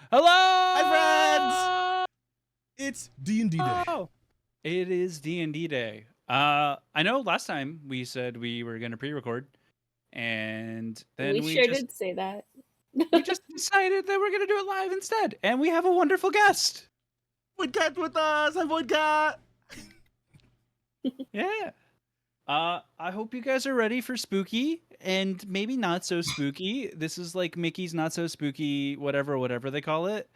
Hi, Hello! friends! It's D&D Day. Oh, it is D&D Day. I know last time we said we were going to pre-record, and then We sure did say that. we just decided that we're going to do it live instead, and we have a wonderful guest. Voidcat with us! Hi, Voidcat! Yeah. I hope you guys are ready for spooky and maybe not so spooky. This is like Mickey's not so spooky, whatever they call it.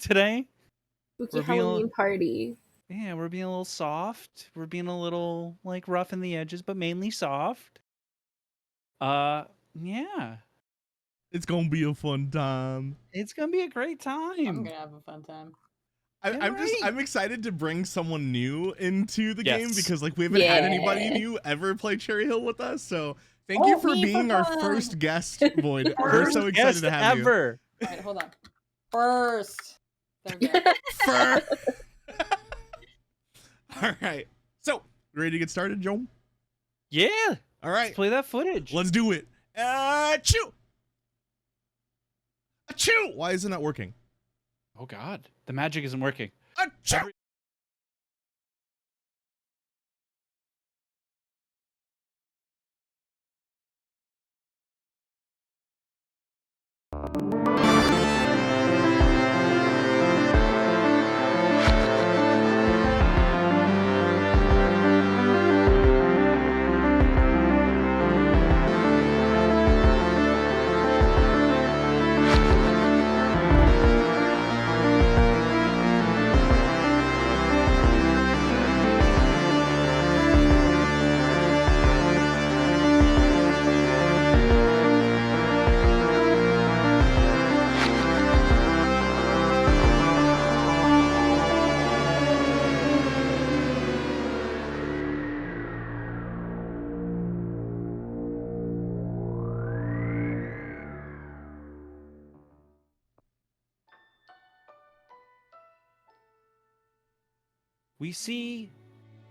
Today. Spooky Halloween party. Yeah, we're being a little soft. We're being a little like rough in the edges, but mainly soft. Yeah. It's gonna be a fun time. It's gonna be a great time. I'm gonna have a fun time. I'm excited to bring someone new into the game Yes. because like we haven't had anybody new ever play Cherry Hill with us. So thank you for being our first guest, Void. We're so excited to have you. All right, hold on. First. There we go. All right. So, ready to get started, Joe? Yeah. All right. Let's play that footage. Let's do it. Achoo! Achoo! Why is it not working? Oh God, the magic isn't working. Achoo! We see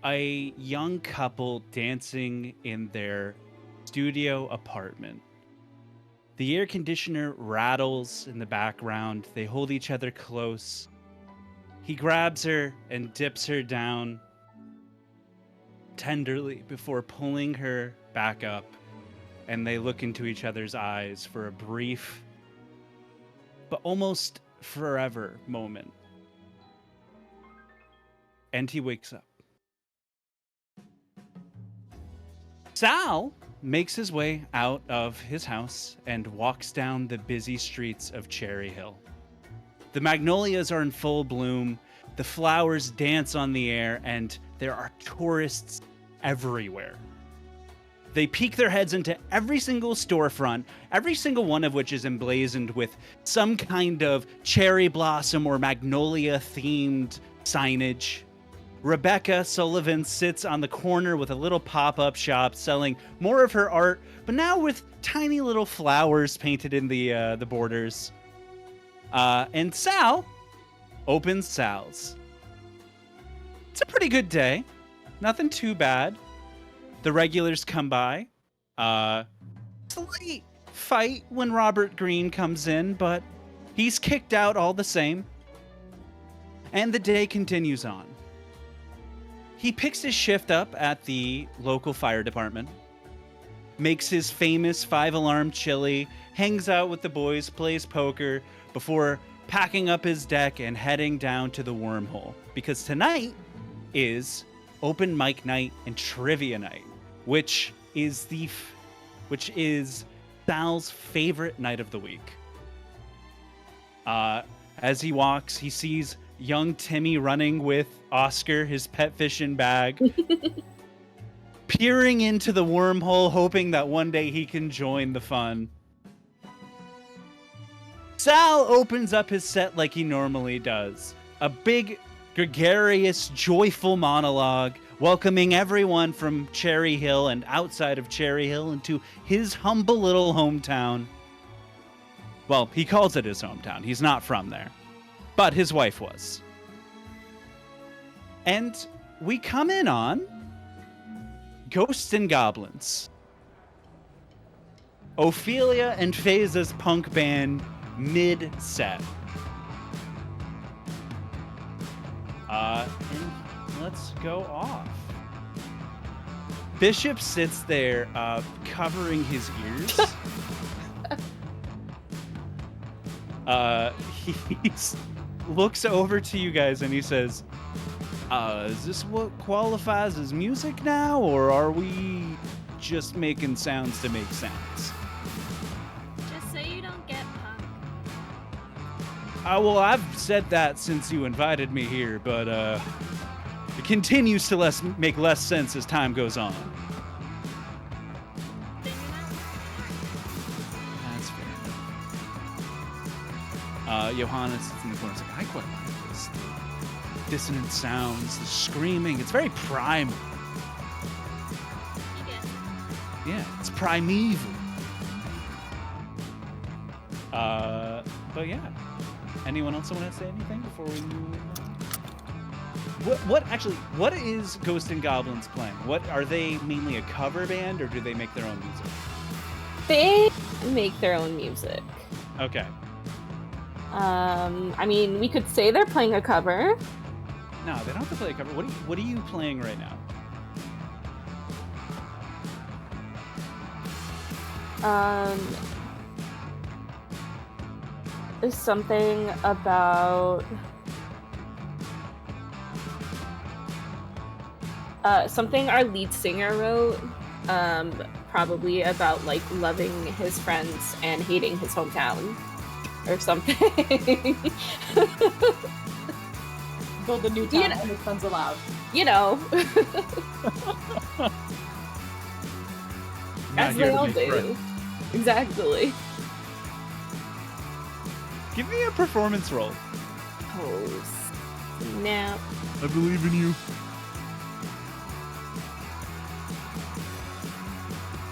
a young couple dancing in their studio apartment. The air conditioner rattles in the background. They hold each other close. He grabs her and dips her down tenderly before pulling her back up, and they look into each other's eyes for a brief but almost forever moment. And he wakes up. Sal makes his way out of his house and walks down the busy streets of Cherry Hill. The magnolias are in full bloom, the flowers dance on the air, and there are tourists everywhere. They peek their heads into every single storefront, every single one of which is emblazoned with some kind of cherry blossom or magnolia themed signage. Rebecca Sullivan sits on the corner with a little pop-up shop selling more of her art, but now with tiny little flowers painted in the borders. And Sal opens Sal's. It's a pretty good day. Nothing too bad. The regulars come by. Slight fight when Robert Greene comes in, but he's kicked out all the same. And the day continues on. He picks his shift up at the local fire department, makes his famous 5-alarm chili, hangs out with the boys, plays poker, before packing up his deck and heading down to the wormhole. Because tonight is open mic night and trivia night, which is Sal's favorite night of the week. As he walks, he sees young Timmy running with Oscar, his pet fishing bag, peering into the wormhole, hoping that one day he can join the fun. Sal opens up his set like he normally does. A big, gregarious, joyful monologue, welcoming everyone from Cherry Hill and outside of Cherry Hill into his humble little hometown. Well, he calls it his hometown. He's not from there. But his wife was. And we come in on Ghosts and Goblins. Ophelia and Phasa's punk band mid-set. And let's go off. Bishop sits there, covering his ears. He looks over to you guys and he says, is this what qualifies as music now, or are we just making sounds to make sounds? Just so you don't get punked. Well, I've said that since you invited me here, but it continues to make less sense as time goes on. Then you're not. That's fair. Johannes sits in the corner. He's like, I quite like this. The dissonant sounds, the screaming. It's very primal. You get it. Yeah, it's primeval. But yeah. Anyone else want to say anything before we move on? What is Ghost and Goblins playing? What are they, mainly a cover band, or do they make their own music? They make their own music. Okay. I mean, we could say they're playing a cover. No, they don't have to play a cover. What are you playing right now? There's something about something our lead singer wrote, probably about like loving his friends and hating his hometown or something. Build a new town and his friends allowed. You know. As they all do. Exactly. Give me a performance roll. Oh, snap. I believe in you.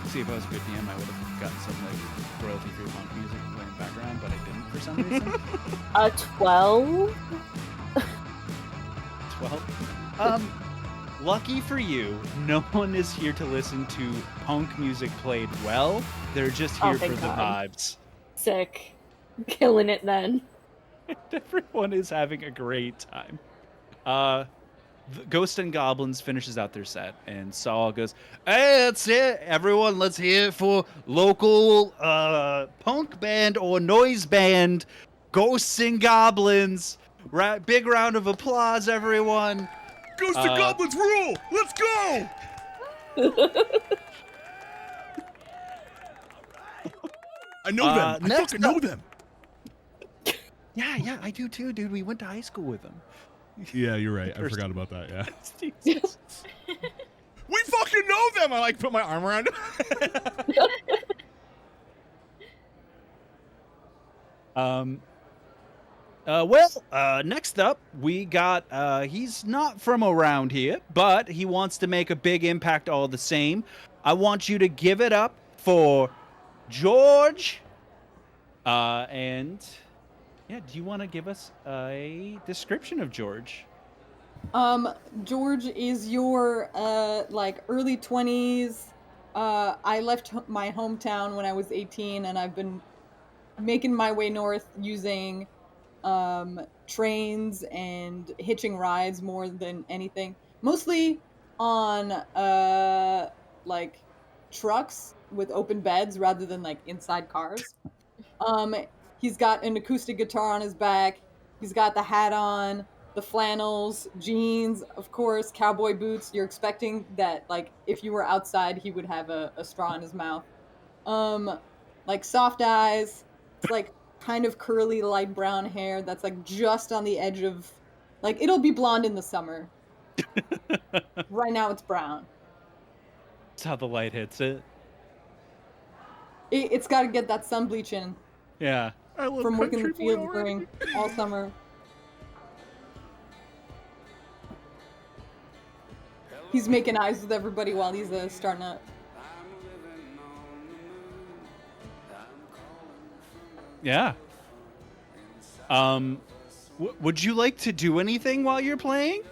See, if I was a good DM, I would have gotten some like royalty-free punk music playing in the background, but I didn't for some reason. 12. 12. Lucky for you, no one is here to listen to punk music played well. They're just here for thank the God. vibes. Sick. Killing it then. Everyone is having a great time. Ghost and Goblins finishes out their set, and Saul goes, "Hey, that's it, everyone. Let's hear it for local punk band or noise band, Ghosts and Goblins. Big round of applause, everyone." Ghost and Goblins rule! Let's go! I know them. I fucking know them. Yeah, I do too, dude. We went to high school with them. Yeah, you're right. I forgot about that. Yeah. Jesus. We fucking know them. I like put my arm around him. Next up, we got, he's not from around here, but he wants to make a big impact all the same. I want you to give it up for George. And yeah, do you want to give us a description of George? George is your, like, early 20s. I left my hometown when I was 18, and I've been making my way north using trains and hitching rides more than anything. Mostly on like trucks with open beds rather than like inside cars. He's got an acoustic guitar on his back. He's got the hat on, the flannels, jeans, of course, cowboy boots. You're expecting that, like, if you were outside, he would have a straw in his mouth. Like soft eyes. It's like kind of curly light brown hair that's like just on the edge of, like, it'll be blonde in the summer. Right now it's brown. That's how the light hits it. It's got to get that sun bleach in Yeah. from working the fields during all summer. He's making eyes with everybody while he's starting up. Yeah. Would you like to do anything while you're playing?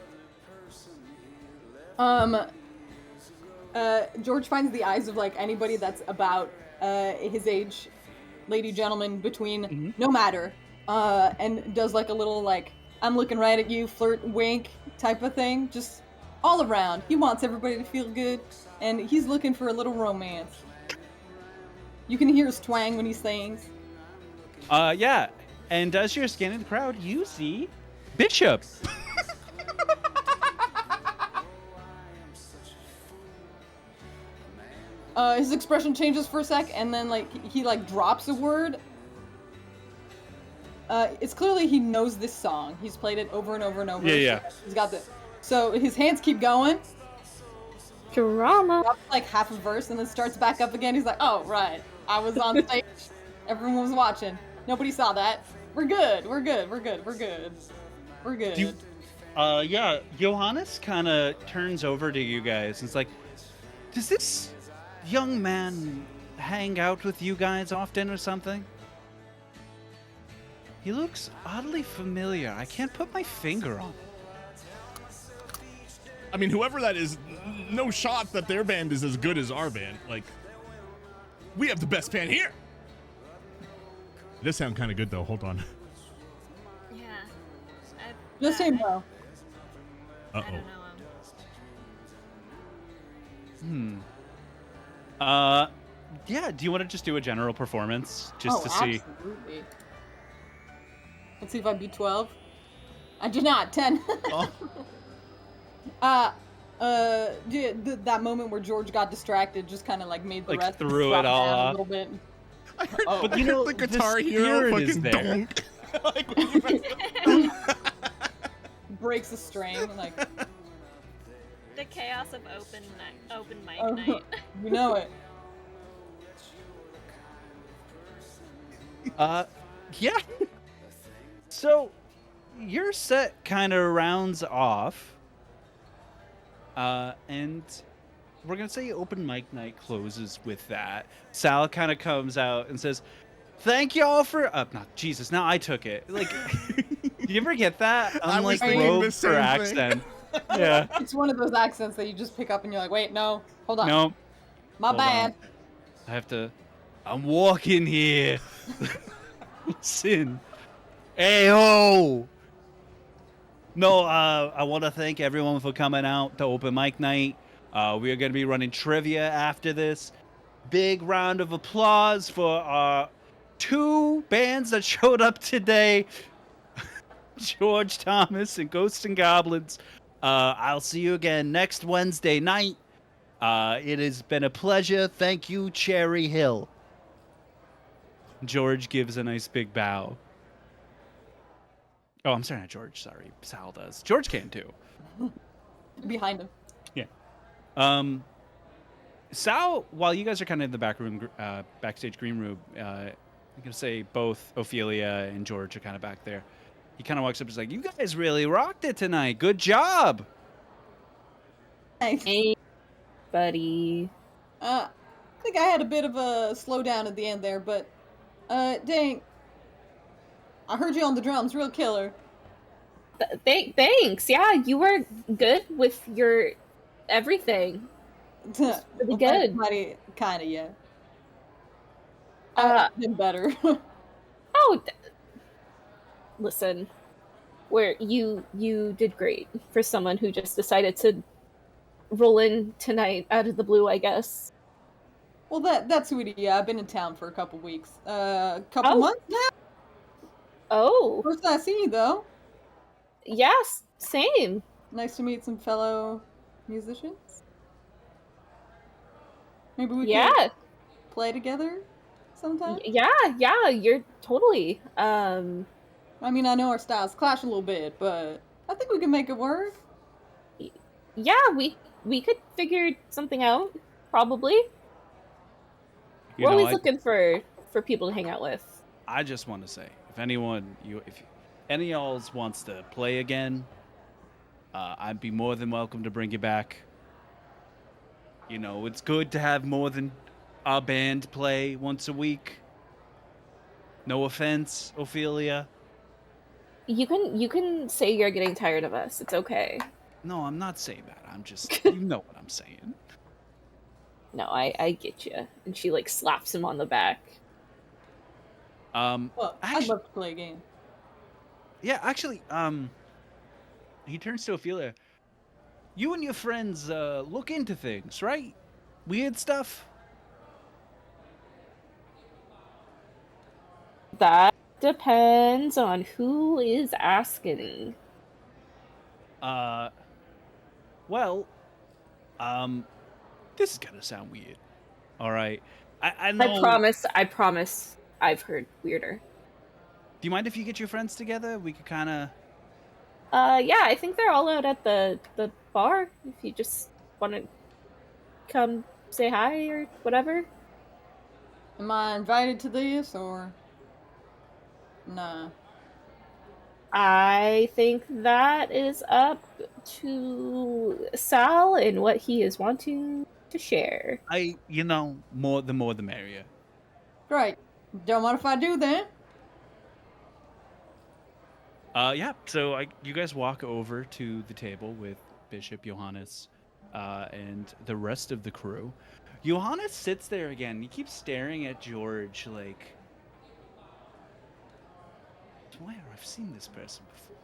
George finds the eyes of, like, anybody that's about his age, lady, gentleman, between, no matter, and does like a little, like, I'm looking right at you, flirt, wink type of thing. Just all around. He wants everybody to feel good, and he's looking for a little romance. You can hear his twang when he sings. Yeah. And as you're scanning the crowd, you see Bishop. His expression changes for a sec, and then like he like drops a word. It's clearly he knows this song. He's played it over and over and over. Yeah. He's got the. So his hands keep going. Drama. Drops like half a verse and then starts back up again. He's like, "Oh right, I was on stage. Everyone was watching. Nobody saw that. We're good. We're good. We're good. We're good. We're good." Yeah. Johannes kind of turns over to you guys and is like, "Does this young man hang out with you guys often or something? He looks oddly familiar. I can't put my finger on it." I mean, whoever that is, no shot that their band is as good as our band. Like, we have the best band here. This sound kind of good though. Hold on. Yeah. Just him though. I Uh don't know him. Yeah. Do you want to just do a general performance just to see? Absolutely. Let's see if I beat 12. I did not. 10. Oh. Yeah, that moment where George got distracted just kind of like made the Like, rest threw drop it all down a off. little bit. I heard, Oh. But I you heard know, the the guitar hero spirit is fucking there. donk. Like, when you Breaks the string, like, The chaos of open mic oh, night. you know it. Yeah. So your set kind of rounds off. And we're going to say open mic night closes with that. Sal kind of comes out and says, "Thank y'all for not Jesus, now I took it." Like, do you ever get that? I I'm was like thinking the rogue same for thing. accent. Yeah. It's one of those accents that you just pick up and you're like, wait, no, hold on. No, My hold bad. on. I'm walking here. Sin. Hey ho! No, I want to thank everyone for coming out to open mic night. We are going to be running trivia after this. Big round of applause for our 2 bands that showed up today. George Thomas and Ghosts and Goblins. I'll see you again next Wednesday night. It has been a pleasure. Thank you, Cherry Hill. George gives a nice big bow. Oh, I'm sorry, not George. Sorry, Sal does. George can too. Behind him. Yeah. Sal, while you guys are kind of in the backstage green room, I'm gonna say both Ophelia and George are kind of back there. He kind of walks up and is like, "You guys really rocked it tonight. Good job." Thanks. Hey, buddy. I think I had a bit of a slowdown at the end there, but dang, I heard you on the drums, real killer. Thanks. Yeah, you were good with your everything. Really good. Kind of, yeah. Been better. Oh, listen, where you did great for someone who just decided to roll in tonight out of the blue, I guess. Well, that's sweetie. Yeah, I've been in town for a couple weeks. Couple months now. Oh, First time I see you though. yes, same. Nice to meet some fellow musicians. Maybe we Yeah, could play together sometime. yeah, you're totally. I mean, I know our styles clash a little bit, but I think we can make it work. Yeah, we could figure something out, probably. We're always looking for people to hang out with. I just want to say, if any of y'all wants to play again, I'd be more than welcome to bring you back. You know, it's good to have more than our band play once a week. No offense, Ophelia. You can say you're getting tired of us. It's okay. No, I'm not saying that. I'm just, you know what I'm saying. No, I get you. And she like slaps him on the back. Well, I'd Actually, love to play a game. Yeah, actually, he turns to Ophelia. You and your friends look into things, right? Weird stuff. That depends on who is asking. Uh, well, this is gonna sound weird. All right, I know. I promise I've heard weirder. Do you mind if you get your friends together? We could kind of. Yeah, I think they're all out at the bar. If you just want to come say hi or whatever. Am I invited to this or nah? I think that is up to Sal and what he is wanting to share. More the merrier. Great. Don't mind if I do then. Yeah. So you guys walk over to the table with Bishop Johannes, and the rest of the crew. Johannes sits there again. He keeps staring at George like, where I've seen this person before.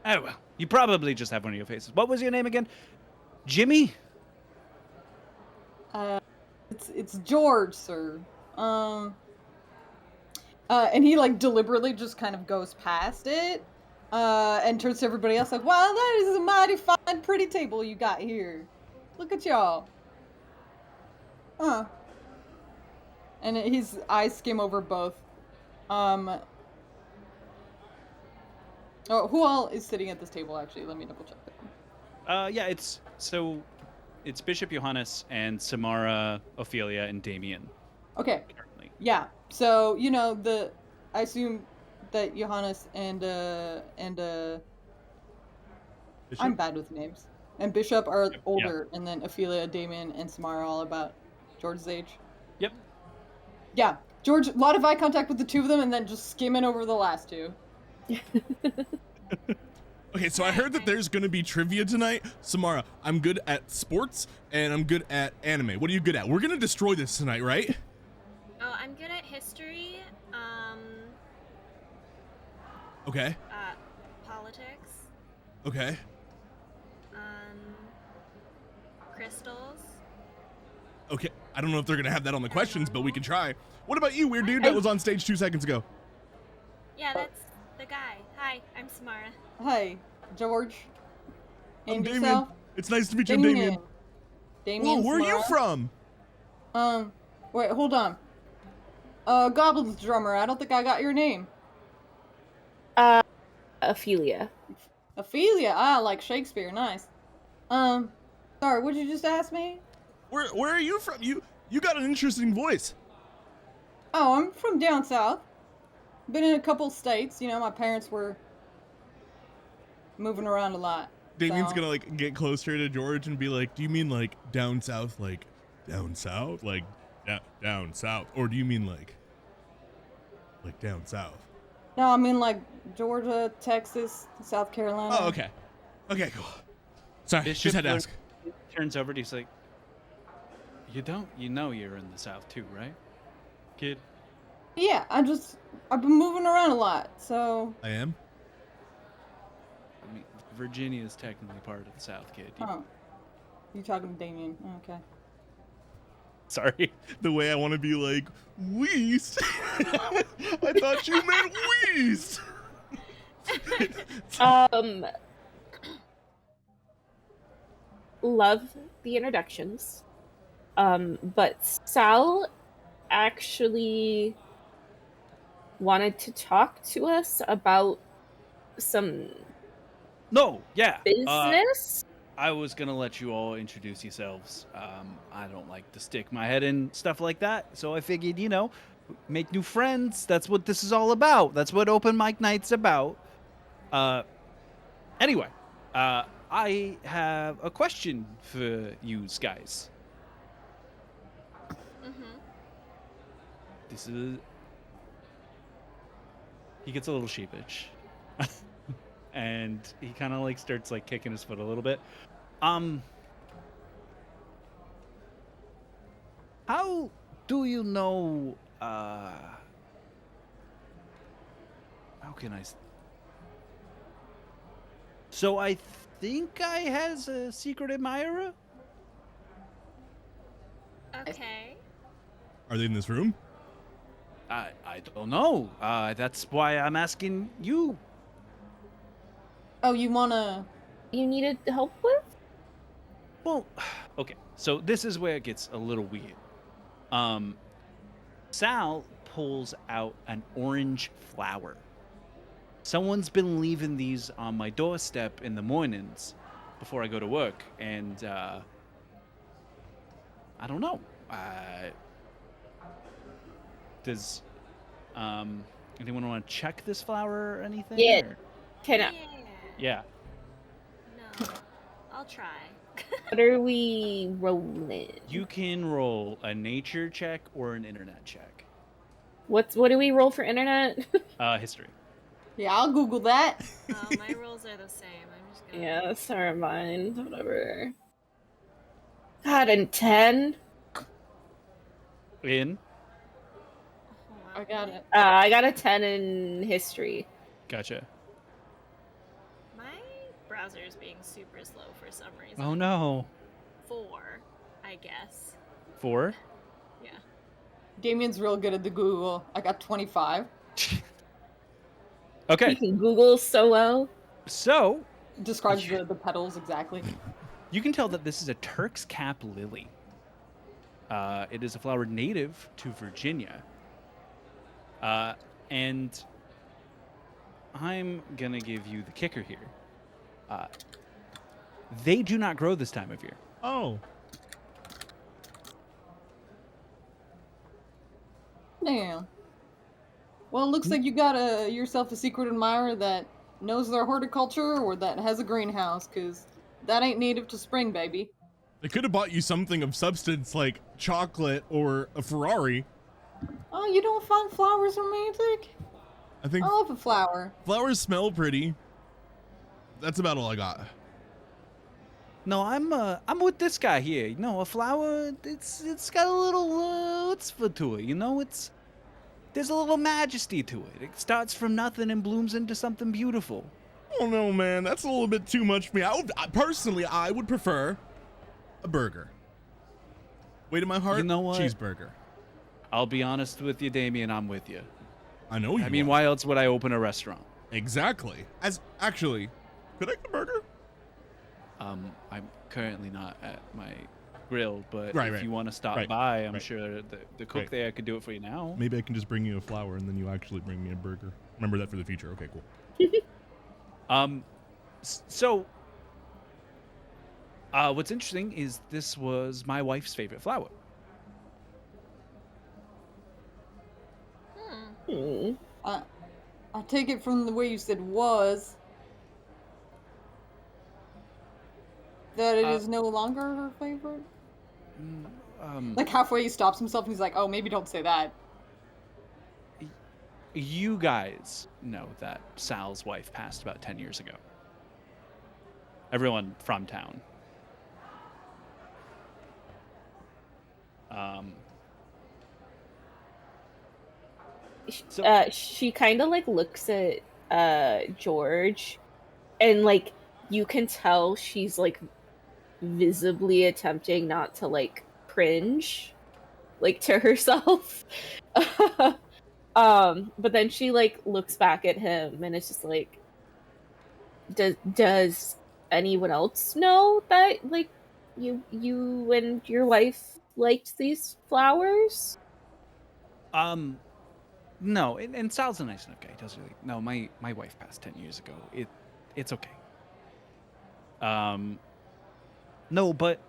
Oh well, you probably just have one of your faces. What was your name again? Jimmy? It's George, sir. And he like deliberately just kind of goes past it, and turns to everybody else like, "Wow, that is a mighty fine, pretty table you got here. Look at y'all." Huh. And his eyes skim over both. Oh, who all is sitting at this table? Actually, let me double check. Yeah, it's Bishop Johannes and Samara, Ophelia, and Damien. Okay. Currently. Yeah. So I assume that Johannes and Bishop? I'm bad with names. And Bishop are older, and then Ophelia, Damien, and Samara are all about George's age. Yep. Yeah. George, a lot of eye contact with the two of them, and then just skimming over the last two. Okay, so I heard that there's gonna be trivia tonight. Samara, I'm good at sports and I'm good at anime. What are you good at? We're gonna destroy this tonight, right? Oh, I'm good at history, Okay. Politics, Okay. crystals. Okay. I don't know if they're gonna have that on the questions, but we can try. What about you, weird dude that was on stage 2 seconds ago? Yeah, that's the guy. Hi, I'm Samara. Hi, George. I'm And Damien. yourself? It's nice to meet you, I'm Damien. Damien. Whoa, where are you Samara? from? Wait, hold on. Goblin's drummer. I don't think I got your name. Ophelia. Ophelia. Ah, like Shakespeare. Nice. Sorry, what'd you just ask me? Where are you from? You got an interesting voice. Oh, I'm from down south. Been in a couple states. You know, my parents were moving around a lot. Damien's so. gonna like get closer to George and be like, "Do you mean like down south, like down south, like down south, or do you mean like down south?" No, I mean like Georgia, Texas, South Carolina. Oh, okay. Okay, cool. Sorry, Bishop just had to ask. turns over to you, he's like, you know you're in the South too, right, kid? Yeah, I've been moving around a lot, so. I am. I mean, Virginia is technically part of the South, kid. Oh. You talking to Damien? Okay. Sorry. The way I want to be like, Weast. I thought you meant Weast. Love the introductions. But Sal actually wanted to talk to us about some No, yeah. business. I was gonna let you all introduce yourselves. I don't like to stick my head in stuff like that, so I figured, make new friends. That's what this is all about. That's what open mic night's about. Anyway, I have a question for you guys. Mm-hmm. This is. He gets a little sheepish. And he kind of like starts like kicking his foot a little bit. How do you know how can I? So I think I has a secret admirer. Okay. Are they in this room? I don't know. That's why I'm asking you. Oh, you wanna? You needed help with? Well, okay. So this is where it gets a little weird. Sal pulls out an orange flower. Someone's been leaving these on my doorstep in the mornings before I go to work, and I don't know. Does anyone want to check this flower or anything? Yeah. or- Can I, Yeah. No. I'll try. what are we rolling? You can roll a nature check or an internet check. What do we roll for internet? History. Yeah, I'll Google that. My rules are the same. I'm just gonna. Yeah, sorry, mine. Whatever. God, and 10? In. Hold on, I got wait. it. I got a 10 in history. Gotcha. My browser is being super slow for some reason. Oh no. 4, I guess. 4. Yeah. Damien's real good at the Google. I got 25. You Okay. can Google so well. So Describes the petals exactly. you can tell that this is a Turk's cap lily. It is a flower native to Virginia. And I'm gonna give you the kicker here. They do not grow this time of year. Oh. Damn. Well, it looks like you got yourself a secret admirer that knows their horticulture or that has a greenhouse, because that ain't native to spring, baby. They could have bought you something of substance like chocolate or a Ferrari. Oh, you don't find flowers romantic? I think I love a flower. flowers smell pretty. That's about all I got. No, I'm with this guy here. You know, a flower, it's got a little chutzpah to it. You know, there's a little majesty to it. It starts from nothing and blooms into something beautiful. Oh no, man, that's a little bit too much for me. Personally, I would prefer a burger. Weight in my heart, You know what? cheeseburger. I'll be honest with you, Damien. I'm with you. I know you. I mean, are. why else would I open a restaurant? Exactly. Actually, could I get a burger? I'm currently not at my grill, but Right, if right, you want to stop right, by, I'm right. sure the cook Right. there could do it for you now. Maybe I can just bring you a flower and then you actually bring me a burger. Remember that for the future. Okay, cool. So, what's interesting is this was my wife's favorite flower. Hmm. I take it from the way you said was that it is no longer her favorite. Like halfway he stops himself and he's like, "Oh, maybe don't say that." You guys know that Sal's wife passed about 10 years ago. Everyone from town. So- She kind of like looks at George, and like you can tell she's like visibly attempting not to like cringe, like to herself. But then she like looks back at him, and it's just like, does anyone else know that like you and your wife liked these flowers? No, and Sal's a nice enough guy. He doesn't really. No, my wife passed 10 years ago. It's okay. No, but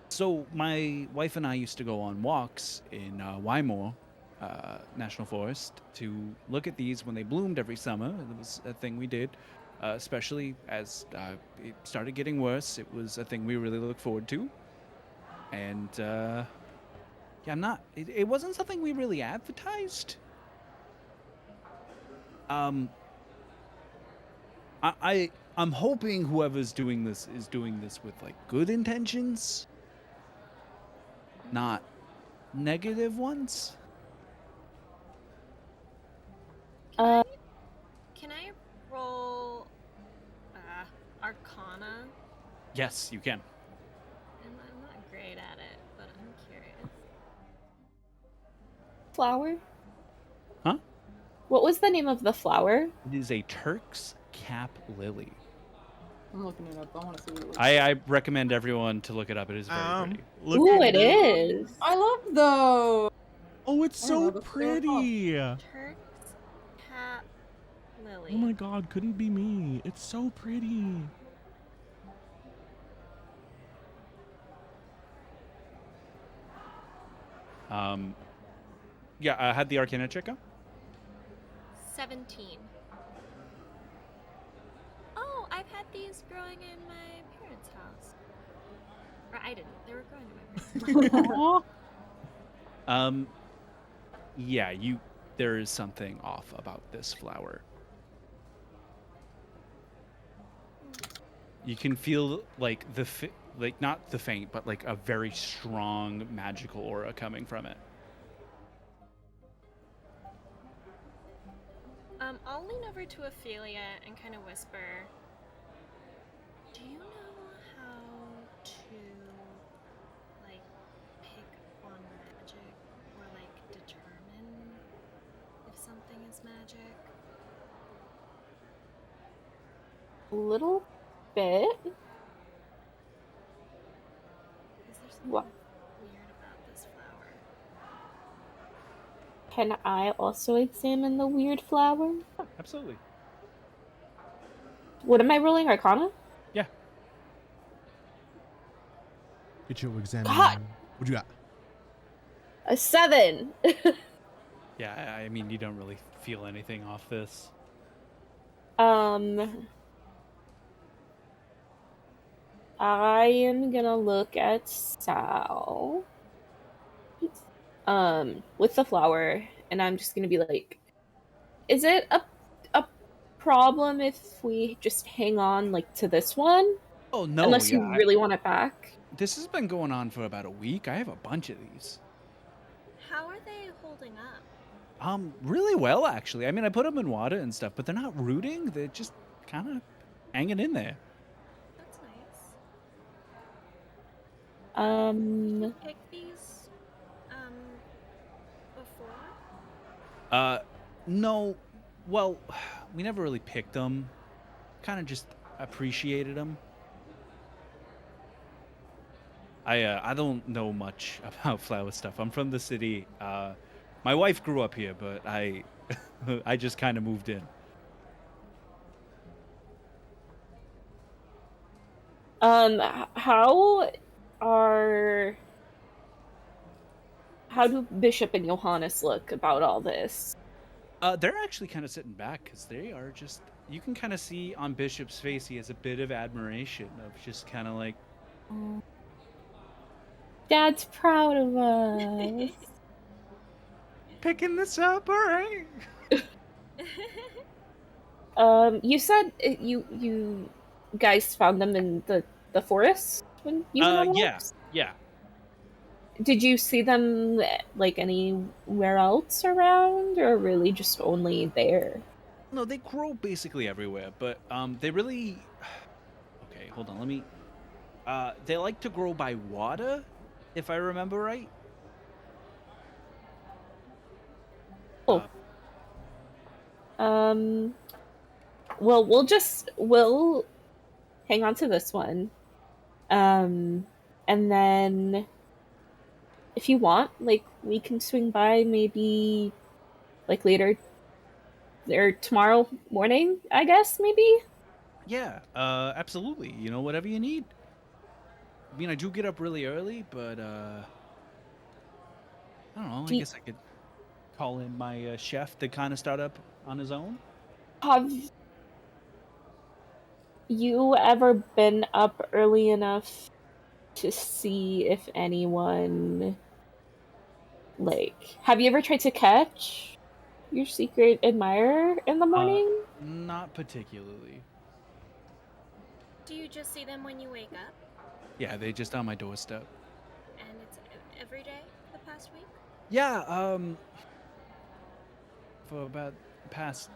so my wife and I used to go on walks in Wymore National Forest to look at these when they bloomed every summer. It was a thing we did, especially as it started getting worse. It was a thing we really looked forward to. And yeah, it wasn't something we really advertised. I'm hoping whoever's doing this is doing this with like good intentions, not negative ones. Can roll Arcana? Yes, you can. And I'm not great at it, but I'm curious. Flower? Huh? What was the name of the flower? It is a Turk's cap lily. I'm looking it up. I want to see what it looks I recommend everyone to look it up. It is very pretty. Ooh, it is. I love those. Oh, it's I don't know, so that's what they're called. pretty. Turk's Cap Lily. Oh my god, couldn't be me. It's so pretty. Yeah, had the Arcana check out? 17. Oh, I've had these growing in my parents' house. Or I didn't. They were growing in my parents' house. Yeah, there is something off about this flower. You can feel like like not the faint, but like a very strong magical aura coming from it. I'll lean over to Ophelia and kind of whisper, do you know how to, like, pick on magic or, like, determine if something is magic? A little bit. Is there something What? weird about this flower? Can I also examine the weird flower? Absolutely. What am I rolling? Arcana? Yeah. Get your exam. God. What you got? A 7. Yeah, I mean, you don't really feel anything off this. I am gonna look at Sal. With the flower, and I'm just gonna be like, is it a problem if we just hang on like to this one? Oh no! Unless you yeah, really want it back. this has been going on for about a week. I have a bunch of these. How are they holding up? Really well actually. I mean, I put them in water and stuff, but they're not rooting. They're just kind of hanging in there. That's nice. Pick these, before? No. Well, we never really picked them. Kind of just appreciated them. I don't know much about flower stuff. I'm from the city. My wife grew up here, but I I just kind of moved in. How do Bishop and Johannes look about all this? They're actually kind of sitting back because they are just. You can kind of see on Bishop's face he has a bit of admiration of just kind of like. Dad's proud of us. Picking this up, all right. You said you guys found them in the forest when you went on Yeah, walks? yeah. Did you see them like anywhere else around, or really just only there? No, they grow basically everywhere, but they really. Okay, hold on. Let me. They like to grow by water, if I remember right. Oh. Well, we'll hang on to this one. And then if you want, like, we can swing by maybe like later or tomorrow morning, I guess, maybe. Yeah, absolutely. You know, whatever you need. I mean, I do get up really early, but I don't know. I guess I could call in my chef to kind of start up on his own. Have you ever been up early enough to see if anyone, like, have you ever tried to catch your secret admirer in the morning? Not particularly. Do you just see them when you wake up? Yeah, they just on my doorstep. And it's every day the past week? Yeah, for about the past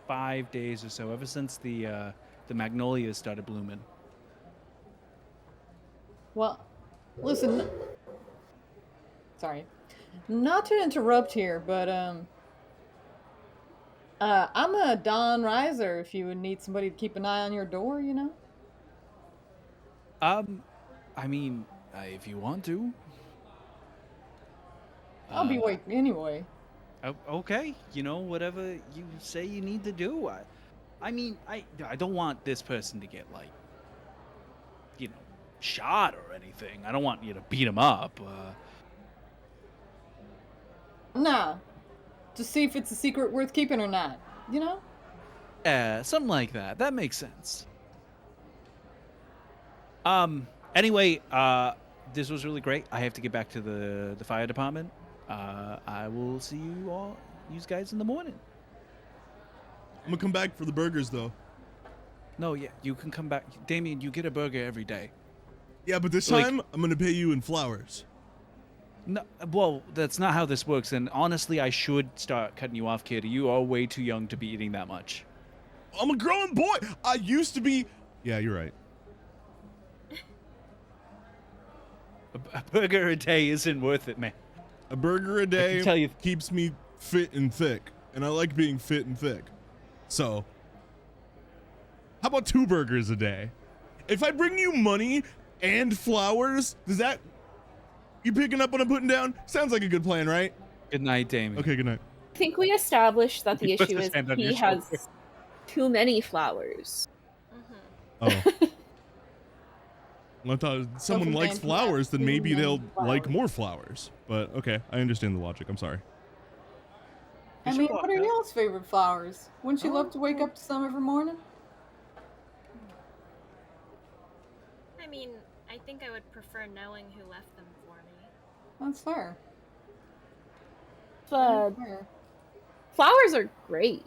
5 days or so, ever since the magnolias started blooming. Well, listen. Sorry, not to interrupt here, but I'm a dawn riser. If you would need somebody to keep an eye on your door, you know. I mean, if you want to. I'll be waiting anyway. Okay, whatever you say you need to do. I mean, I don't want this person to get like, shot or anything. I don't want you to beat him up. Nah, to see if it's a secret worth keeping or not. You know. Yeah, something like that. That makes sense. Anyway, this was really great. I have to get back to the fire department. I will see you guys in the morning. I'm gonna come back for the burgers though. No, yeah, you can come back. Damien, you get a burger every day. Yeah, but this time I'm gonna pay you in flowers. No, well, that's not how this works. And honestly, I should start cutting you off, kid. You are way too young to be eating that much. I'm a growing boy. I used to be. Yeah, you're right. A burger a day isn't worth it, man. A burger a day tell you. keeps me fit and thick, and I like being fit and thick. So, how about 2 burgers a day? If I bring you money and flowers, does that... You picking up what I'm putting down? Sounds like a good plan, right? Good night, Damien. Okay, good night. I think we established that the He puts issue his is hand on he your has shoulder. too many flowers. Oh. Well, I thought if someone from likes Dan to flowers, then too maybe many they'll like flowers. more flowers. But okay, I understand the logic. I'm sorry. I should mean, walk what are up. y'all's favorite flowers? Wouldn't you love to wake up to some every morning? I mean, I think I would prefer knowing who left them for me. That's fair. But That's fair. flowers are great.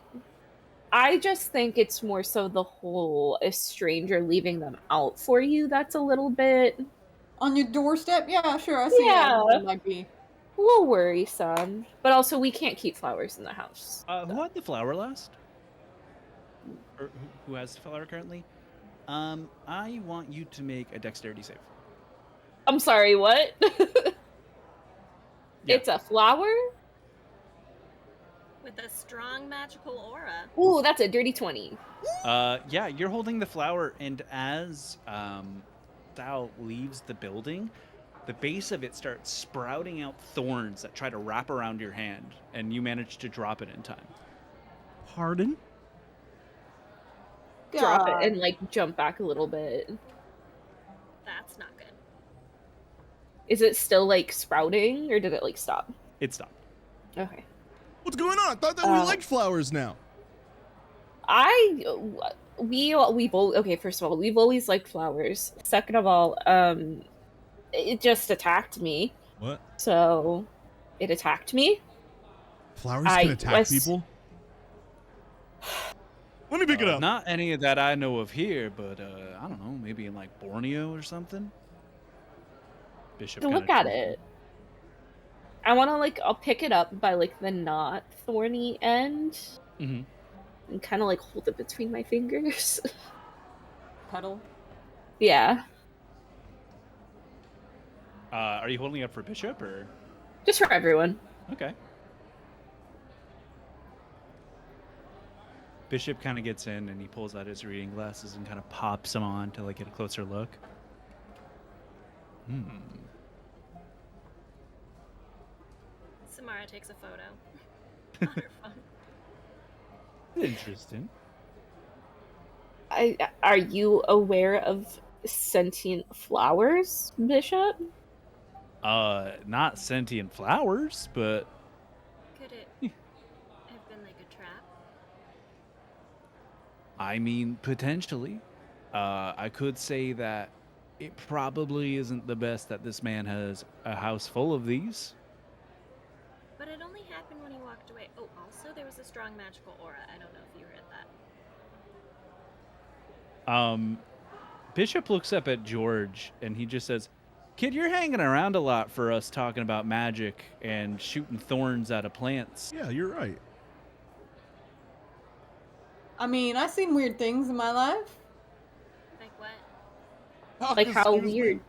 I just think it's more so the whole a stranger leaving them out for you that's a little bit On your doorstep? Yeah, sure. I see how Yeah. it might be. a little worrisome. But also we can't keep flowers in the house. Who had the flower last? Or who has the flower currently? I want you to make a dexterity save. I'm sorry, what? Yeah. It's a flower? With a strong magical aura. Ooh, that's a dirty 20. Yeah, you're holding the flower, and as Sal leaves the building, the base of it starts sprouting out thorns that try to wrap around your hand, and you manage to drop it in time. Pardon? Drop God. it and like jump back a little bit. That's not good. Is it still like sprouting or did it like stop? It stopped. Okay. What's going on? I thought that we liked flowers now. We both, okay, first of all, we've always liked flowers. Second of all, it just attacked me. What? So it attacked me. Flowers I can attack was- people? Let me pick it up. Not any that I know of here, but I don't know, maybe in like Borneo or something. Bishop. To look kinda at turns- it. I want to I'll pick it up by like the not thorny end Mhm. and kind of like hold it between my fingers. Petal. Yeah, Are you holding it up for Bishop or? just for everyone. Okay. Bishop kind of gets in and he pulls out his reading glasses and kind of pops them on to like get a closer look. Samara takes a photo on her phone. Interesting. Are you aware of sentient flowers, Bishop? Not sentient flowers, but Could it have been like a trap? I mean, potentially. I could say that it probably isn't the best that this man has a house full of these. But it only happened when he walked away. Oh, also there was a strong magical aura. I don't know if you heard that. Bishop looks up at George and he just says, "Kid, you're hanging around a lot for us talking about magic and shooting thorns out of plants. Yeah, you're right. I mean, I've seen weird things in my life. Like what? Like how Excuse me? weird.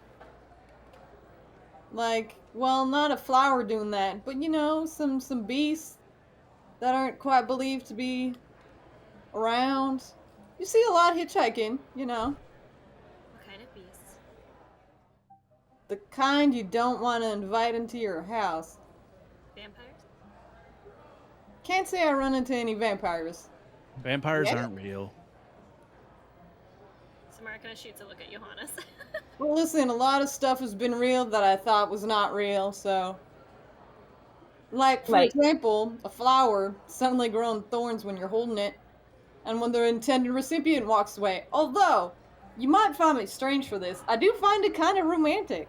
Like, well, not a flower doing that, but you know, some beasts that aren't quite believed to be around. You see a lot hitchhiking, you know. What kind of beasts? The kind you don't want to invite into your house. Vampires? Can't say I run into any vampires. Vampires Yeah. aren't real. Samara kind of shoots a look at Johannes. Well, listen, a lot of stuff has been real that I thought was not real, so. Like, for Like- example, a flower suddenly growing thorns when you're holding it, and when the intended recipient walks away. Although, you might find me strange for this, I do find it kind of romantic.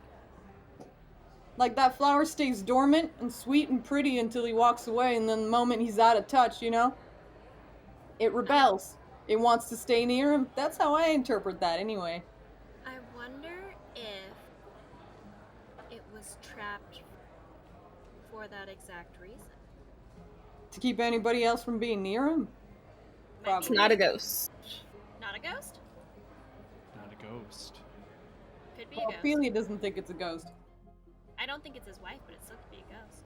Like, that flower stays dormant and sweet and pretty until he walks away, and then the moment he's out of touch, you know? It rebels. It wants to stay near him. That's how I interpret that, anyway. I wonder if it was trapped for that exact reason. To keep anybody else from being near him? Might It's be not a reason. ghost. Not a ghost? Not a ghost. Could be Well, a ghost. Ophelia doesn't think it's a ghost. I don't think it's his wife, but it still could be a ghost.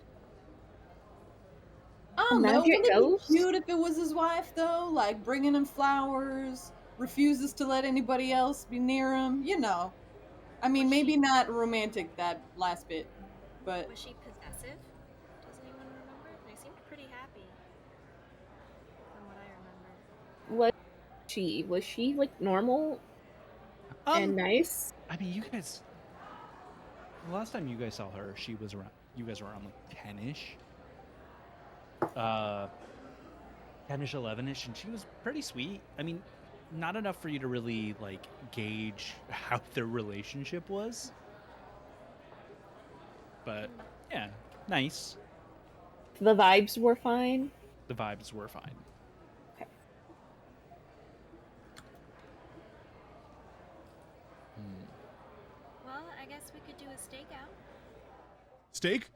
I don't know. Magic Wouldn't it ghost? be cute if it was his wife, though? Like, bringing him flowers, refuses to let anybody else be near him, you know. I mean, Was maybe she- not romantic, that last bit, but Was she possessive? Does anyone remember? They seemed pretty happy. From what I remember. Was she like normal and nice? I mean, you guys. The last time you guys saw her, she was around. You guys were around like 10ish. 10ish, 11ish, and she was pretty sweet. I mean, not enough for you to really like gauge how their relationship was. But yeah, nice. The vibes were fine. The vibes were fine. Okay. Well, I guess we could do a stakeout. Steak?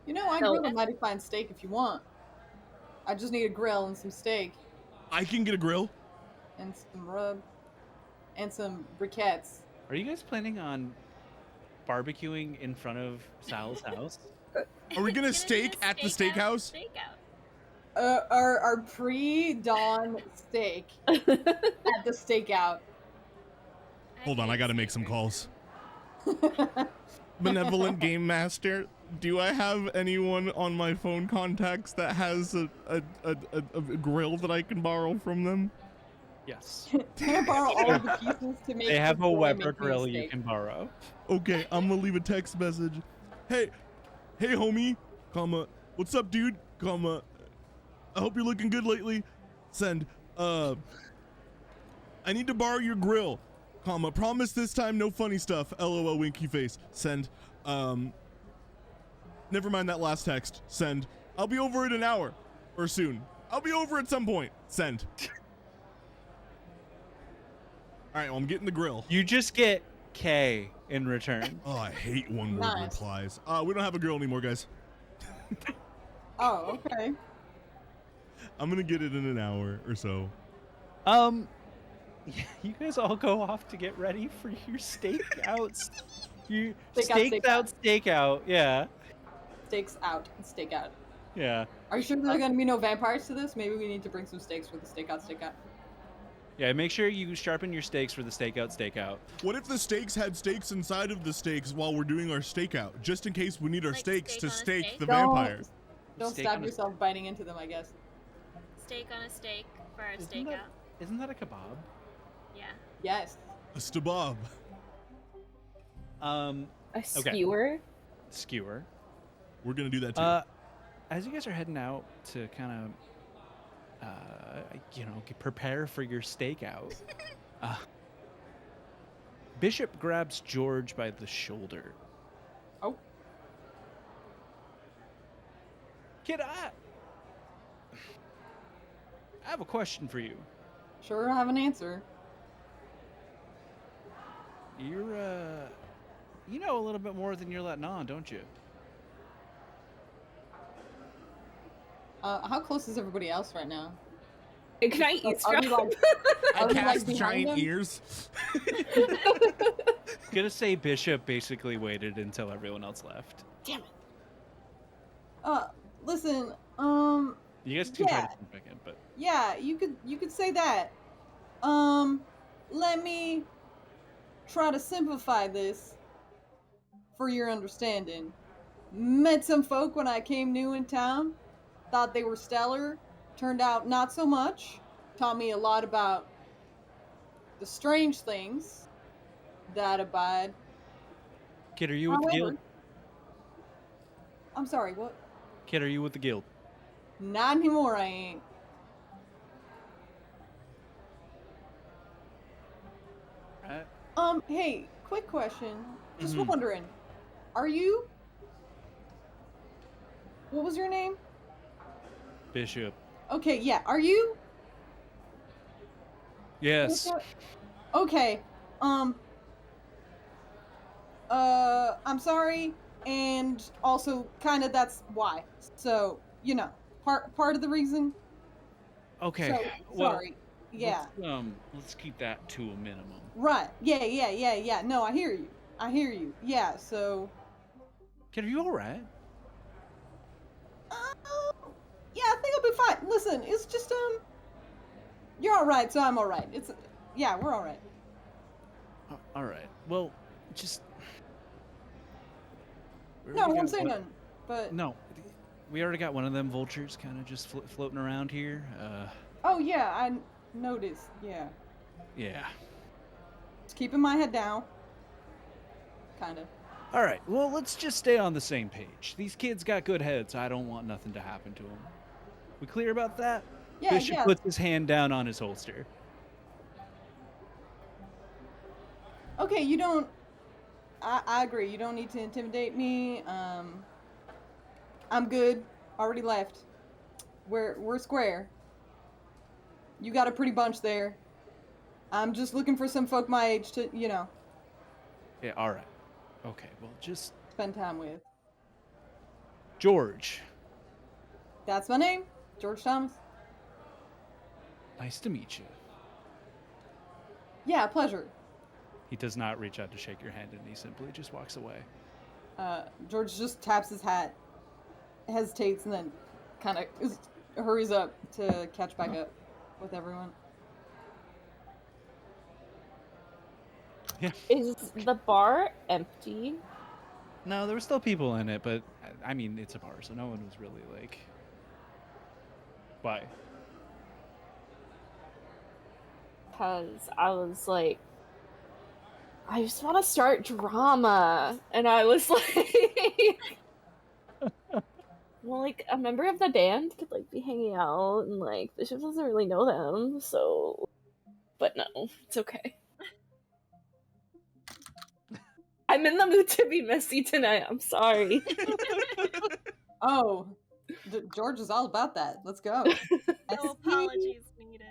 you know, I No. grill a mighty fine steak if you want. I just need a grill and some steak I can get a grill. and some rub and some briquettes. Are you guys planning on barbecuing in front of Sal's house? Are we gonna Gonna do steak a at the stakeout? steakhouse? Stakeout. Our pre-dawn steak at the stakeout. Hold on, I can't gotta make see some her. calls. Benevolent Game Master, do I have anyone on my phone contacts that has a grill that I can borrow from them? Yes. Can I borrow all of the pieces to make? They have the a boy Weber make me a grill you steak? can borrow. Okay, I'm gonna leave a text message. Hey, homie, comma, what's up, dude? Comma, I hope you're looking good lately. Send, I need to borrow your grill. Comma, promise this time no funny stuff. LOL winky face. Send, never mind that last text. Send, I'll be over in an hour or soon. I'll be over at some point. Send. All right, well, I'm getting the grill. You just get K in return. Oh, I hate one word Nice. replies. We don't have a grill anymore, guys. Oh, okay. I'm gonna get it in an hour or so. You guys all go off to get ready for your stakeouts. You Stakeout. stakeout. Yeah, Steaks out and steak out. yeah, Are you sure there's gonna be no vampires to this? Maybe we need to bring some steaks for the stakeout. yeah. Make sure you sharpen your steaks for the stakeout. What if the steaks had steaks inside of the steaks while we're doing our stakeout, just in case we need our Like steaks steak to on a stake steak? the Don't- vampires? Don't Steak stab on a- yourself biting into them, I guess. Steak on a steak for our Isn't stakeout. that, isn't that a kebab? Yeah. Yes. A stabab. A Okay. skewer. Skewer. We're gonna do that too. As you guys are heading out to kind of, prepare for your stakeout, Bishop grabs George by the shoulder. Oh. Kid, I have a question for you. Sure, I have an answer. You're, you know a little bit more than you're letting on, don't you? How close is everybody else right now? Can I Like, eavesdrop? I Are we, like, cast behind giant them? ears. Gonna say Bishop basically waited until everyone else left. Damn it. Listen, You guys can try Yeah. to jump back in, but yeah, you could say that. Let me try to simplify this for your understanding. Met some folk when I came new in town. Thought they were stellar. Turned out not so much. Taught me a lot about the strange things that abide. Kid, are you with the guild? However, I'm sorry, what? Kid, are you with the guild? Not anymore, I ain't. Right. Hey, quick question. Just Mhm. wondering, are you? What was your name? Bishop. Okay, yeah, are you? Yes. Okay, I'm sorry, and also kind of that's why. So, part of the reason. Okay. So, well, sorry. Yeah. let's keep that to a minimum. Right. Yeah. No, I hear you. Yeah, so Kid, are you all right? yeah, I think I'll be fine. Listen, it's just you're all right, so I'm all right. Yeah, we're all right. All right. Well, just. we No, already I'm got saying one- nothing. But No, we already got one of them vultures kind of just floating around here. oh yeah, I noticed. Yeah. Yeah. Just keeping my head down. Kind of. All right. Well, let's just stay on the same page. These kids got good heads. I don't want nothing to happen to them. We clear about that? Yeah, Bishop yeah. puts his hand down on his holster. Okay, you don't. I agree. You don't need to intimidate me. I'm good. Already left. We're square. You got a pretty bunch there. I'm just looking for some folk my age to, Yeah. All right. Okay. Well, just spend time with. George. That's my name, George Thomas. Nice to meet you. Yeah, pleasure. He does not reach out to shake your hand, and he simply just walks away. George just taps his hat, hesitates, and then kind of hurries up to catch back up with everyone. Yeah. Is the bar empty? No, there were still people in it, but I mean, it's a bar, so no one was really like. Why? Because I was like, I just want to start drama. And I was like, well, like, a member of the band could, like, be hanging out, and, like, Bishop doesn't really know them, so. But no, it's okay. I'm in the mood to be messy tonight. I'm sorry. Oh, George is all about that. Let's go. No apologies needed.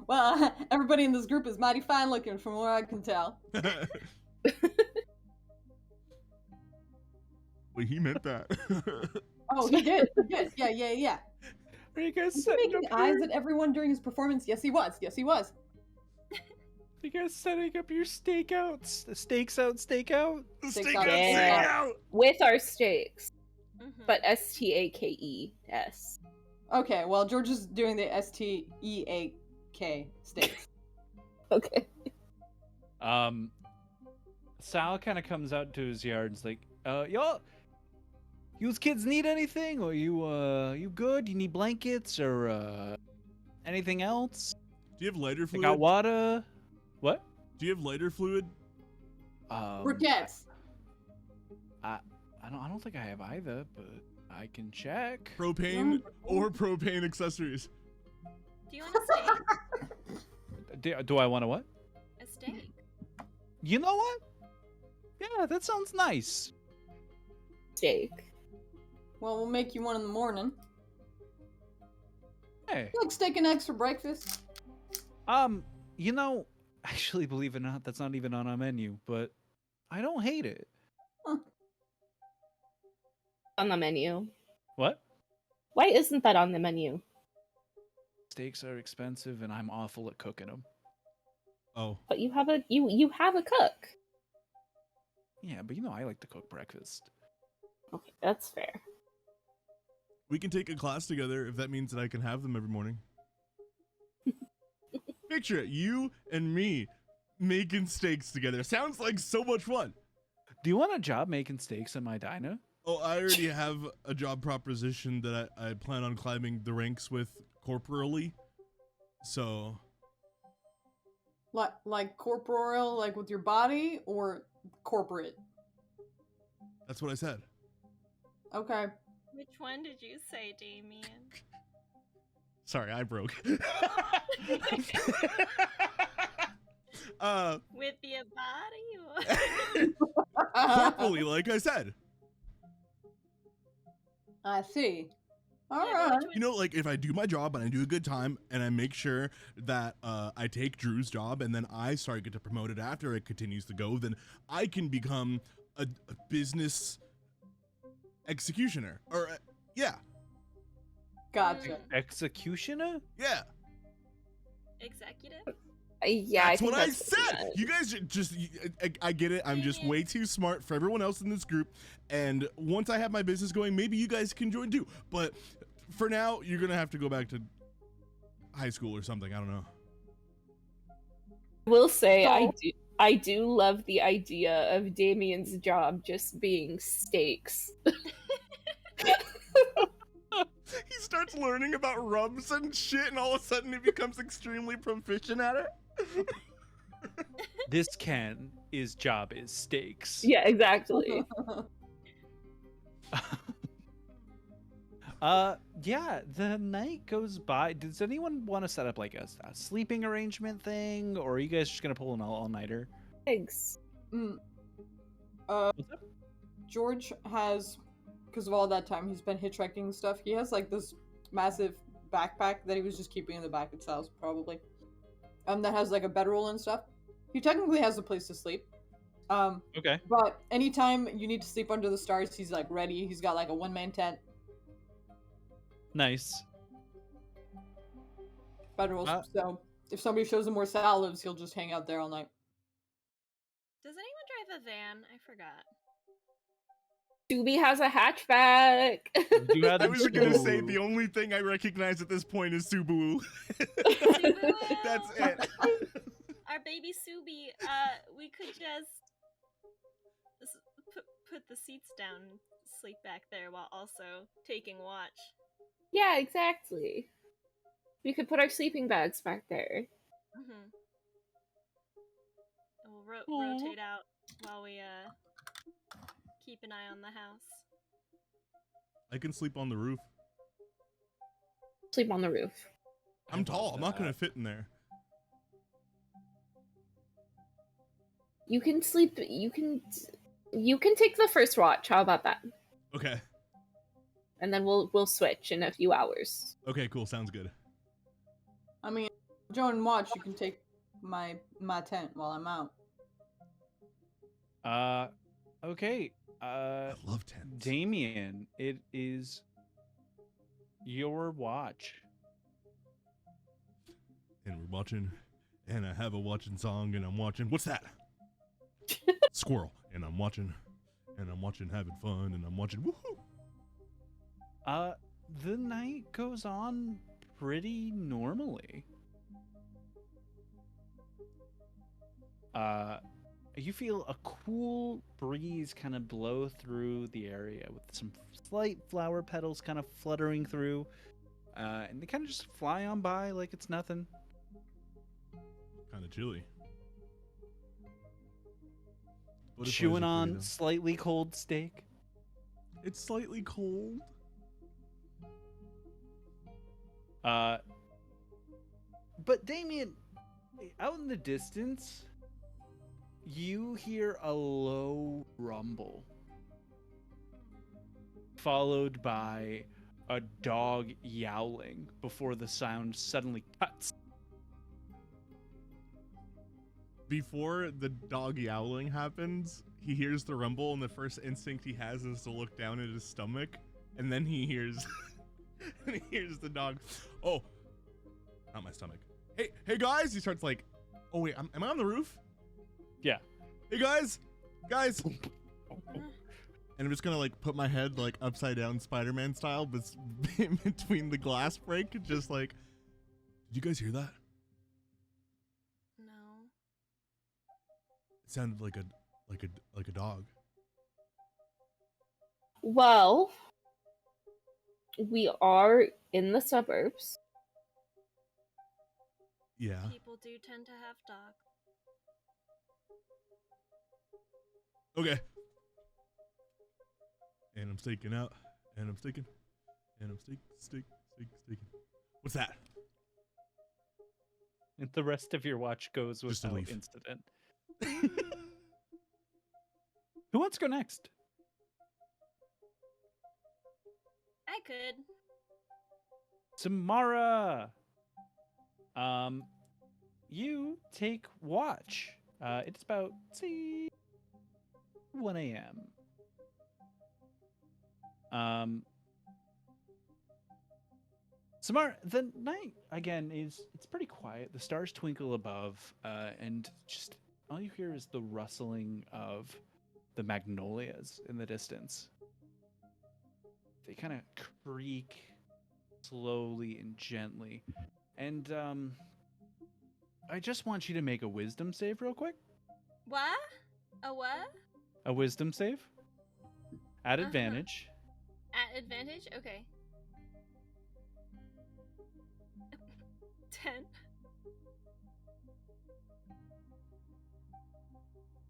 Well, everybody in this group is mighty fine looking from what I can tell. Well, he meant that. Oh, he did. Yeah. Are you guys Was he setting making up eyes your, at everyone during his performance? Yes, he was. you guys setting up your stakeouts? The stakes out stakeout? The Stakes steak out. out, Yeah. steak out. With our stakes. Mhm. But STAKES. Okay, well, George is doing the STEAK stakes. Okay. Sal kind of comes out to his yard and's like, y'all, you kids need anything? Or you good? You need blankets or anything else? Do you have lighter I fluid? got water. What? Do you have lighter fluid? Briquettes. I don't think I have either, but I can check. Propane or propane accessories? Do you want a steak? Do I want to what? A steak. You know what? Yeah, that sounds nice. Steak. Well, we'll make you one in the morning. Hey, You like steak and eggs for breakfast? actually, believe it or not, that's not even on our menu, but I don't hate it. On the menu. What? Why isn't that on the menu? Steaks are expensive, and I'm awful at cooking them. Oh, But you have a cook. Yeah, but I like to cook breakfast. Okay, that's fair. we can take a class together if that means that I can have them every morning. Picture it, you and me making steaks together. Sounds like so much fun. Do you want a job making steaks in my diner? Oh, I already have a job proposition that I plan on climbing the ranks with corporally. So, Like corporeal, like with your body, or corporate? that's what I said. Okay. Which one did you say, Damien? Sorry, I broke. With your body? Corporally, like I said. I see. All Yeah, right. which one- You know, like if I do my job and I do a good time and I make sure that I take Drew's job and then I start get to promote it after it continues to go, then I can become a business executioner. Or yeah, Gotcha. Executioner? yeah. Executive? Yeah, That's I think what I that's what said. You guys just, I get it. I'm just way too smart for everyone else in this group. And once I have my business going, maybe you guys can join too. But for now, you're going to have to go back to high school or something. I don't know. I will say So- I do love the idea of Damien's job just being steaks. He starts learning about rubs and shit, and all of a sudden he becomes extremely proficient at it. This his job is steaks. Yeah, exactly. Yeah, the night goes by. Does anyone want to set up like a sleeping arrangement thing, or are you guys just gonna pull an all-nighter? Eggs. Mm. What's up? George has, because of all that time he's been hitchhiking and stuff, he has like this massive backpack that he was just keeping in the back of his house, probably. That has like a bedroll and stuff. He technically has a place to sleep. Okay. But anytime you need to sleep under the stars, he's like ready. He's got like a one-man tent, Nice. bedrolls. Uh, So if somebody shows him where Sal lives, he'll just hang out there all night. Does anyone drive a van? I forgot. Subi has a hatchback. You had I was going to say Subaru. the only thing I recognize at this point is Subaru. Subaru! That's it. Our baby Subi, we could just put the seats down and sleep back there while also taking watch. Yeah, exactly. We could put our sleeping bags back there. Mm-hmm. And we'll Aw. rotate out while we keep an eye on the house. I can sleep on the roof. Sleep on the roof. I'm tall. I'm not going to fit in there. You can sleep. You can take the first watch. How about that? Okay. And then we'll switch in a few hours. Okay, cool. Sounds good. I mean, Joan, watch. You can take my tent while I'm out. Okay. I love tents. Damien, it is your watch. And we're watching, and I have a watching song, and I'm watching. What's that? Squirrel. And I'm watching, having fun, and I'm watching. Woohoo! The night goes on pretty normally. You feel a cool breeze kind of blow through the area with some slight flower petals kind of fluttering through, and they kind of just fly on by like it's nothing. Kind of chilly. What if I was Chewing on afraid of- slightly cold steak. It's slightly cold. But Damien, out in the distance, you hear a low rumble, followed by a dog yowling before the sound suddenly cuts. Before the dog yowling happens, he hears the rumble, and the first instinct he has is to look down at his stomach, and then he hears And he hears the dog. Oh, not my stomach. Hey guys! He starts like, oh wait, am I on the roof? Yeah. Hey guys! And I'm just gonna like put my head like upside down Spider-Man style, but in between the glass break, just like, did you guys hear that? No. It sounded like a dog. Well, we are in the suburbs. Yeah. People do tend to have dogs. Okay. And I'm staking out. And I'm staking. And I'm staking. What's that? And the rest of your watch goes Just a without leaf. incident. Who wants to go next? I could. Samara. You take watch. It's about 1 a.m. Samara, the night again it's pretty quiet. The stars twinkle above, and just all you hear is the rustling of the magnolias in the distance. They kind of creak slowly and gently. And I just want you to make a wisdom save real quick. What? A what? A wisdom save. At advantage. At advantage? Okay. 10.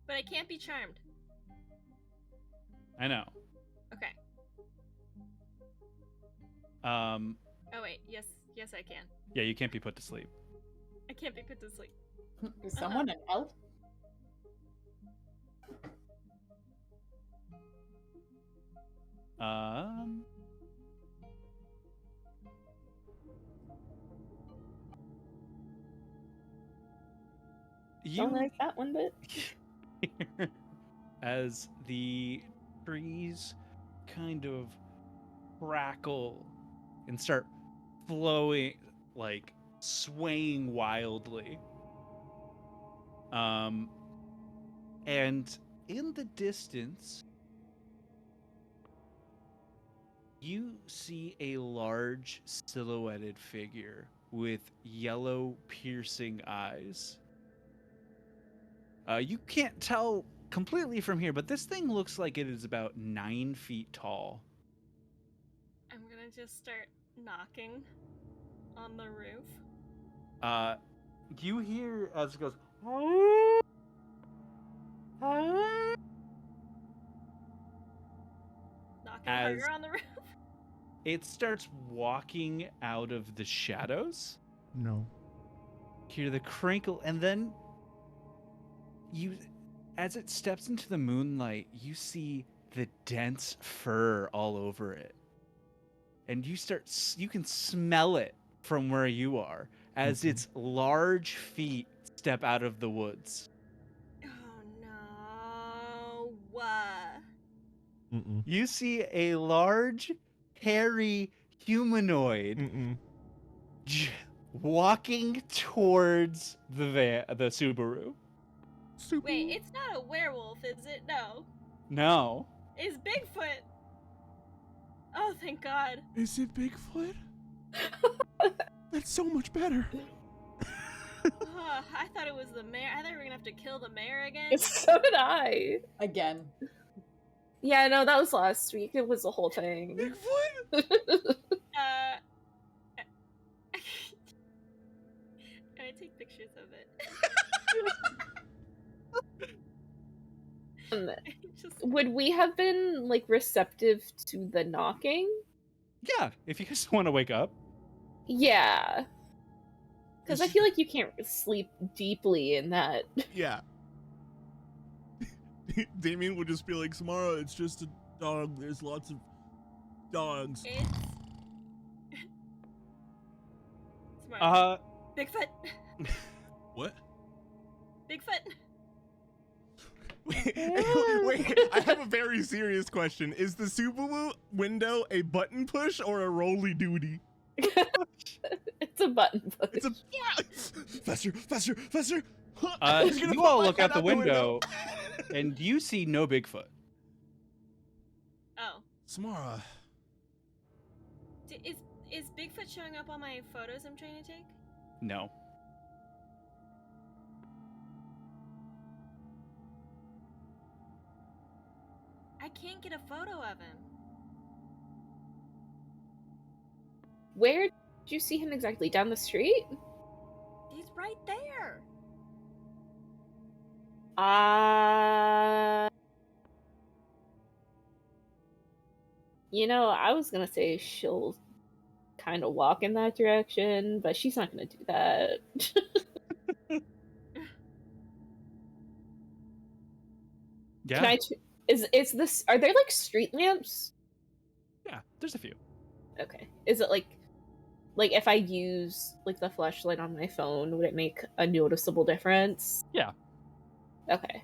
But I can't be charmed. I know. Okay. Um Oh wait, yes I can. yeah, you can't be put to sleep. I can't be put to sleep. Is someone an elf? Don't like that one bit. As the trees kind of crackle and start flowing, like swaying wildly. And in the distance, you see a large silhouetted figure with yellow piercing eyes. You can't tell completely from here, but this thing looks like it is about 9 feet tall. I'm gonna just start knocking on the roof. You hear as it goes, Knocking As- harder on the roof. it starts walking out of the shadows. No. Hear the crinkle, and then as it steps into the moonlight, you see the dense fur all over it. And you can smell it from where you are as its large feet step out of the woods. Oh no. Mm-mm. You see a large, hairy humanoid walking towards the Subaru. Wait, it's not a werewolf, is it? No. No. It's Bigfoot. Oh, thank God. Is it Bigfoot? That's so much better. I thought it was the mayor. I thought we were gonna have to kill the mayor again. So did I. Again. Yeah, no, that was last week. It was the whole thing. Bigfoot? Can I take pictures of it? Would we have been like receptive to the knocking? Yeah, if you guys want to wake up. Yeah. Because I feel like you can't sleep deeply in that. Yeah. Damien would just be like, Samara, it's just a dog. There's lots of dogs. It's smart. Bigfoot. What? Bigfoot. Wait, I have a very serious question. Is the Subaru window a button push or a rolly duty? It's a button push. It's a faster. You all look out the window, and you see no Bigfoot. Oh. Samara. Is Bigfoot showing up on my photos I'm trying to take? No. I can't get a photo of him. Where did you see him exactly? Down the street? He's right there. I was gonna say she'll kind of walk in that direction, but she's not gonna do that. Yeah. Can I? Is this? Are there like street lamps? Yeah, there's a few. Okay. Is it like if I use like the flashlight on my phone, would it make a noticeable difference? Yeah. Okay.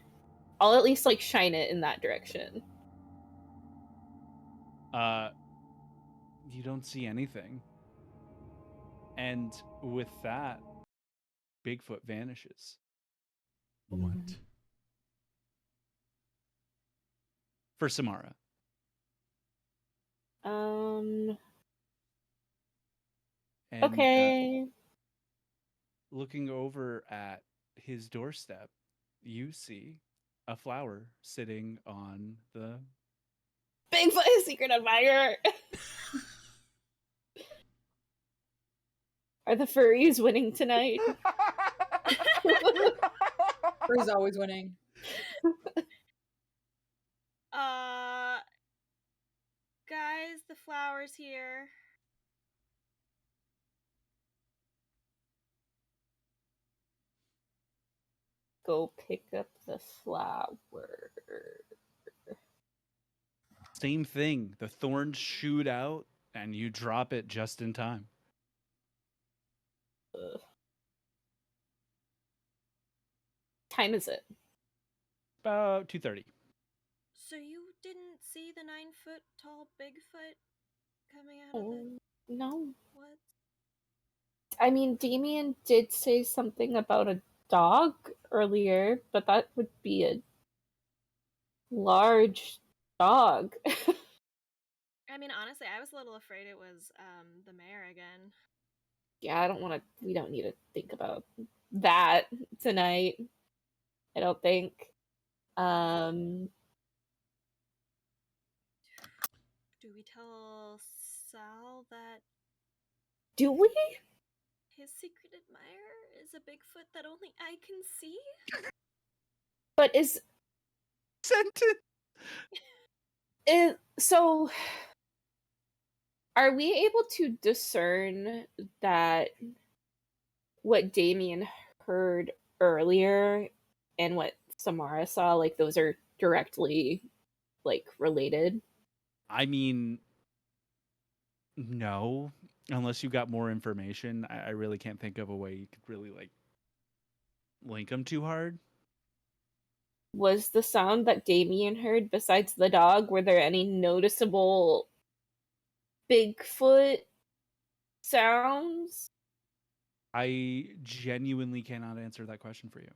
I'll at least like shine it in that direction. You don't see anything. And with that, Bigfoot vanishes. What? For Samara. Um. And, Okay. looking over at his doorstep, you see a flower sitting on the... Bigfoot is secret admirer. Are the furries winning tonight? Furry's always winning. Guys, the flower's here. Go pick up the flower. Same thing. The thorns shoot out, and you drop it just in time. Time is it? About 2:30. So you didn't see the 9-foot tall Bigfoot coming out of the No. woods? I mean, Damien did say something about a dog earlier, but that would be a large dog. I mean, honestly, I was a little afraid it was the mayor again. Yeah, we don't need to think about that tonight. I don't think. Do we tell Sal that Do we? his secret admirer is a Bigfoot that only I can see? But so are we able to discern that what Damien heard earlier and what Samara saw, like those are directly like related? I mean, no. Unless you got more information, I really can't think of a way you could really like link them too hard. Was the sound that Damien heard, besides the dog, were there any noticeable Bigfoot sounds? I genuinely cannot answer that question for you.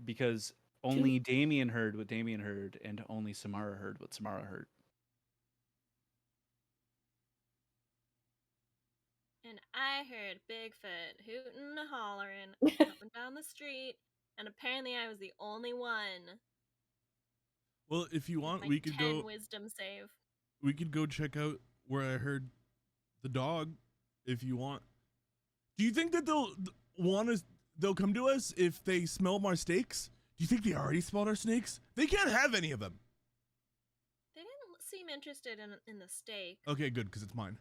Because only Damien heard what Damien heard, and only Samara heard what Samara heard. And I heard Bigfoot hooting and hollering up and down the street, and apparently I was the only one. Well, if you want, My we could 10 go. wisdom save. We could go check out where I heard the dog. If you want, do you think that they'll come to us if they smell our steaks? Do you think they already smelled our snakes? They can't have any of them. They didn't seem interested in the steak. Okay, good, because it's mine.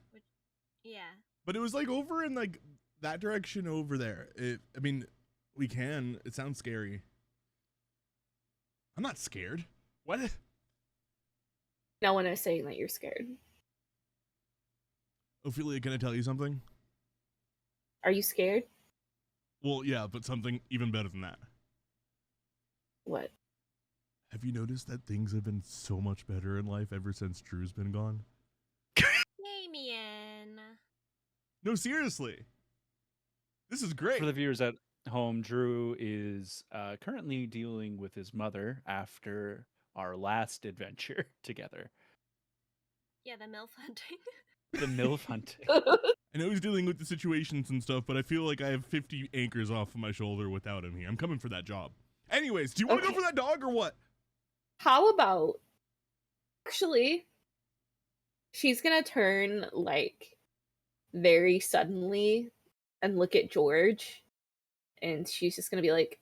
Yeah. But it was like over in like that direction over there. I mean, we can. It sounds scary. I'm not scared. What? No one is saying that you're scared. Ophelia, can I tell you something? Are you scared? Well, yeah, but something even better than that. What? Have you noticed that things have been so much better in life ever since Drew's been gone? Damien. No, seriously. This is great. For the viewers at home, Drew is currently dealing with his mother after our last adventure together. Yeah, the MILF hunting. The MILF hunting. I know he's dealing with the situations and stuff, but I feel like I have 50 anchors off of my shoulder without him here. I'm coming for that job. Anyways, do you want to Okay. go for that dog or what? How about actually she's gonna turn like very suddenly and look at George, and she's just gonna be like,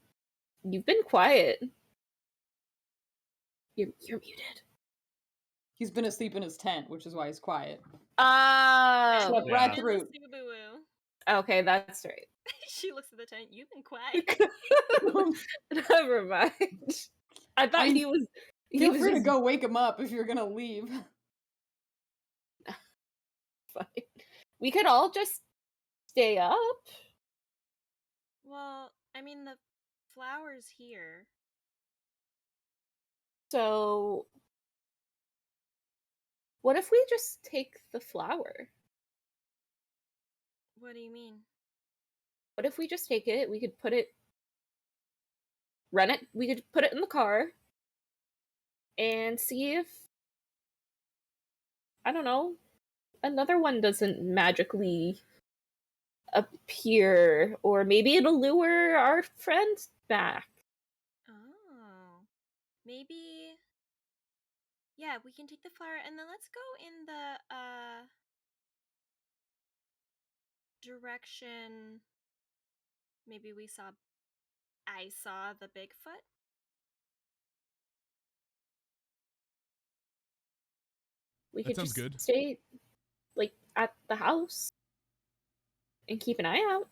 "You've been quiet. You're muted." He's been asleep in his tent, which is why he's quiet. Oh, Slept Yeah. right And through. the Subaru. okay, that's right. She looks at the tent. You've been quiet. Never mind. I thought I- he was. He Feel was free to just go wake him up if you're gonna leave. fine. We could all just stay up. Well, I mean, the flower's here. So, what if we just take the flower? What do you mean? What if we just take it? We could put it, run it. We could put it in the car, and see if, I don't know, another one doesn't magically appear, or maybe it'll lure our friends back. Oh. Maybe. Yeah, we can take the flower and then let's go in the direction maybe I saw the Bigfoot. We That could sounds just good. stay, like, at the house and keep an eye out.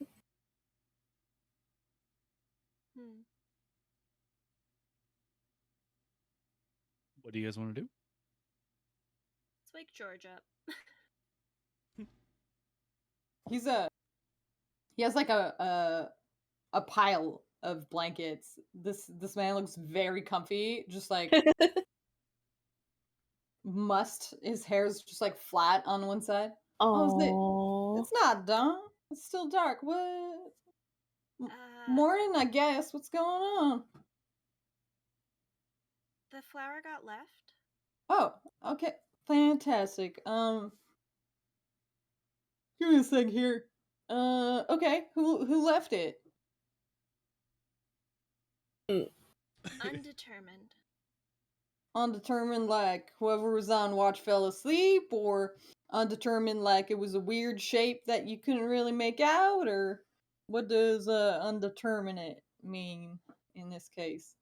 Hmm. What do you guys want to do? Let's wake George up. He has like a pile of blankets. This man looks very comfy, just like his hair's just like flat on one side. Oh, It's not dawn. It's still dark. What? Morning, I guess. What's going on? The flower got left. Oh, okay. Fantastic. Give me a sec here. Okay. Who left it? Undetermined. Undetermined, like whoever was on watch fell asleep, or undetermined, like it was a weird shape that you couldn't really make out, or what does undeterminate mean in this case?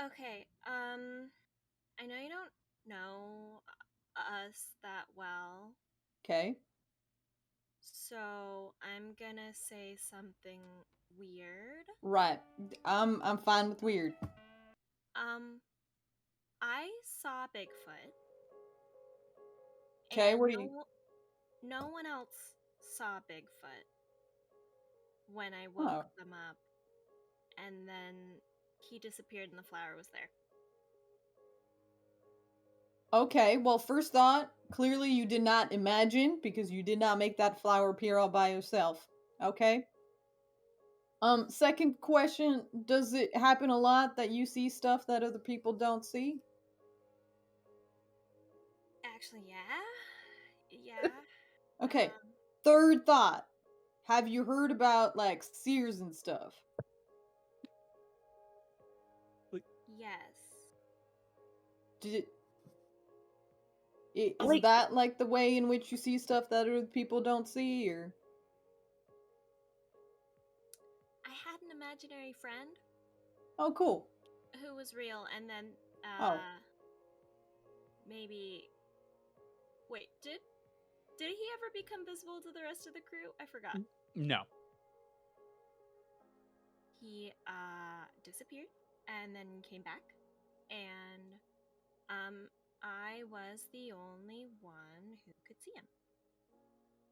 Okay, I know you don't know us that well, Okay. so I'm gonna say something weird. Right. I'm fine with weird. I saw Bigfoot. Okay, and what do you no one else saw Bigfoot when I woke Oh. them up, and then he disappeared and the flower was there. Okay, well, first thought, clearly you did not imagine because you did not make that flower appear all by yourself. Okay? Second question, does it happen a lot that you see stuff that other people don't see? Actually, yeah. Okay. Third thought, have you heard about like seers and stuff? Yes. Did is Like- that like the way in which you see stuff that other people don't see, or? I had an imaginary friend Oh, cool. who was real, and then Oh. maybe wait, did he ever become visible to the rest of the crew? I forgot. No. He disappeared and then came back, and I was the only one who could see him.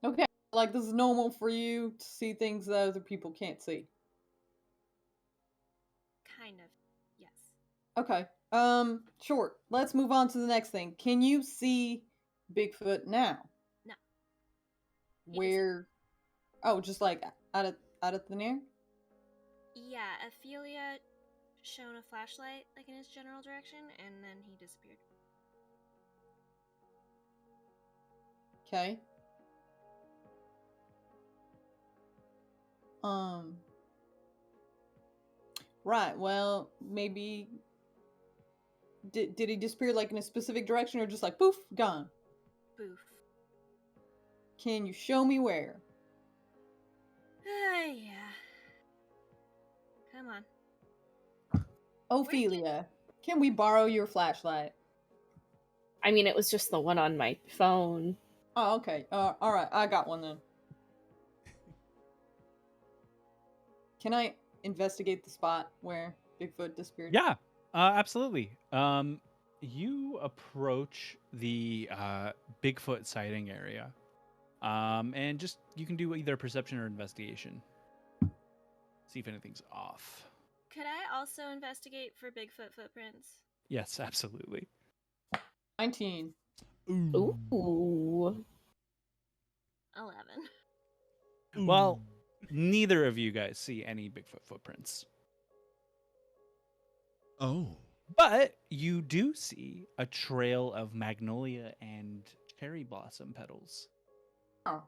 Okay. Like this is normal for you to see things that other people can't see. Kind of, yes. Okay. Sure. Let's move on to the next thing. Can you see Bigfoot now? No. He Where? Oh, just like out of thin air. Yeah, Ophelia shone a flashlight like in his general direction, and then he disappeared. Okay. Right. Well, maybe did he disappear like in a specific direction or just like poof, gone? Boof. Can you show me where? Yeah. Come on. Ophelia, can we borrow your flashlight? I mean, it was just the one on my phone. Oh, okay. All right. I got one then. Can I investigate the spot where Bigfoot disappeared? Yeah, absolutely. You approach the Bigfoot sighting area, and just you can do either perception or investigation. See if anything's off. Could I also investigate for Bigfoot footprints? Yes, absolutely. 19. Ooh. Ooh. 11. Well, neither of you guys see any Bigfoot footprints. Oh. But you do see a trail of magnolia and cherry blossom petals. Oh.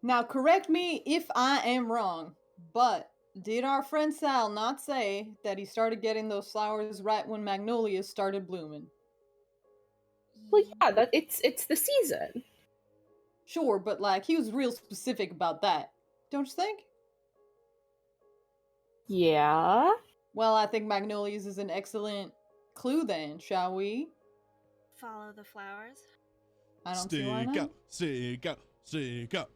Now, correct me if I am wrong, but did our friend Sal not say that he started getting those flowers right when magnolias started blooming? Well, yeah, it's the season. Sure, but like he was real specific about that. Don't you think? Yeah. Well, I think magnolias is an excellent clue then, shall we? Follow the flowers. I don't see why Stick not. out, stick out, stick out.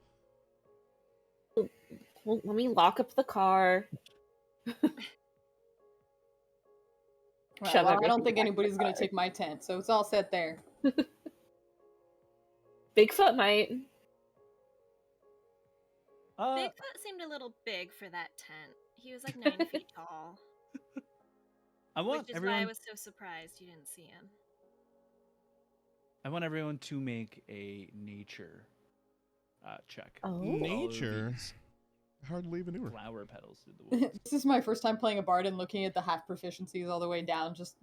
Well, let me lock up the car. Right, Shove well, I everything don't think back in the anybody's gonna car. take my tent, so it's all set there. Bigfoot might. Bigfoot seemed a little big for that tent. He was like 9 feet tall. I want Which is everyone. why I was so surprised you didn't see him. I want everyone to make a nature check. Oh. Follow Nature? these Hardly even knew her. flower petals through the woods. This is my first time playing a bard and looking at the half proficiencies all the way down. Just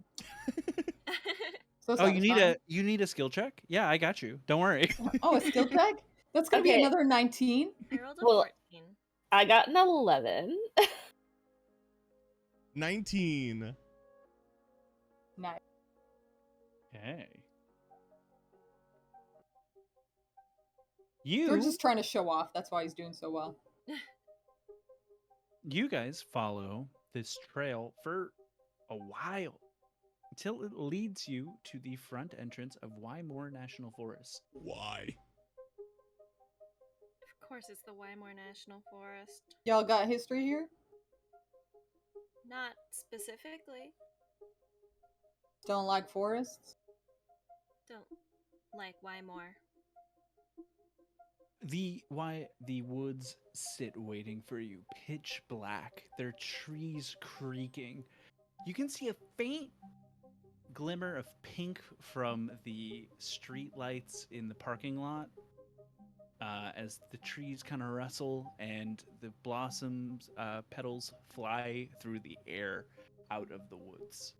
so Oh, satisfying. you need a skill check? Yeah, I got you. Don't worry. Oh, a skill check? That's gonna be Okay. another 19. I rolled a Well, 14. I got an 11. 19. Nice. Okay. We're just trying to show off. That's why he's doing so well. You guys follow this trail for a while until it leads you to the front entrance of Wymore National Forest. Why? Of course, it's the Wymore National Forest. Y'all got history here? Not specifically. Don't like forests? Don't like Wymore. The woods sit waiting for you, pitch black, their trees creaking. You can see a faint glimmer of pink from the street lights in the parking lot as the trees kind of rustle and the blossoms petals fly through the air out of the woods.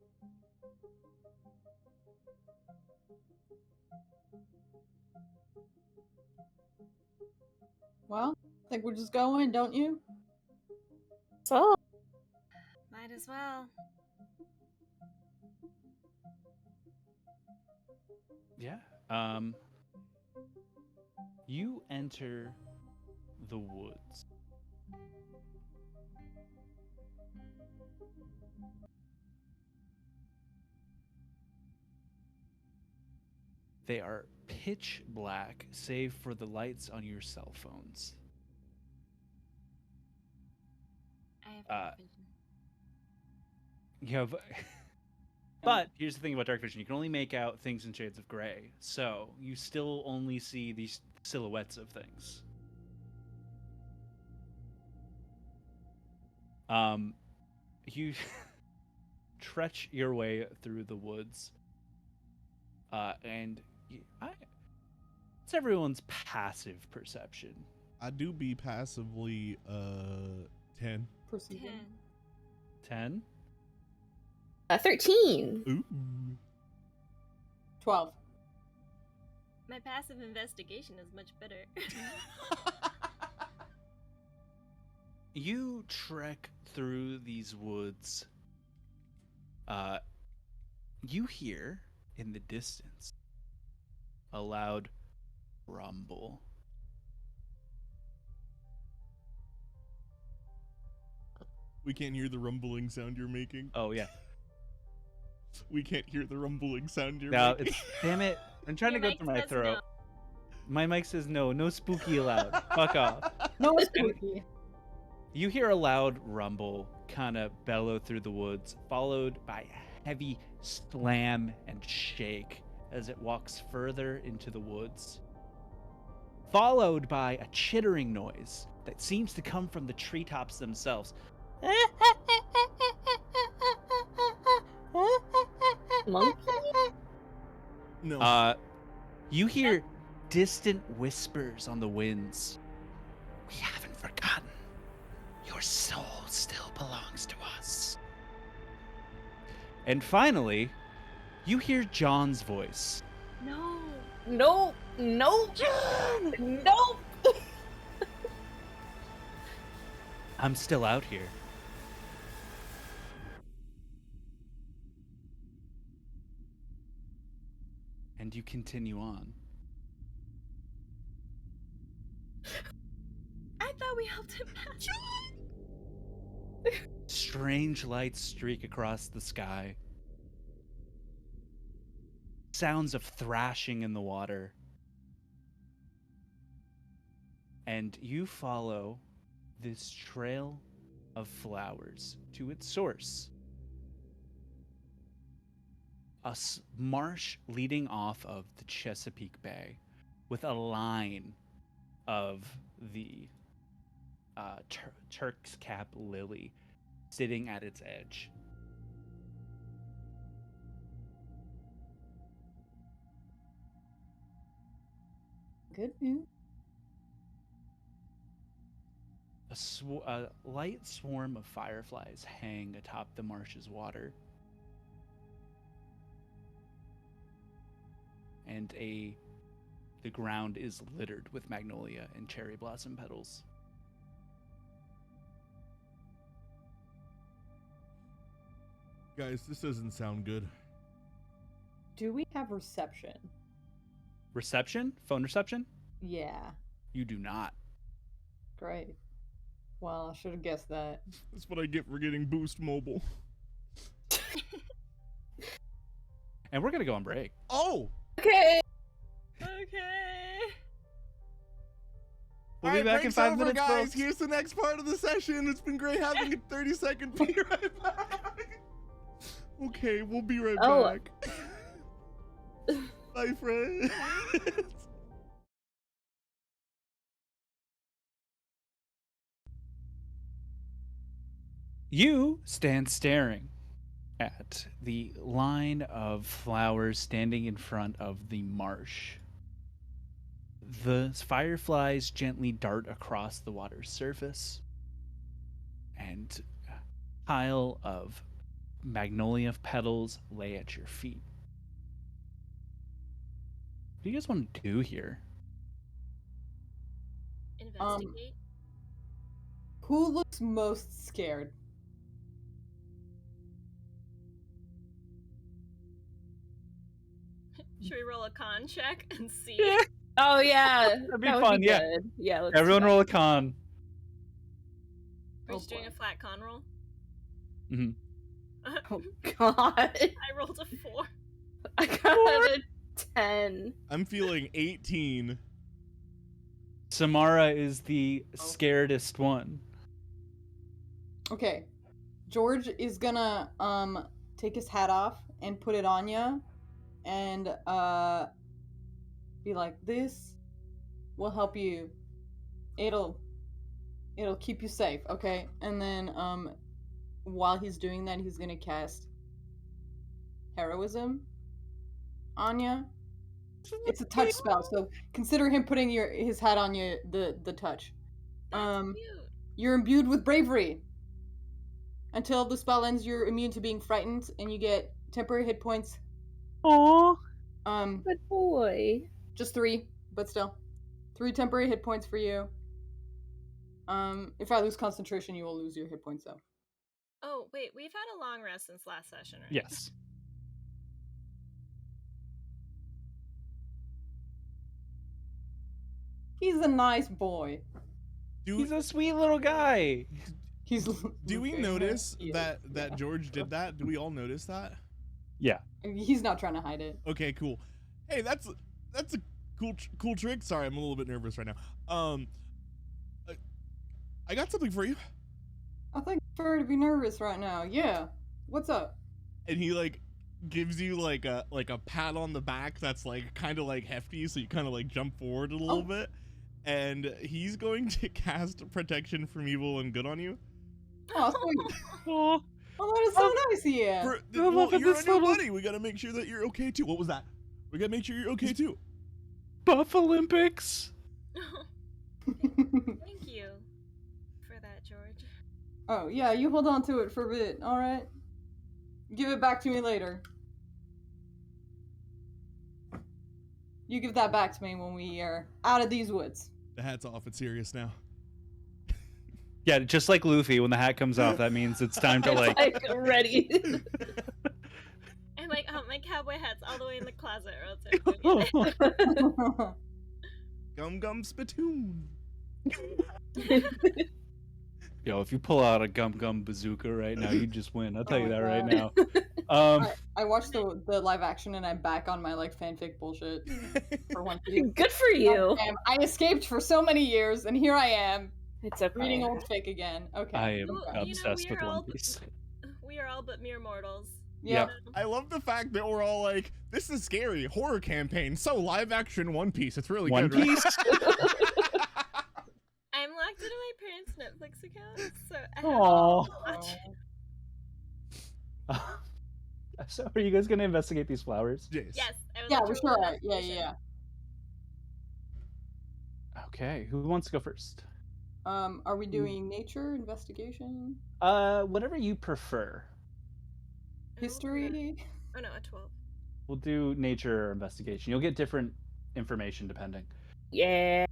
Well, I think we're just going, don't you? So, Might as well. Yeah. You enter the woods. They are pitch black, save for the lights on your cell phones. I have dark vision. You have. But here's the thing about dark vision: you can only make out things in shades of gray, so you still only see these silhouettes of things. you trudge your way through the woods, and it's everyone's passive perception. I do be passively 10. Perceiving. 10. 10. 13. Ooh. 12. My passive investigation is much better. You trek through these woods. You hear in the distance a loud rumble. We can't hear the rumbling sound you're making. Oh yeah. We can't hear the rumbling sound you're Now making. it's damn it. I'm trying Your to go mic through my says throat. no. My mic says no spooky allowed. Fuck off. No, it's spooky. You hear a loud rumble kind of bellow through the woods, followed by a heavy slam and shake as it walks further into the woods, followed by a chittering noise that seems to come from the treetops themselves. Monkey? No. You hear distant whispers on the winds. We haven't forgotten. Your soul still belongs to us. And finally, you hear John's voice. No. No. No. No. I'm still out here. And you continue on. I thought we helped him pass. Strange lights streak across the sky. Sounds of thrashing in the water. And you follow this trail of flowers to its source. A marsh leading off of the Chesapeake Bay with a line of the Turk's cap lily sitting at its edge. Good news. A light swarm of fireflies hang atop the marsh's water. And the ground is littered with magnolia and cherry blossom petals. Guys, this doesn't sound good. Do we have reception? Reception? Phone reception? Yeah. You do not. Great. Well, I should have guessed that. That's what I get for getting Boost Mobile. And we're going to go on break. Oh! Okay. Okay. We'll be back in 5 minutes, guys. folks. Here's the next part of the session. It's been great having a 30-second be right back. Okay, we'll be right back. Bye, friends. You stand staring at the line of flowers standing in front of the marsh. The fireflies gently dart across the water's surface, and a pile of magnolia petals lay at your feet. What do you guys want to do here? Investigate. Who looks most scared? Should we roll a con check and see? Oh yeah. That'd be that would fun, be yeah. good. Yeah. Let's Everyone do that. roll a con. We're Oh, just doing boy. a flat con roll. Mm-hmm. Oh god. I rolled a 4. I got a 10. I'm feeling 18. Samara is the scaredest one. Okay. George is gonna take his hat off and put it on ya and be like, this will help you. It'll keep you safe, okay? And then while he's doing that, he's gonna cast heroism on you. It's a touch spell, so consider him putting his hat on you. The touch. That's cute. You're imbued with bravery. Until the spell ends, you're immune to being frightened, and you get temporary hit points. Aww. Good boy. Just 3, but still, 3 temporary hit points for you. If I lose concentration, you will lose your hit points though. Oh, wait, we've had a long rest since last session, right? Yes. He's a nice boy. He's a sweet little guy. Do we notice that yeah. George did that? Do we all notice that? Yeah. He's not trying to hide it. Okay, cool. Hey, that's a cool trick. Sorry, I'm a little bit nervous right now. I got something for you. I think it's fair to be nervous right now. Yeah. What's up? And he like gives you like a pat on the back that's like kind of like hefty, so you kind of like jump forward a little bit. And he's going to cast protection from evil and good on you. Oh, sweet. Aw. Oh, that is so nice, yeah. Well, you're a new buddy. We gotta make sure that you're okay too. What was that? We gotta make sure you're okay too. Buff Olympics. Thank you for that, George. Oh, yeah, you hold on to it for a bit, alright? Give it back to me later. You give that back to me when we are out of these woods. The hat's off. It's serious now. Yeah, just like Luffy, when the hat comes off, that means it's time to like. ready. I'm like, oh, my cowboy hat's all the way in the closet, or else I'm gonna get it. Gum spittoon. Yo, if you pull out a gum bazooka right now, you just win. I'll tell you my that right God. now. I watched the live action and I'm back on my like fanfic bullshit for one piece. Good for you. I escaped for so many years and here I am It's okay. reading old fic again. Okay. I am Well, you know, obsessed we with are One all- Piece. We are all but mere mortals. Yeah. I love the fact that we're all like, this is scary horror campaign. So live action One Piece. It's really One good. Piece. I'm logged into my parents' Netflix account, so I have Aww. to watch. So, are you guys gonna investigate these flowers? Jace. Yes, I would Yeah, like we to sure roll are. an Yeah, investigation. Okay, who wants to go first? Are we doing nature, investigation, Whatever you prefer. history? Oh no, a 12. We'll do nature or investigation. You'll get different information depending. Yeah.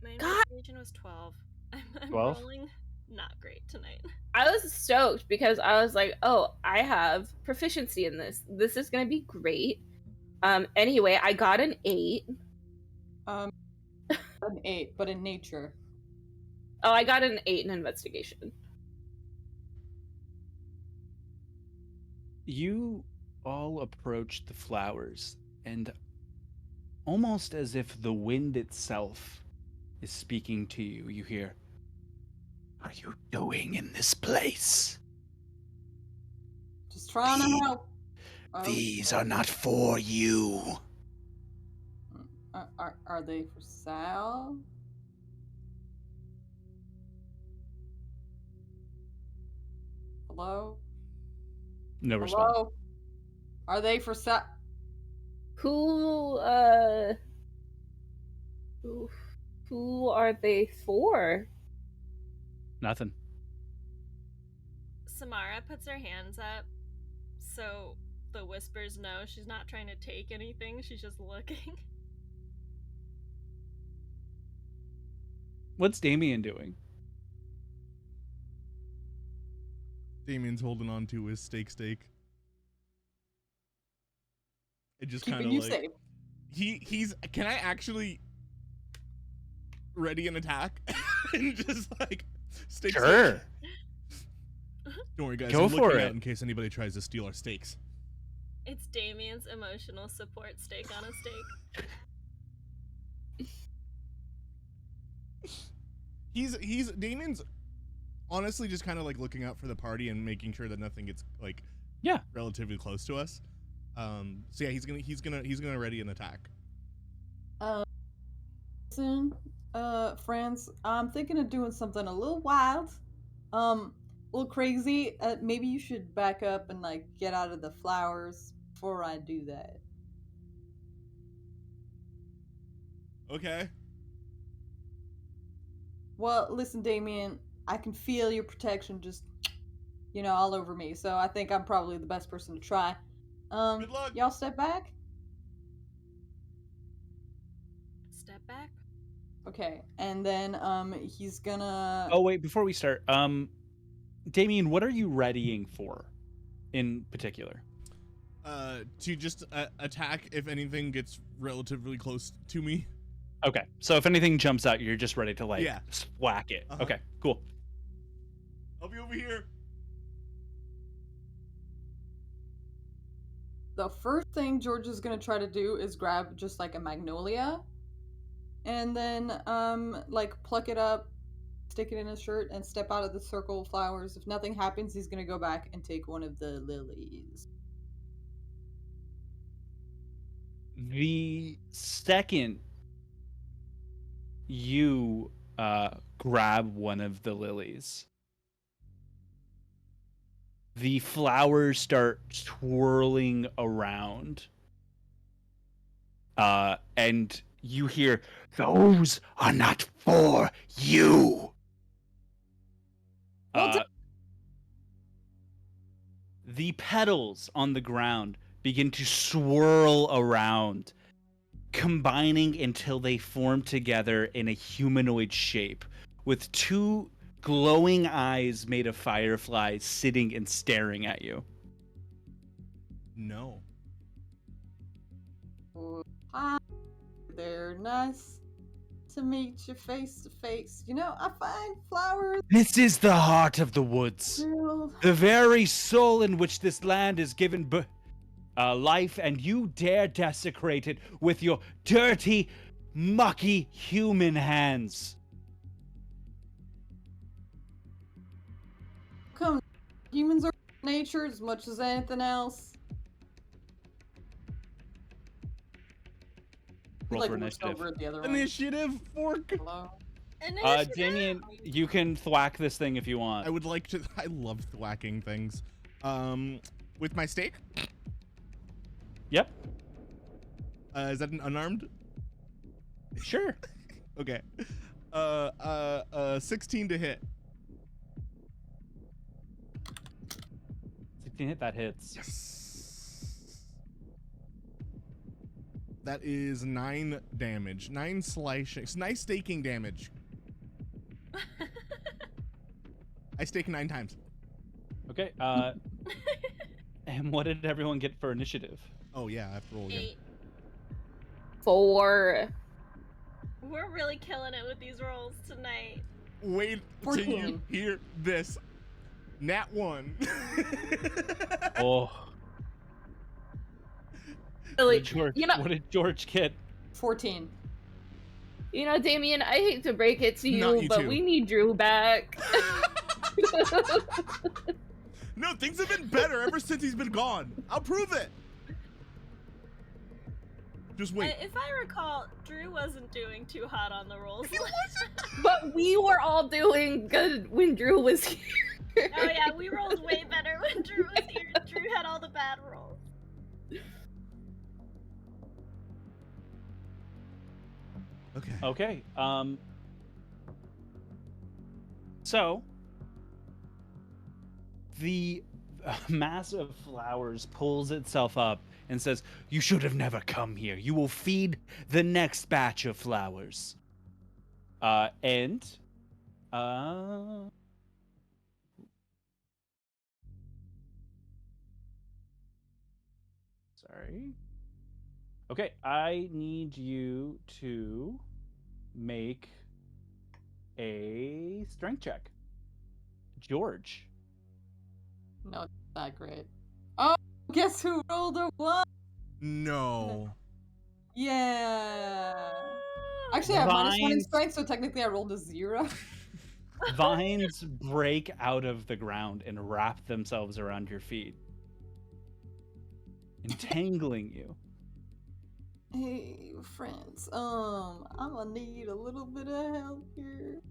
My God. investigation was 12. I'm 12? rolling not great tonight. I was stoked because I was like, oh, I have proficiency in this. This is gonna be great. Anyway, I got an 8. An 8, but in nature. Oh, I got an 8 in investigation. You all approach the flowers, and almost as if the wind itself is speaking to you, you hear, "What are you doing in this place? Just trying to help. These are not for you." Are they for Sal? Hello? No response. Hello? Are they for Sal? Who who are they for? Nothing. Samara puts her hands up so the whispers know she's not trying to take anything, she's just looking. What's Damien doing? Damien's holding on to his steak. It just kind Keeping of you like safe. he's. Can I actually ready an attack and just like steak? Sure. Don't worry, guys. Go I'm for looking it. out in case anybody tries to steal our steaks. It's Damien's emotional support steak on a steak. He's Damien's honestly just kind of like looking out for the party and making sure that nothing gets like relatively close to us. So yeah, he's gonna ready an attack. Listen, friends, I'm thinking of doing something a little wild A little crazy. Maybe you should back up and like get out of the flowers before I do that. Okay. Well, listen, Damien, I can feel your protection just, all over me. So I think I'm probably the best person to try. Good luck. Y'all step back. Step back. Okay, and then he's gonna. Oh wait, before we start, Damien, what are you readying for, in particular? To just attack if anything gets relatively close to me. Okay, so if anything jumps out, you're just ready to Yeah. whack it. Okay, cool. I'll be over here. The first thing George is gonna try to do is grab just like a magnolia, and then like pluck it up, stick it in his shirt, and step out of the circle of flowers. If nothing happens, he's gonna go back and take one of the lilies. The second you grab one of the lilies, the flowers start swirling around. And you hear, "Those are not for you." The petals on the ground begin to swirl around, combining until they form together in a humanoid shape, with two glowing eyes made of fireflies sitting and staring at you. No. Hi there, nice to meet you face to face. I find flowers. This is the heart of the woods, Real. the very soul in which this land is given life, and you dare desecrate it with your dirty, mucky human hands. Come, humans are nature as much as anything else. Roll Like for looks initiative. over at the other one. Initiative fork. Hello. Initiative. Damien, you can thwack this thing if you want. I would like to. I love thwacking things. With my stake. Yep. Is that an unarmed? Sure. Okay. 16 to hit. 16 hit, that hits. Yes. That is 9 damage. 9 slashing. It's nice staking damage. I stake 9 times. Okay. And what did everyone get for initiative? Oh yeah, I have to roll again. 8. 4. We're really killing it with these rolls tonight. Wait till 14. you hear this. Nat 1. Oh. Like, George, you know, what did George get? 14. Damien, I hate to break it to Not you, you but too. we need Drew back. No, things have been better ever since he's been gone. I'll prove it. Just wait. If I recall, Drew wasn't doing too hot on the rolls. But we were all doing good when Drew was here. Oh yeah, we rolled way better when Drew was here. Drew had all the bad rolls. Okay. Okay. So the mass of flowers pulls itself up and says, "You should have never come here. You will feed the next batch of flowers." Sorry. Okay, I need you to make a strength check. George. No, it's not great. Oh, guess who rolled a 1? No. Yeah. Actually, I have -1 in Vines. strength, so technically I rolled a 0. Vines break out of the ground and wrap themselves around your feet, entangling you. Hey, friends. I'm gonna need a little bit of help here.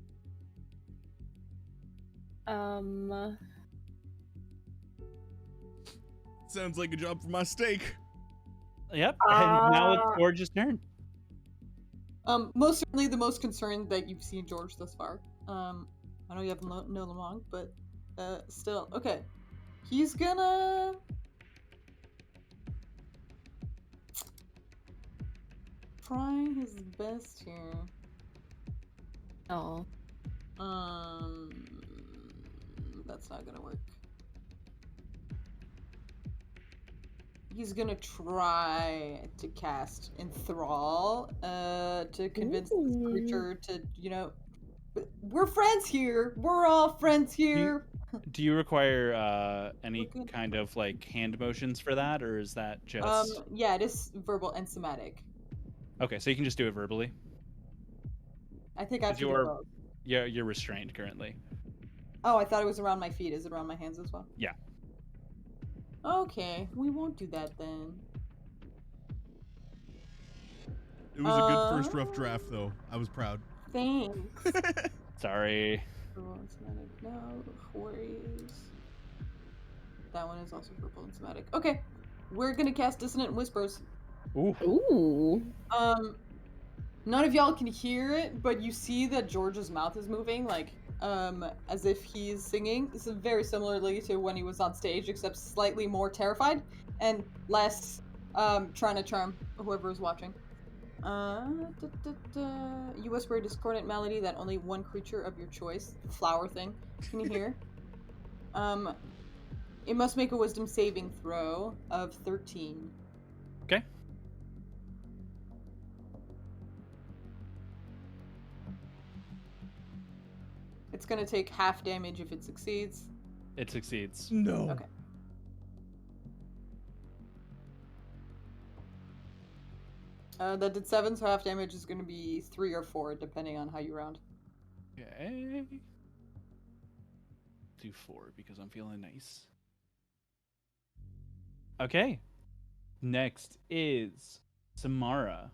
Um. Sounds like a job for my steak. Yep. And now it's Uh, George's turn. Most certainly the most concerned that you've seen George thus far. I know you haven't known him long, but still. Okay. He's gonna try his best here. Oh. That's not gonna work. He's gonna try to cast Enthrall, to convince this Ooh. creature to, we're friends here. We're all friends here. Do you require any We're good. kind of like hand motions for that, or is that just Yeah, it is verbal and somatic. okay? So you can just do it verbally. I think I have 'Cause to do both. you're restrained currently. Oh, I thought it was around my feet. Is it around my hands as well? Yeah. Okay, we won't do that then. It was a good first rough draft, though. I was proud. Thanks. Sorry. Verbal and somatic. No, worries. That one is also verbal and somatic. Okay, we're gonna cast Dissonant Whispers. Ooh. Ooh. None of y'all can hear it, but you see that George's mouth is moving, like, as if he's singing. This is very similarly to when he was on stage, except slightly more terrified and less, trying to charm whoever is watching. You whisper a discordant melody that only one creature of your choice, the flower thing, can hear. It must make a wisdom saving throw of 13. Okay. It's gonna take half damage if it succeeds. It succeeds. No. Okay. That did 7, so half damage is gonna be 3 or 4, depending on how you round. Okay. Do 4 because I'm feeling nice. Okay. Next is Samara.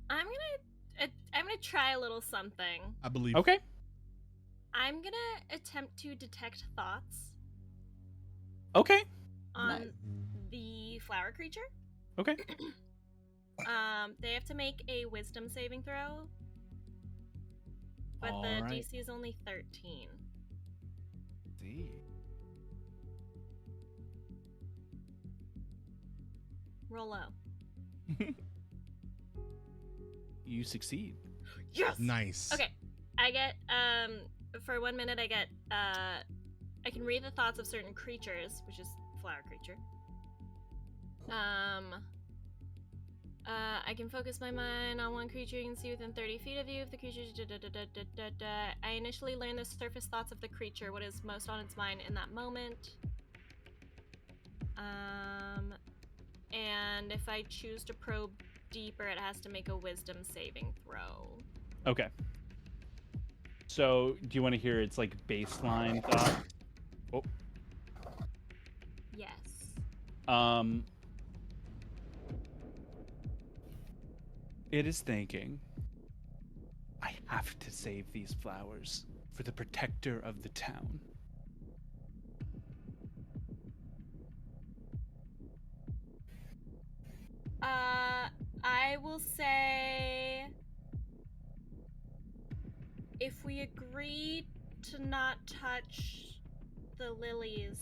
I'm gonna try a little something. I believe. Okay. I'm gonna attempt to detect thoughts Okay. on Nice. the flower creature. Okay. They have to make a wisdom saving throw, but the Alright. DC is only 13. See. Roll low. You succeed. Yes. Nice. Okay. I get for 1 minute I get I can read the thoughts of certain creatures, which is flower creature. I can focus my mind on one creature you can see within 30 feet of you. If the creature I initially learn the surface thoughts of the creature, what is most on its mind in that moment. And if I choose to probe deeper, it has to make a wisdom saving throw. Okay. So, do you want to hear its like baseline thought? Oh. Yes. It is thinking, I have to save these flowers for the protector of the town. I will say if we agree to not touch the lilies,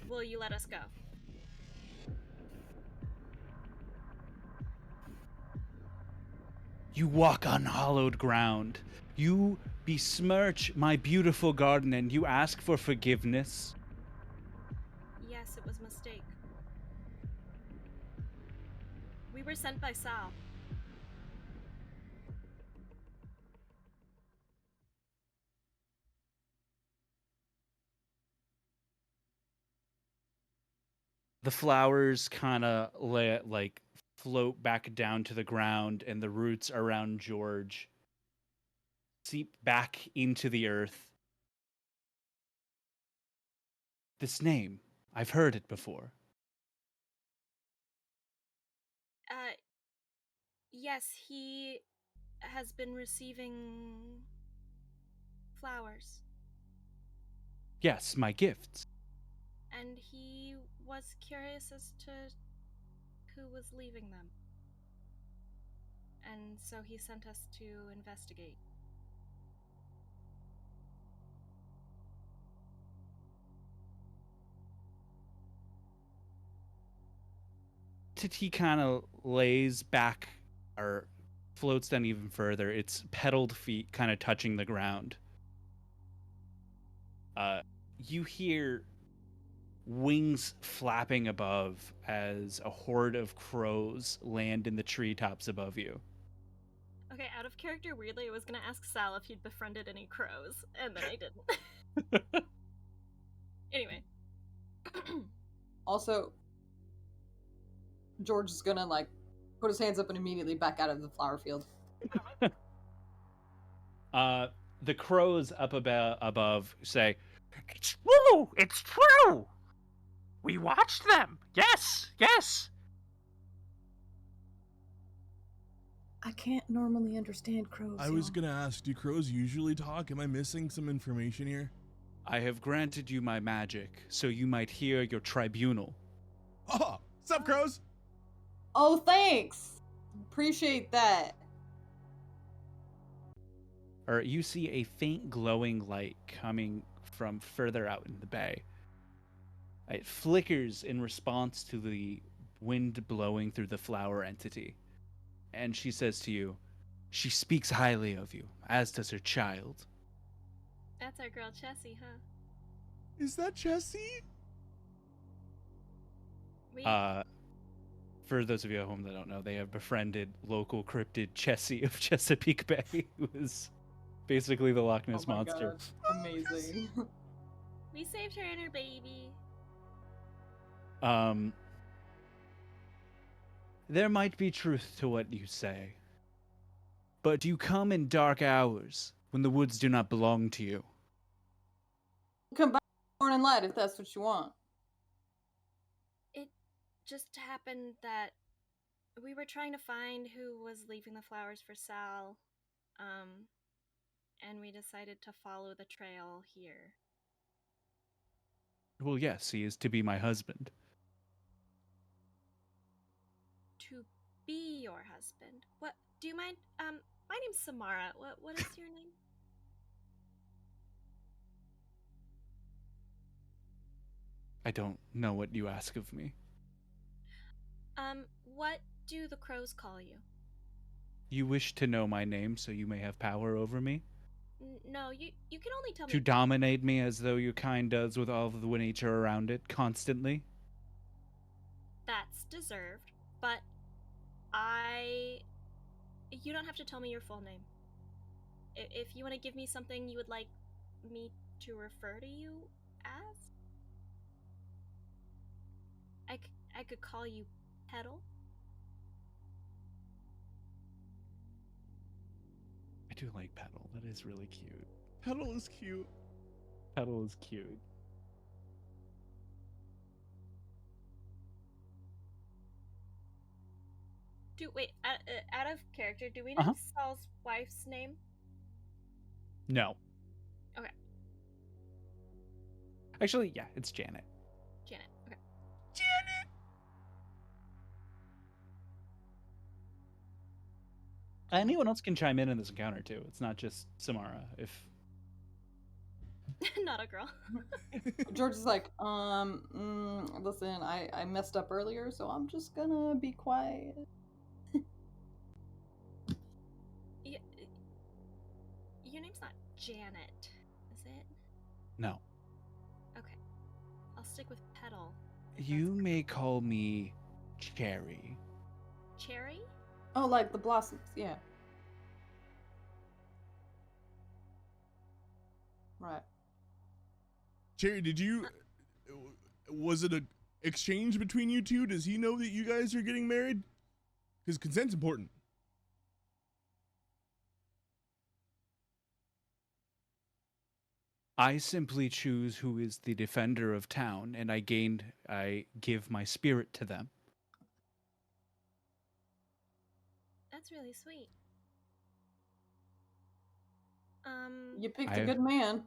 will you let us go? You walk on hallowed ground. You besmirch my beautiful garden and you ask for forgiveness. Yes, it was a mistake. We were sent by Sal. The flowers kind of like float back down to the ground, and the roots around George seep back into the earth. This name, I've heard it before. Yes, he has been receiving flowers, Yes, my gifts. and he was curious as to who was leaving them. And so he sent us to investigate. Titi kind of lays back or floats down even further, its pedaled feet kind of touching the ground. You hear wings flapping above as a horde of crows land in the treetops above you. Okay, out of character, weirdly, I was gonna ask Sal if he'd befriended any crows, and then I didn't. Anyway. Also, George is gonna like put his hands up and immediately back out of the flower field. The crows up above say, "It's true! It's true! We watched them! Yes! Yes!" I can't normally understand crows. I was gonna ask, do crows usually talk? Am I missing some information here? I have granted you my magic, so you might hear your tribunal. Oh, sup, crows? Oh, thanks! Appreciate that. Or you see a faint glowing light coming from further out in the bay. It flickers in response to the wind blowing through the flower entity. And she says to you, "She speaks highly of you, as does her child." That's our girl Chessie, huh? Is that Jessie? We For those of you at home that don't know, they have befriended local cryptid Chessie of Chesapeake Bay, who is basically the Loch Ness Oh my Monster. God. Amazing. we saved her and her baby. There might be truth to what you say, but you come in dark hours when the woods do not belong to you. Come back morning light if that's what you want. It just happened that we were trying to find who was leaving the flowers for Sal, and we decided to follow the trail here. Well, yes, he is to be my husband. To be your husband. What? Do you mind? My name's Samara. What is your name? I don't know what you ask of me. What do the crows call you? You wish to know my name so you may have power over me? No, you can only tell To me. dominate me as though your kind does with all of the nature around it, constantly? That's deserved, but you don't have to tell me your full name. If you want to give me something you would like me to refer to you as, I could call you Petal. I do like Petal. That is really cute. Petal is cute. Petal is cute. Wait, out of character, do we know Sal's wife's name? No. Okay. Actually, yeah, it's Janet. Janet. Okay. Janet! Anyone else can chime in this encounter, too. It's not just Samara. If Not a girl. George is like, listen, I messed up earlier, so I'm just gonna be quiet. Your name's not Janet, is it? No. Okay. I'll stick with Petal. You may call me Cherry. Cherry? Oh, like the blossoms, yeah. Right. Cherry, was it a exchange between you two? Does he know that you guys are getting married? Because consent's important. I simply choose who is the defender of town, and I give my spirit to them. That's really sweet. You picked a I've- good man.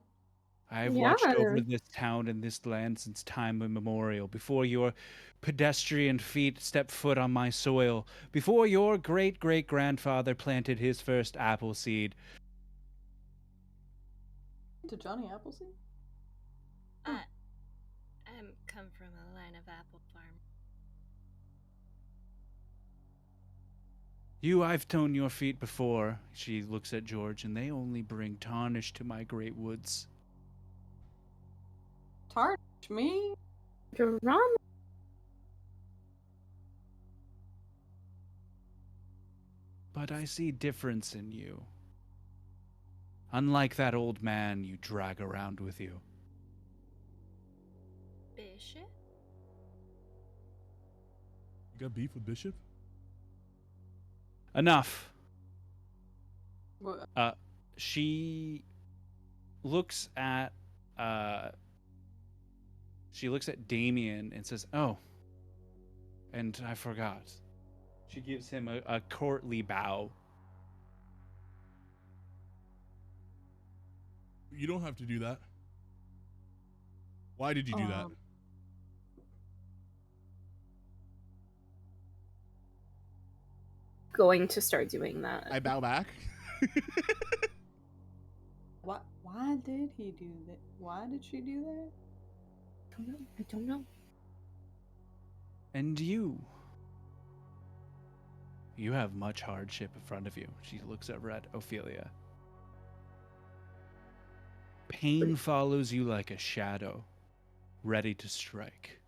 I've Yeah. watched over this town and this land since time immemorial. Before your pedestrian feet step foot on my soil, before your great-great-grandfather planted his first apple seed, To Johnny Appleseed? I come from a line of apple farm. I've known your feet before. She looks at George, and they only bring tarnish to my great woods. Tarnish me? Drama. But I see difference in you. Unlike that old man you drag around with you. Bishop? You got beef with Bishop? Enough. What? She looks at Damien and says, "Oh, and I forgot." She gives him a courtly bow. You don't have to do that. Why did you do that? Going to start doing that. I bow back. Why did he do that? Why did she do that? I don't know. And you have much hardship in front of you. She looks over at Ophelia. Pain follows you like a shadow, ready to strike.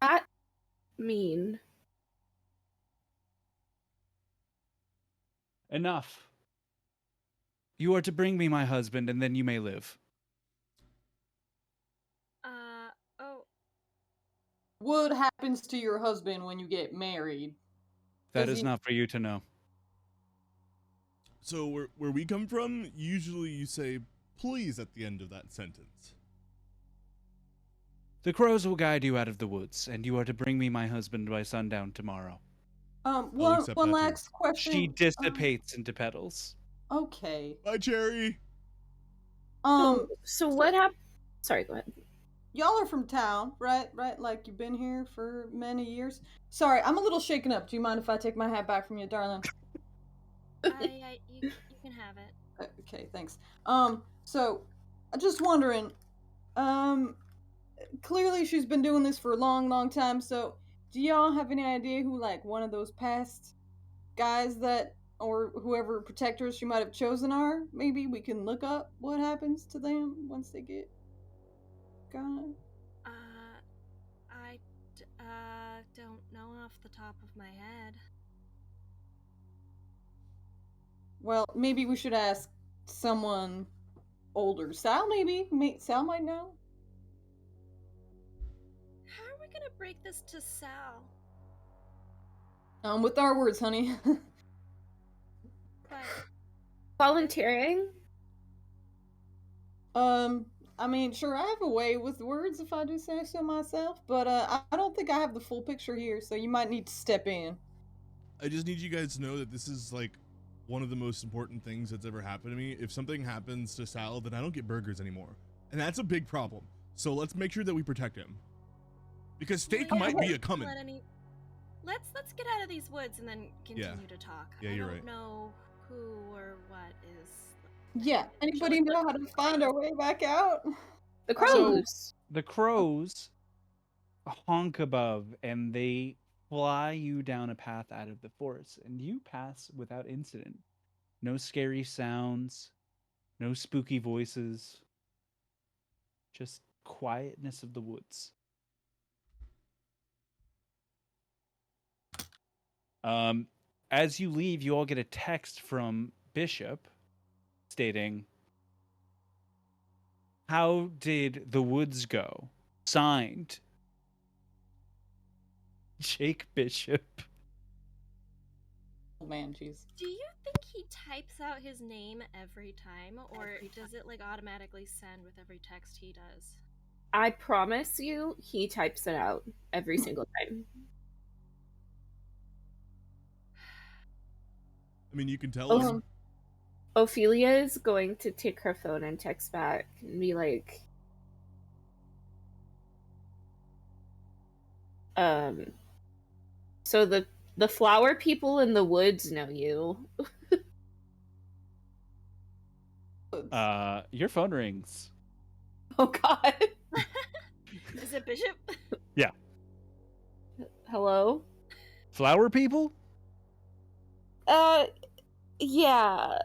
That mean. Enough. You are to bring me my husband, and then you may live. Oh, What happens to your husband when you get married? That Does is he- not for you to know. So where we come from, usually you say please at the end of that sentence. The crows will guide you out of the woods, and you are to bring me my husband by sundown tomorrow. One accept that too. last question. She dissipates into petals. Okay. Bye, Cherry. So what happened? Sorry, go ahead. Y'all are from town, right? Right? Like you've been here for many years. Sorry, I'm a little shaken up. Do you mind if I take my hat back from you, darling? you can have it. Okay, thanks. So I'm just wondering, clearly she's been doing this for a long, long time, so do y'all have any idea who, like, one of those past guys that, or whoever protectors she might have chosen are? Maybe we can look up what happens to them once they get gone. I don't know off the top of my head. Well, maybe we should ask someone older. Sal, maybe? Sal might know? How are we gonna break this to Sal? With our words, honey. But Volunteering? I mean, sure, I have a way with words if I do say so myself, but I don't think I have the full picture here, so you might need to step in. I just need you guys to know that this is like one of the most important things that's ever happened to me. If something happens to Sal, then I don't get burgers anymore. And that's a big problem. So let's make sure that we protect him. Because steak we might don't be a coming. let any- Let's get out of these woods and then continue to talk. Yeah, you're right. I don't know who or what is. Yeah, anybody know how to find our way back out? The crows. The crows honk above, and they fly you down a path out of the forest, and you pass without incident. No scary sounds, no spooky voices, just quietness of the woods. As you leave, you all get a text from Bishop stating, "How did the woods go? Signed, Jake Bishop." Oh man, jeez. Do you think he types out his name every time, or does it like automatically send with every text he does? I promise you, he types it out every single time. I mean, you can tell Oh. him. Ophelia is going to take her phone and text back and be like, so the flower people in the woods know you. Your phone rings. Oh God. Is it Bishop? Yeah. Hello? Flower people? Yeah.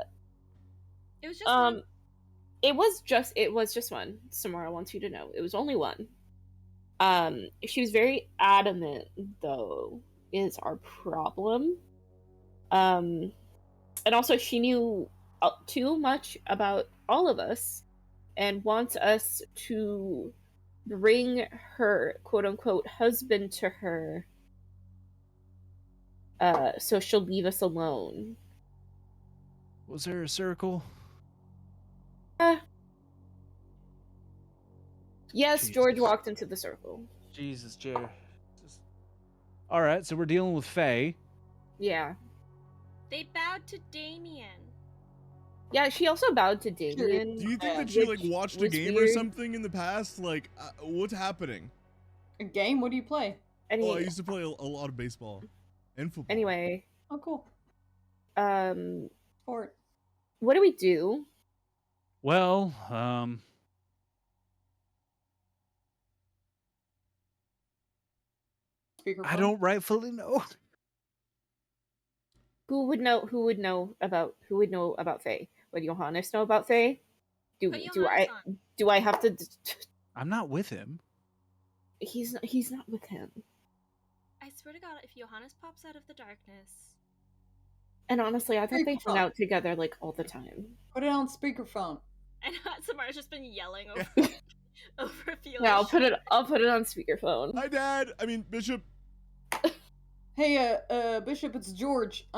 It was just one. It was just one. Samara wants you to know. It was only one. She was very adamant though, is our problem. And also she knew too much about all of us and wants us to bring her quote unquote husband to her so she'll leave us alone. Was there a circle? Yes, Jesus. George walked into the circle. Jesus, Jerry. All right, so we're dealing with Faye. Yeah. They bowed to Damien. Yeah, she also bowed to Damien. Do you think Yeah. that she like Which watched a was game or weird. something in the past? Like, what's happening? A game? What do you play? Oh, I used to play a lot of baseball and football. Anyway, Oh, cool. Sport. what do we do? Well, Speakerphone. I don't rightfully know. Who would know about Faye? Would Johannes know about Faye? Put Johannes on. Do I have to I'm not with him. He's not with him. I swear to God, if Johannes pops out of the darkness, And honestly, I thought they Speakerphone. hung out together like all the time. Put it on speakerphone. and Samara's just been yelling over Ophelia. Yeah, I'll put it on speakerphone. Hi, Dad. I mean, Bishop. Hey, Bishop, it's George.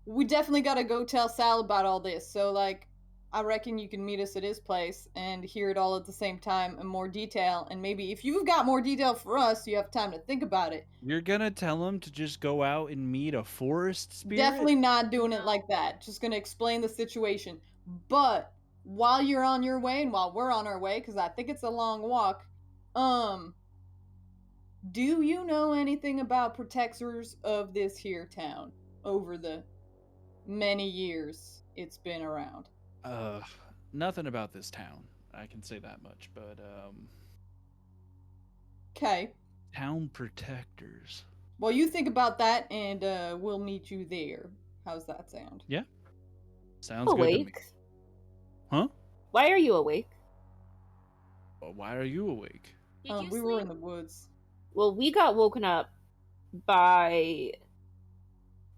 We definitely gotta go tell Sal about all this. So, like, I reckon you can meet us at his place and hear it all at the same time in more detail. And maybe if you've got more detail for us, you have time to think about it. You're gonna tell him to just go out and meet a forest spirit? Definitely not doing it like that. Just gonna explain the situation. But while you're on your way and while we're on our way, because I think it's a long walk, do you know anything about protectors of this here town over the many years it's been around? Nothing about this town. I can say that much, but Okay. town protectors. Well, you think about that, and we'll meet you there. How's that sound? Yeah. Sounds good to me. Awake? Huh? Why are you awake? Well, why are you awake? Did you We sleep? were in the woods. Well, we got woken up by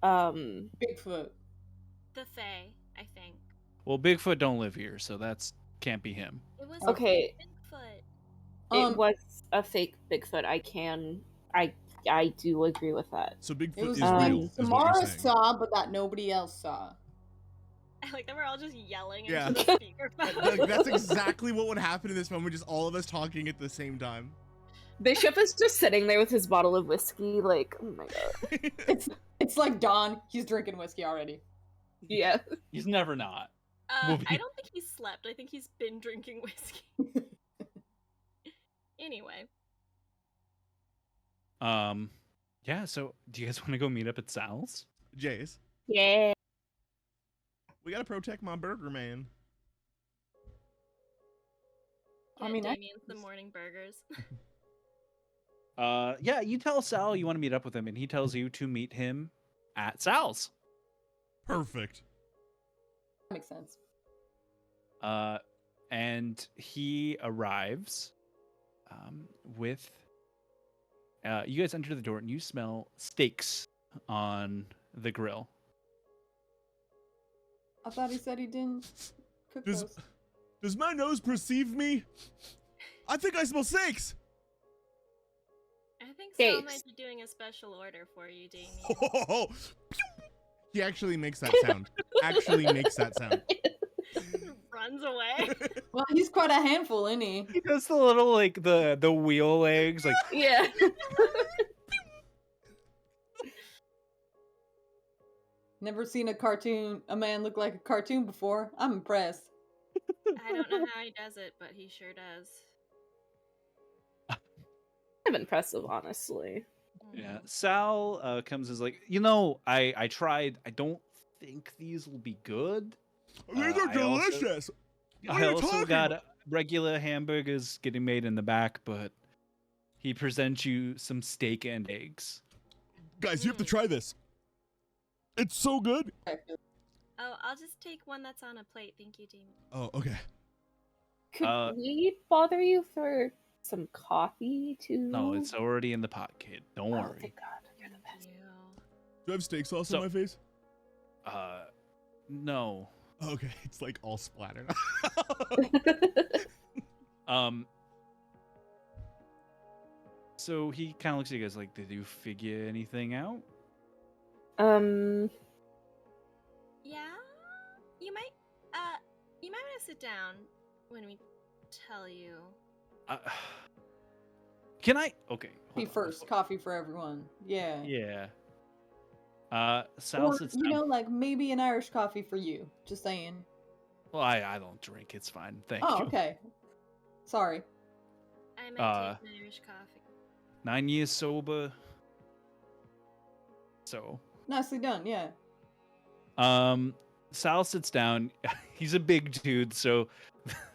Bigfoot. The Fae, I think. Well, Bigfoot don't live here, so that's can't be him. It was Okay. a Bigfoot. it was a fake Bigfoot. I do agree with that. So Bigfoot It was is Um, real, is what you're Samara saying. saw, but that nobody else saw. I like that we're all just yelling Yeah. into the speakerphone. That's exactly what would happen in this moment. Just all of us talking at the same time. Bishop is just sitting there with his bottle of whiskey, like, oh my god. It's like Dawn. He's drinking whiskey already. Yeah. He's never not. We'll be- I don't think he's slept. I think he's been drinking whiskey. Anyway. Yeah, so do you guys want to go meet up at Sal's? Jace, Yeah. we gotta protect my burger man. I Get mean, Damien some morning burgers. Yeah, you tell Sal you want to meet up with him, and he tells you to meet him at Sal's. Perfect. That makes sense. And he arrives with you guys enter the door and you smell steaks on the grill. I thought he said he didn't cook Does those. does my nose perceive me? I think I smell steaks. I think Sal Steaks. might be doing a special order for you, Damien. He actually makes that sound. Actually makes that sound. Runs away. Well, he's quite a handful, isn't he? He does the little like the wheel legs, like Yeah. Never seen a man look like a cartoon before. I'm impressed. I don't know how he does it, but he sure does. Kind of impressive, honestly. Yeah, Sal comes as like, you know, I tried. I don't think these will be good. These are I also- delicious. What I are you also talking got about? regular hamburgers getting made in the back, but he presents you some steak and eggs. Guys, you have to try this. It's so good. Oh, I'll just take one that's on a plate. Thank you, Damien. Oh, okay. Could we bother you for some coffee too? No, it's already in the pot, kid. Don't Oh, worry. thank God. You're the Thank best. you. Do I have steak sauce So- on my face? No. Oh, okay, it's like all splattered. So he kind of looks at you guys like, did you figure anything out? Yeah, you might want to sit down when we tell you. Can I? Okay. Coffee hold on, first. before- Coffee for everyone. Yeah. Yeah. Sal Or, sits you down. know, like maybe an Irish coffee for you. Just saying. Well, I don't drink. It's fine. Thank Oh, you. okay. Sorry. I might take an Irish coffee. 9 years sober. So, Nicely done. Yeah. Sal sits down. He's a big dude, so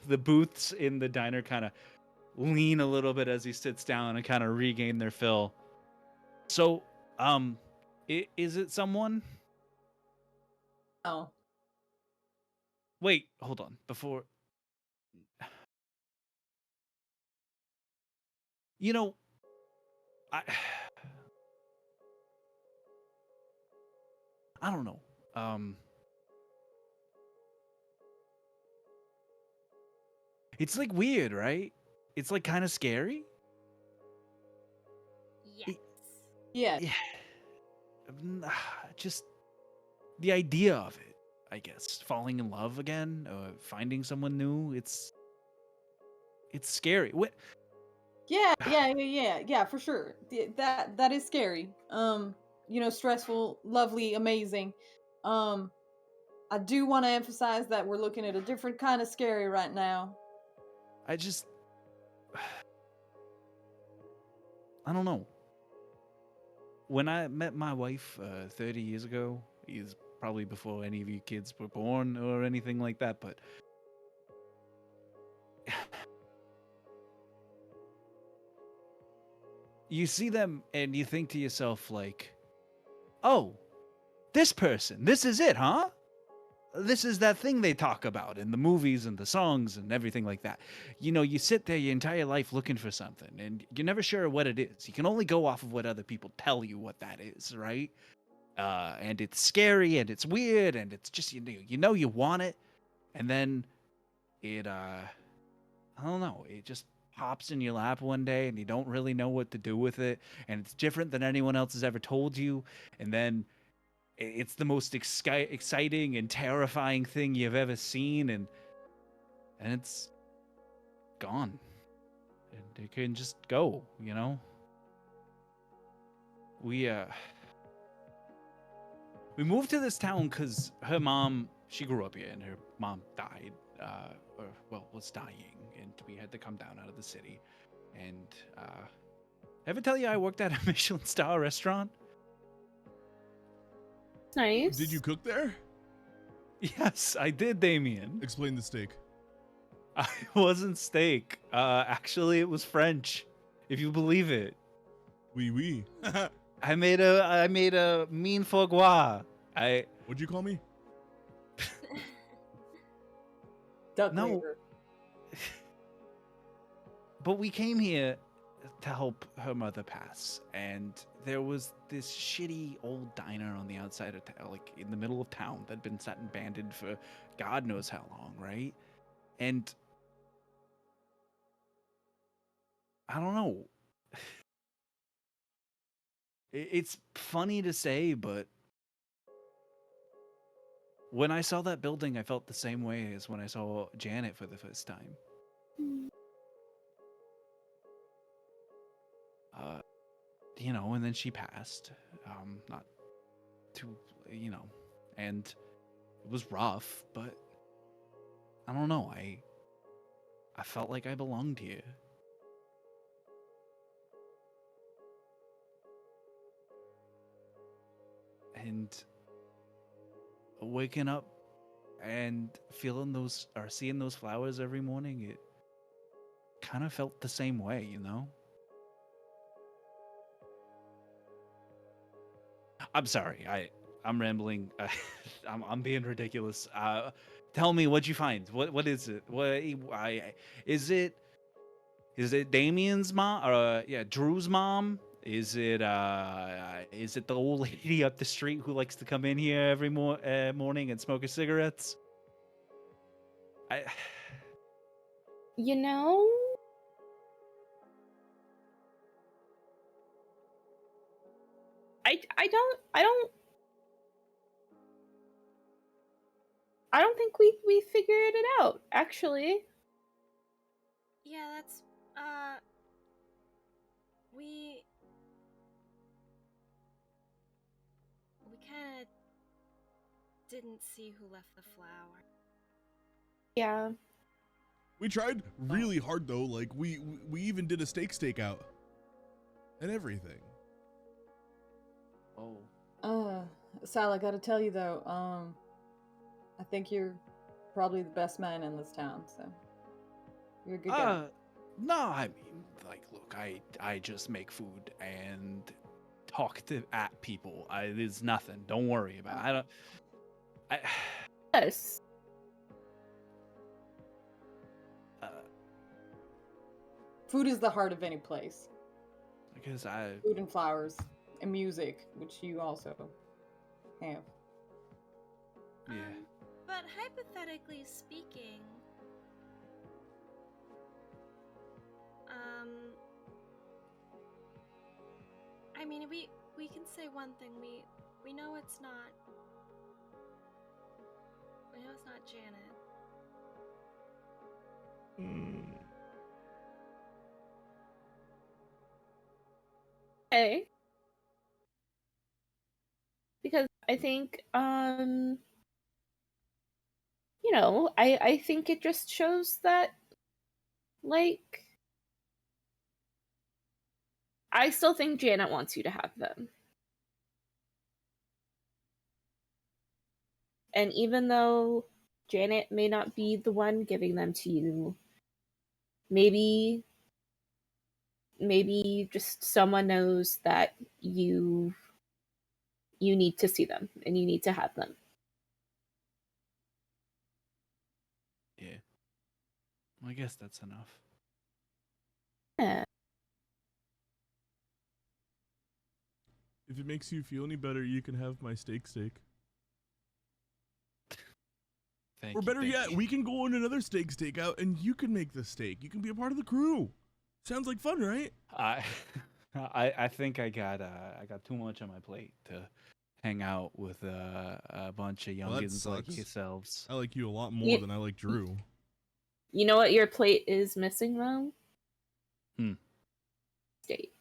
the booths in the diner kind of lean a little bit as he sits down and kind of regain their fill. So, is it someone? Oh. Wait, hold on. Before, you know, I don't know. It's like weird, right? It's like kind of scary. Yes. Yeah. Yeah. Just the idea of it, I guess. Falling in love again, finding someone new. It's scary. What? Yeah, for sure. That is scary. Stressful, lovely, amazing. I do want to emphasize that we're looking at a different kind of scary right now. I just, I don't know. When I met my wife 30 years ago, is probably before any of you kids were born or anything like that, but you see them and you think to yourself like, oh, this person, this is it, huh? This is that thing they talk about in the movies and the songs and everything like that. You know, you sit there your entire life looking for something and you're never sure what it is. You can only go off of what other people tell you what that is, right? And it's scary and it's weird and it's just, you know you want it. And then it, I don't know, it just pops in your lap one day and you don't really know what to do with it. And it's different than anyone else has ever told you. And then it's the most exciting and terrifying thing you've ever seen, and it's gone. And it can just go, you know? We moved to this town because her mom, she grew up here, and her mom died, was dying, and we had to come down out of the city. And, ever tell you I worked at a Michelin star restaurant? Nice. Did you cook there? Yes, I did, Damien. Explain the steak. I wasn't steak. Actually, it was French, if you believe it. Oui, oui. I made a mean foie gras. What'd you call me? Duck No. liver. But we came here to help her mother pass, and there was this shitty old diner on the outside of town, like in the middle of town, that'd been sat and abandoned for God knows how long, right? And I don't know. It's funny to say, but when I saw that building, I felt the same way as when I saw Janet for the first time. And then she passed. Not too, and it was rough, but I don't know. I felt like I belonged here. And waking up and feeling those or seeing those flowers every morning, it kind of felt the same way, you know? I'm sorry. I'm rambling. I'm being ridiculous. Tell me, what'd you find? What is it? Is it Damien's mom? Yeah, Drew's mom. Is it the old lady up the street who likes to come in here every morning and smoke her cigarettes? I You know, I don't think we figured it out, actually. Yeah, that's we kind of didn't see who left the flower. Yeah. We tried really hard though. Like we even did a stakeout and everything. Oh. Sal, I gotta tell you though, I think you're probably the best man in this town, so you're a good guy. No, I mean, like, look, I just make food and talk at people. There's nothing. Don't worry about it. Yes. Food is the heart of any place. Because Food and flowers and music, which you also have. Yeah. But hypothetically speaking, I mean, we can say one thing. We know it's not. We know it's not Janet. Okay. Because I think, you know, I think it just shows that, like, I still think Janet wants you to have them. And even though Janet may not be the one giving them to you, maybe just someone knows that you need to see them and you need to have them. Yeah. I guess that's enough. Yeah. If it makes you feel any better, you can have my steak. Thank Or you, better thank yet, you. we can go on another stakeout and you can make the steak. You can be a part of the crew. Sounds like fun, right? I think I got too much on my plate to hang out with a bunch of Well, that youngins like sucks. yourselves. I like you a lot more than I like Drew. You know what your plate is missing, though? Steak.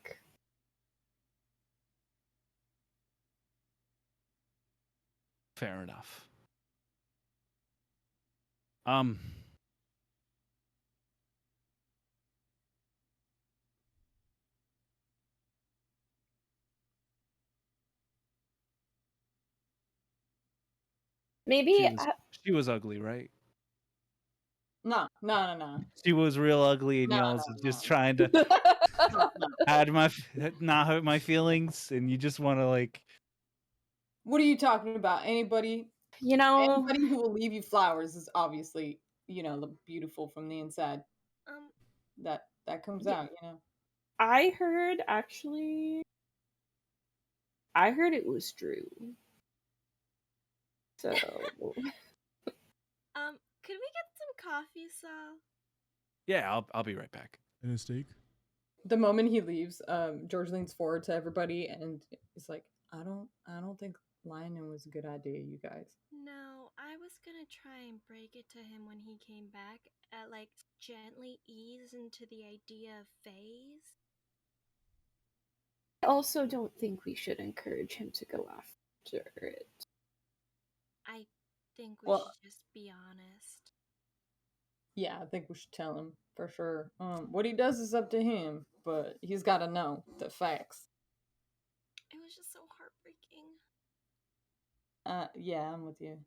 Fair enough. Maybe She was ugly, right? No. She was real ugly, and No, y'all was no, just no. trying to No. not hurt my feelings, and you just want to like. What are you talking about? Anybody you know, who will leave you flowers is obviously, beautiful from the inside. That comes Yeah. out, I heard it was Drew. So Could we get some coffee, Sal? Yeah, I'll be right back. And a steak? The moment he leaves, George leans forward to everybody and is like, I don't think Lionel was a good idea, you guys. No, I was gonna try and break it to him when he came back, like gently ease into the idea of phase. I also don't think we should encourage him to go after it. think we Well- should just be honest. Yeah, I think we should tell him for sure. What he does is up to him, but he's got to know the facts. It was just so heartbreaking. Yeah, I'm with you.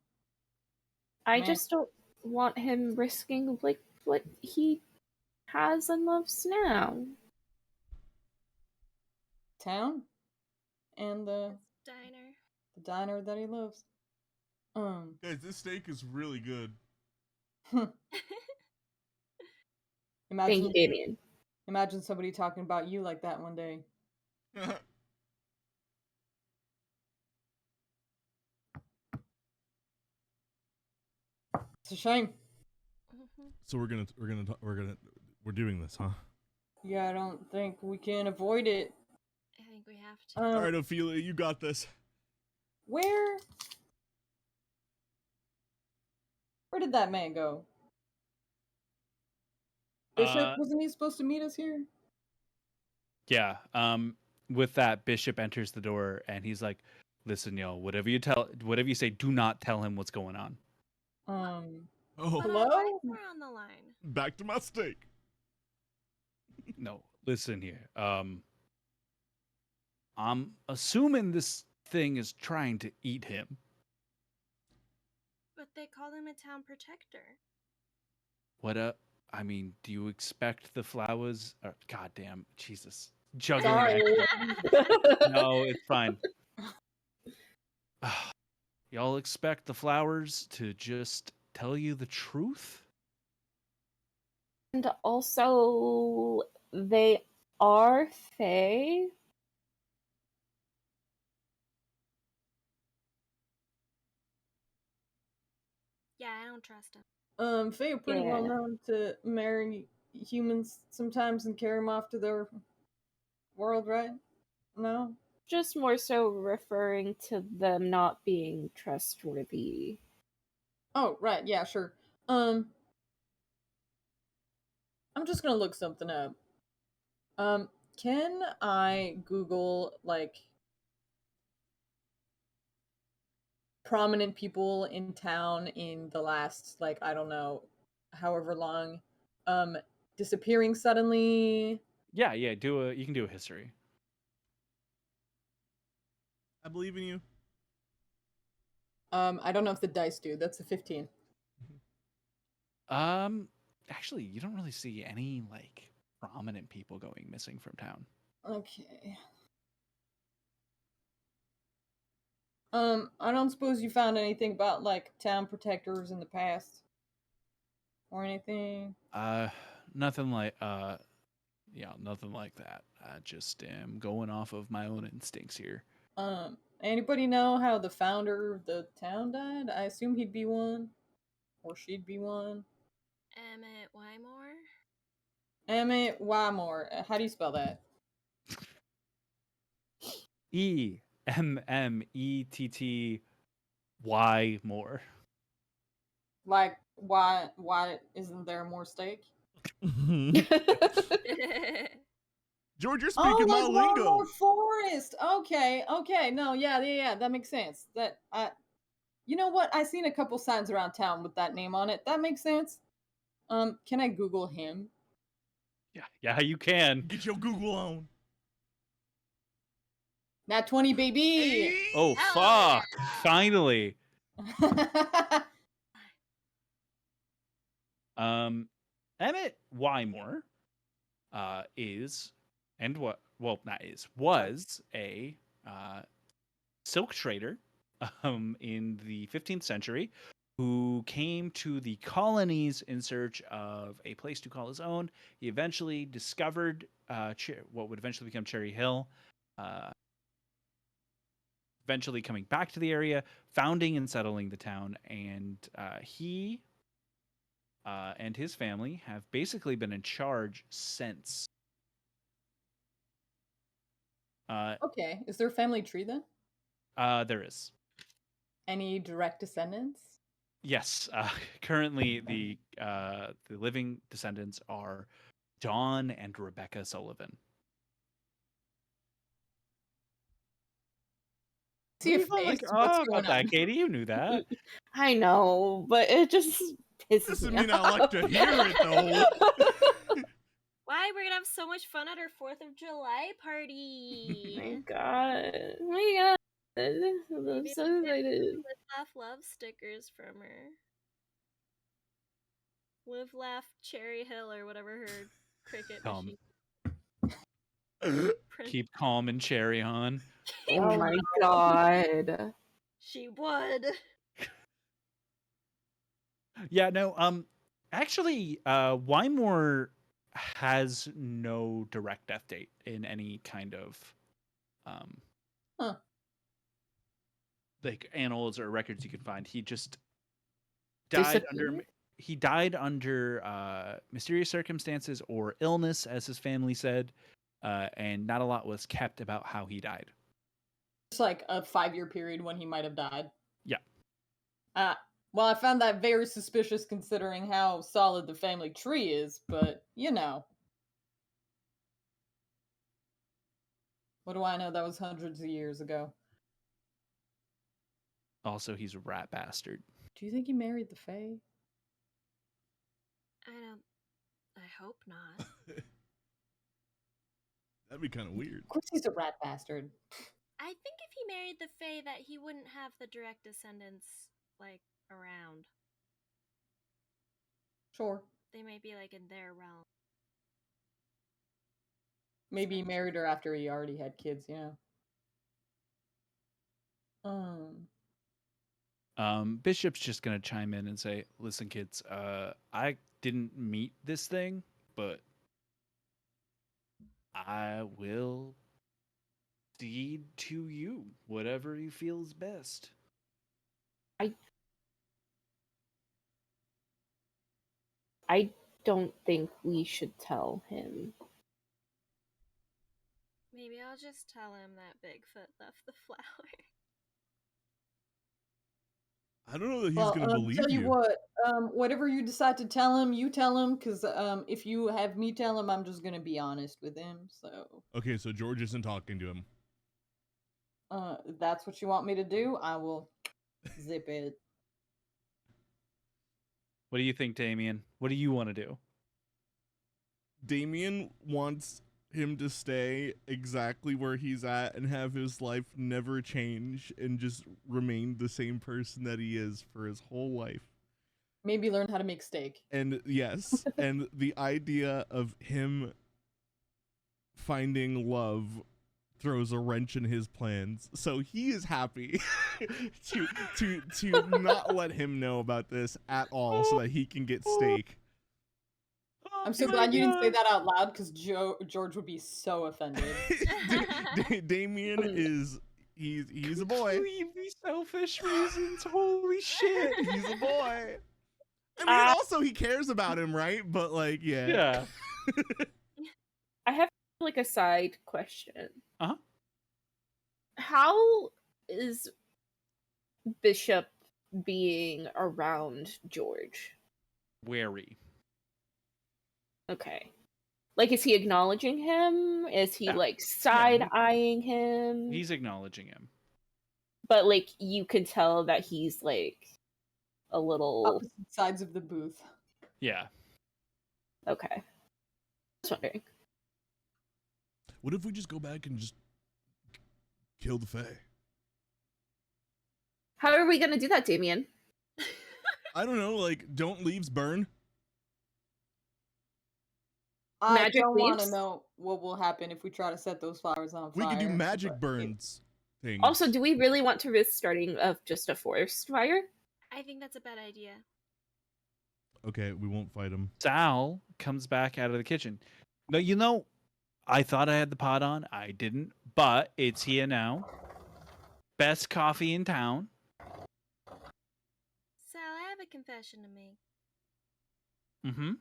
I Man. just don't want him risking like what he has and loves now. Town and the Diner. diner that he loves. Guys, this steak is really good. Thank you, imagine Damien. imagine somebody talking about you like that one day. It's a shame. Mhm. So we're doing this, huh? Yeah, I don't think we can avoid it. I think we have to. All right, Ophelia, you got this. Where did that man go? Bishop, wasn't he supposed to meet us here? Yeah. With that, Bishop enters the door and he's like, "Listen, yo, whatever you say, do not tell him what's going on." Oh, But Hello? our lives are on the line. back to my steak. No, listen here. I'm assuming this thing is trying to eat him. But they call him a town protector. I mean, do you expect the flowers? Goddamn, Jesus, juggling. Sorry. No, it's fine. Y'all expect the flowers to just tell you the truth? And also, they are fae. Yeah, I don't trust him. Fae are pretty well Yeah. known to marry humans sometimes and carry them off to their world, right? No? Just more so referring to them not being trustworthy. Oh, right, yeah, sure. I'm just gonna look something up. Can I Google, like, prominent people in town in the last, like, I don't know, however long, disappearing suddenly? Yeah. You can do a history. I believe in you. I don't know if the dice do. That's a 15. Actually, you don't really see any like prominent people going missing from town. Okay. I don't suppose you found anything about, like, town protectors in the past? Or anything? Nothing like nothing like that. I just am going off of my own instincts here. Anybody know how the founder of the town died? I assume he'd be one. Or she'd be one. Emmett Wymore? Emmett Wymore. How do you spell that? EMMETTY more. Like, why isn't there more steak? George, you're speaking my like lingo. Wymore Forest. Okay. No, yeah, that makes sense. You know what? I seen a couple signs around town with that name on it. That makes sense. Can I Google him? Yeah, you can. Get your Google on. Nat 20, baby. Hey! Oh Hell fuck! Finally. Emmett Wymore was a silk trader in the 15th century who came to the colonies in search of a place to call his own. He eventually discovered what would eventually become Cherry Hill, eventually coming back to the area, founding and settling the town, and he and his family have basically been in charge since. Okay. Is there a family tree then? There is. Any direct descendants? Yes. Currently, the living descendants are Dawn and Rebecca Sullivan. See a What do you face. like What's about going that, on? Katie? You knew that. I know, but it just pisses Doesn't me mean off. I like to hear it though. Why? We're gonna have so much fun at our 4th of July Oh party. my god. Oh my god. I'm Maybe so we get excited. Live Laugh Love stickers from her. Live Laugh Cherry Hill or whatever her cricket machine. print. Keep calm and cherry on. Oh my god. She would. Yeah, no, actually, Wymore has no direct death date in any kind of Huh. like annals or records you can find. He just died under mysterious circumstances or illness, as his family said, and not a lot was kept about how he died. Just like a 5-year period when he might have died. Yeah. Well, I found that very suspicious considering how solid the family tree is, but you know. What do I know? That was hundreds of years ago. Also, he's a rat bastard. Do you think he married the Fae? I hope not. That'd be kind of weird. Of course he's a rat bastard. I think if he married the Fae that he wouldn't have the direct descendants like around. Sure. They might be like in their realm. Maybe he married her after he already had kids, you know. Bishop's just gonna chime in and say, "Listen, kids, I didn't meet this thing, but I will deed to you whatever you feel is best." I don't think we should tell him. Maybe I'll just tell him that Bigfoot left the flower. I don't know that he's gonna believe tell you you. what, whatever you decide to tell him, you tell him, because if you have me tell him, I'm just gonna be honest with him. So. Okay, so George isn't talking to him. That's what you want me to do. I will zip it. What do you think, Damien? What do you want to do? Damien wants him to stay exactly where he's at and have his life never change and just remain the same person that he is for his whole life. Maybe learn how to make steak. And yes, and the idea of him finding love throws a wrench in his plans. So he is happy to not let him know about this at all so that he can get steak. I'm so glad you didn't say that out loud because George would be so offended. Damien is he's a boy. Completely selfish reasons. Holy shit. He's a boy. I mean, also he cares about him, right? But like, yeah. Yeah. I have like a side question. Uh-huh. How is Bishop being around George? Wary. Okay. Like, is he acknowledging him? Is he Yeah. like side-eyeing him? He's acknowledging him. But like you can tell that he's like a little Opposite sides of the booth. Yeah. okay. Just wondering. What if we just go back and just kill the Fae? How are we gonna do that, Damien? I don't know, like, don't leaves burn? I Magic don't want to leaves? know what will happen if we try to set those flowers on We fire. could do magic but- burns things. Also, do we really want to risk starting of just a forest fire? I think that's a bad idea. Okay, we won't fight him. Sal comes back out of the kitchen. No, you know, I thought I had the pot on. I didn't, but it's here now. Best coffee in town. Sal, I have a confession to make. Mm-hmm.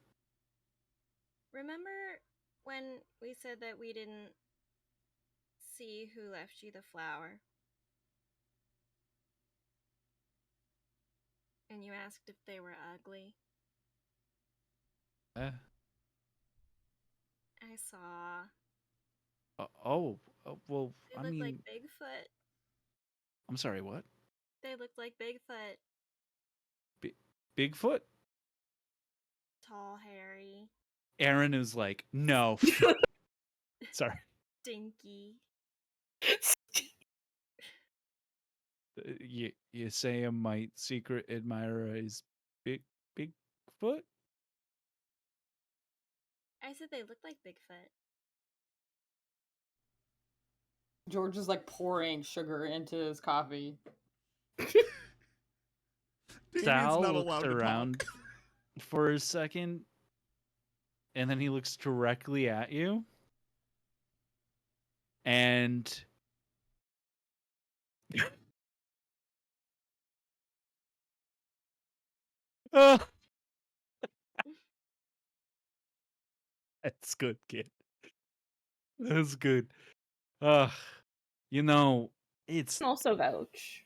Remember when we said that we didn't see who left you the flower? And you asked if they were ugly? I saw. Well, They I looked mean, like Bigfoot. I'm sorry, what? They looked like Bigfoot. Bigfoot? Tall, hairy, Aaron is like, no. Sorry. dinky. You say my secret admirer is Bigfoot? I said they looked like Bigfoot. George is like pouring sugar into his coffee. Damien's Sal not looks allowed to around talk. for a second, and then he looks directly at you. And oh, that's good, kid. That's good. You know, it's Can also vouch.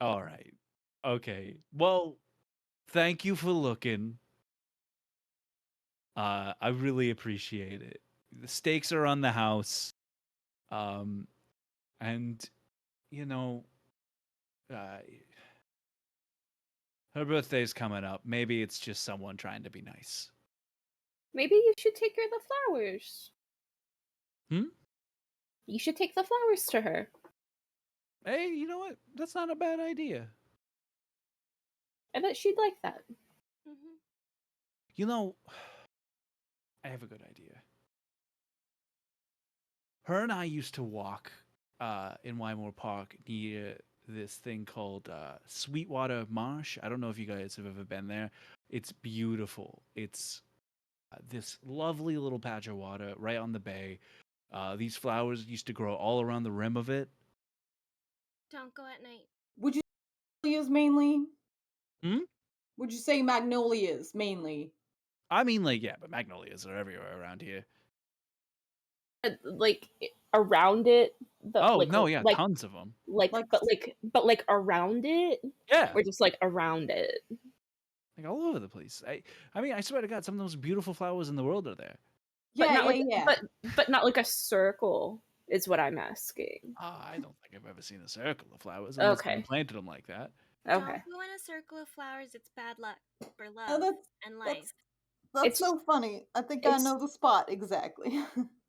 all right. Okay. Well, thank you for looking. I really appreciate it. The stakes are on the house. And you know, her birthday's coming up. Maybe it's just someone trying to be nice. Maybe you should take her the flowers. Hmm? You should take the flowers to her. Hey, you know what? That's not a bad idea. I bet she'd like that. Mm-hmm. You know, I have a good idea. Her and I used to walk in Wymore Park near this thing called Sweetwater Marsh. I don't know if you guys have ever been there. It's beautiful. It's this lovely little patch of water right on the bay. These flowers used to grow all around the rim of it. Don't go at night. Would you say magnolias mainly? Hmm? Would you say magnolias mainly? I mean, like, yeah, but magnolias are everywhere around here. Like around it. No, yeah, tons of them. But around it, Yeah, or just like around it. like all over the place. I mean, I swear to God, some of the most beautiful flowers in the world are there. But not but not like a circle is what I'm asking. I don't think I've ever seen a circle of flowers unless Okay. someone planted them like that. Okay. Don't go in a circle of flowers. It's bad luck for love that's- and life. That's It's- so funny. I think I it's- know the spot exactly.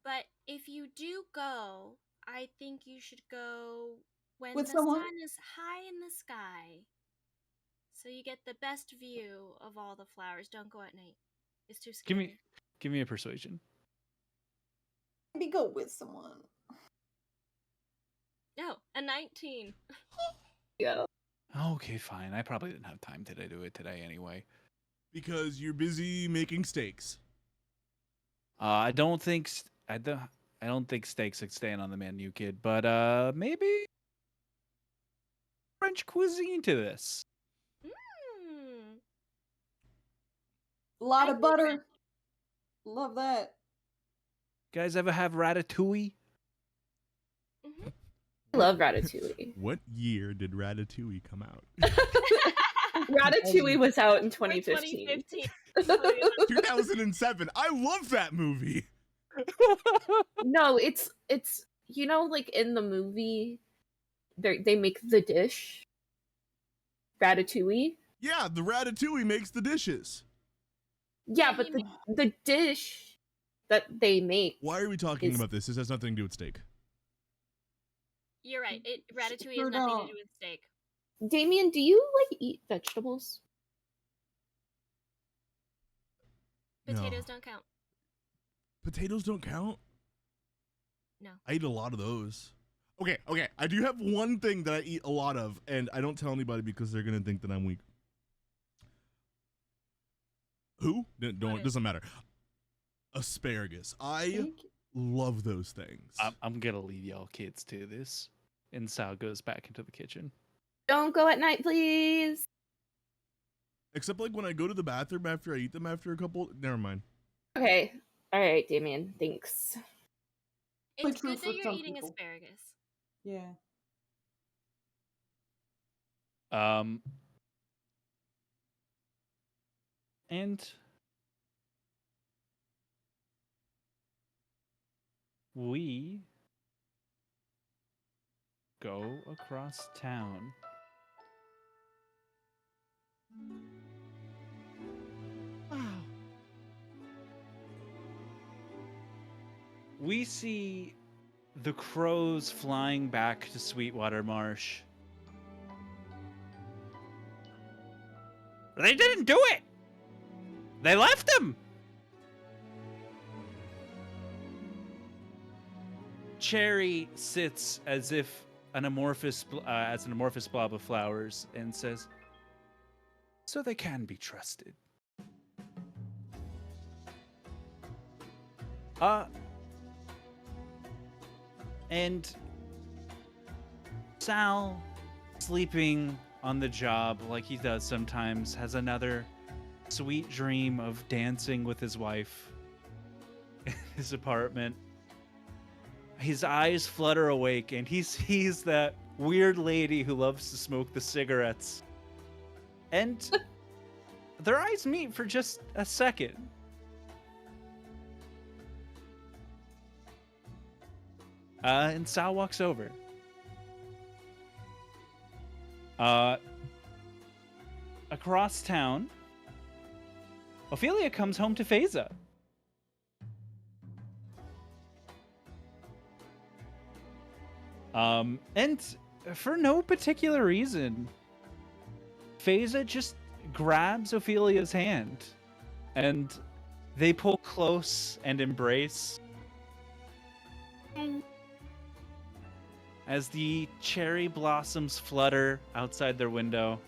But if you do go, I think you should go when With the someone? sun is high in the sky. So you get the best view of all the flowers. Don't go at night. It's too scary. Give me a persuasion. Maybe go with someone. No, a 19. Yeah. Okay, fine. I probably didn't have time to do it today anyway. Because you're busy making steaks. I don't think steaks are staying on the menu, kid. But maybe French cuisine to this. Mm. A lot I of think butter. Love that. Guys ever have ratatouille? Mm-hmm. I love Ratatouille. What year did Ratatouille come out? Ratatouille was out in 2015. 2007. I love that movie. No, it's like in the movie, they make the dish. Ratatouille. Yeah, the Ratatouille makes the dishes. Yeah, but the dish that they make. Why are we talking about this? This has nothing to do with steak. You're right. Ratatouille Sure has nothing don't. to do with steak. Damien, do you like eat vegetables? Potatoes No. don't count. Potatoes don't count? No. I eat a lot of those. Okay. I do have one thing that I eat a lot of, and I don't tell anybody because they're gonna think that I'm weak. Who? Don't. Doesn't matter. Asparagus. I love those things. I'm gonna leave y'all kids to this. And Sal goes back into the kitchen. Don't go at night, please. Except like when I go to the bathroom after I eat them after a couple. Never mind. Okay. All right, Damien. Thanks. It's true good for that you're some eating people. asparagus. Yeah. And we go across town. Wow. We see the crows flying back to Sweetwater Marsh. They didn't do it! They left him! Cherry sits as if an amorphous blob of flowers and says, "So they can be trusted." And Sal, sleeping on the job like he does sometimes, has another sweet dream of dancing with his wife in his apartment. His eyes flutter awake and he sees that weird lady who loves to smoke the cigarettes. And their eyes meet for just a second. And Sal walks over. Across town, Ophelia comes home to Phaesa. And for no particular reason, Phaesa just grabs Ophelia's hand and they pull close and embrace. As the cherry blossoms flutter outside their window,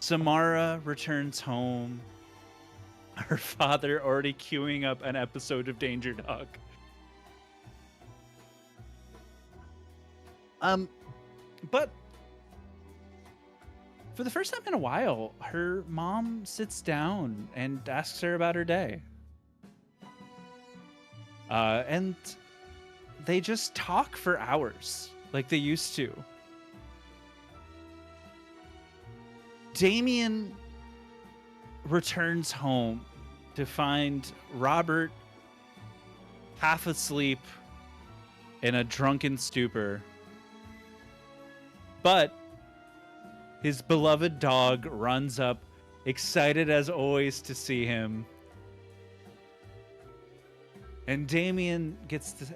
Samara returns home, her father already queuing up an episode of Danger Dog. But for the first time in a while, her mom sits down and asks her about her day. And they just talk for hours like they used to. Damien returns home to find Robert half asleep in a drunken stupor. But his beloved dog runs up, excited as always to see him. And Damien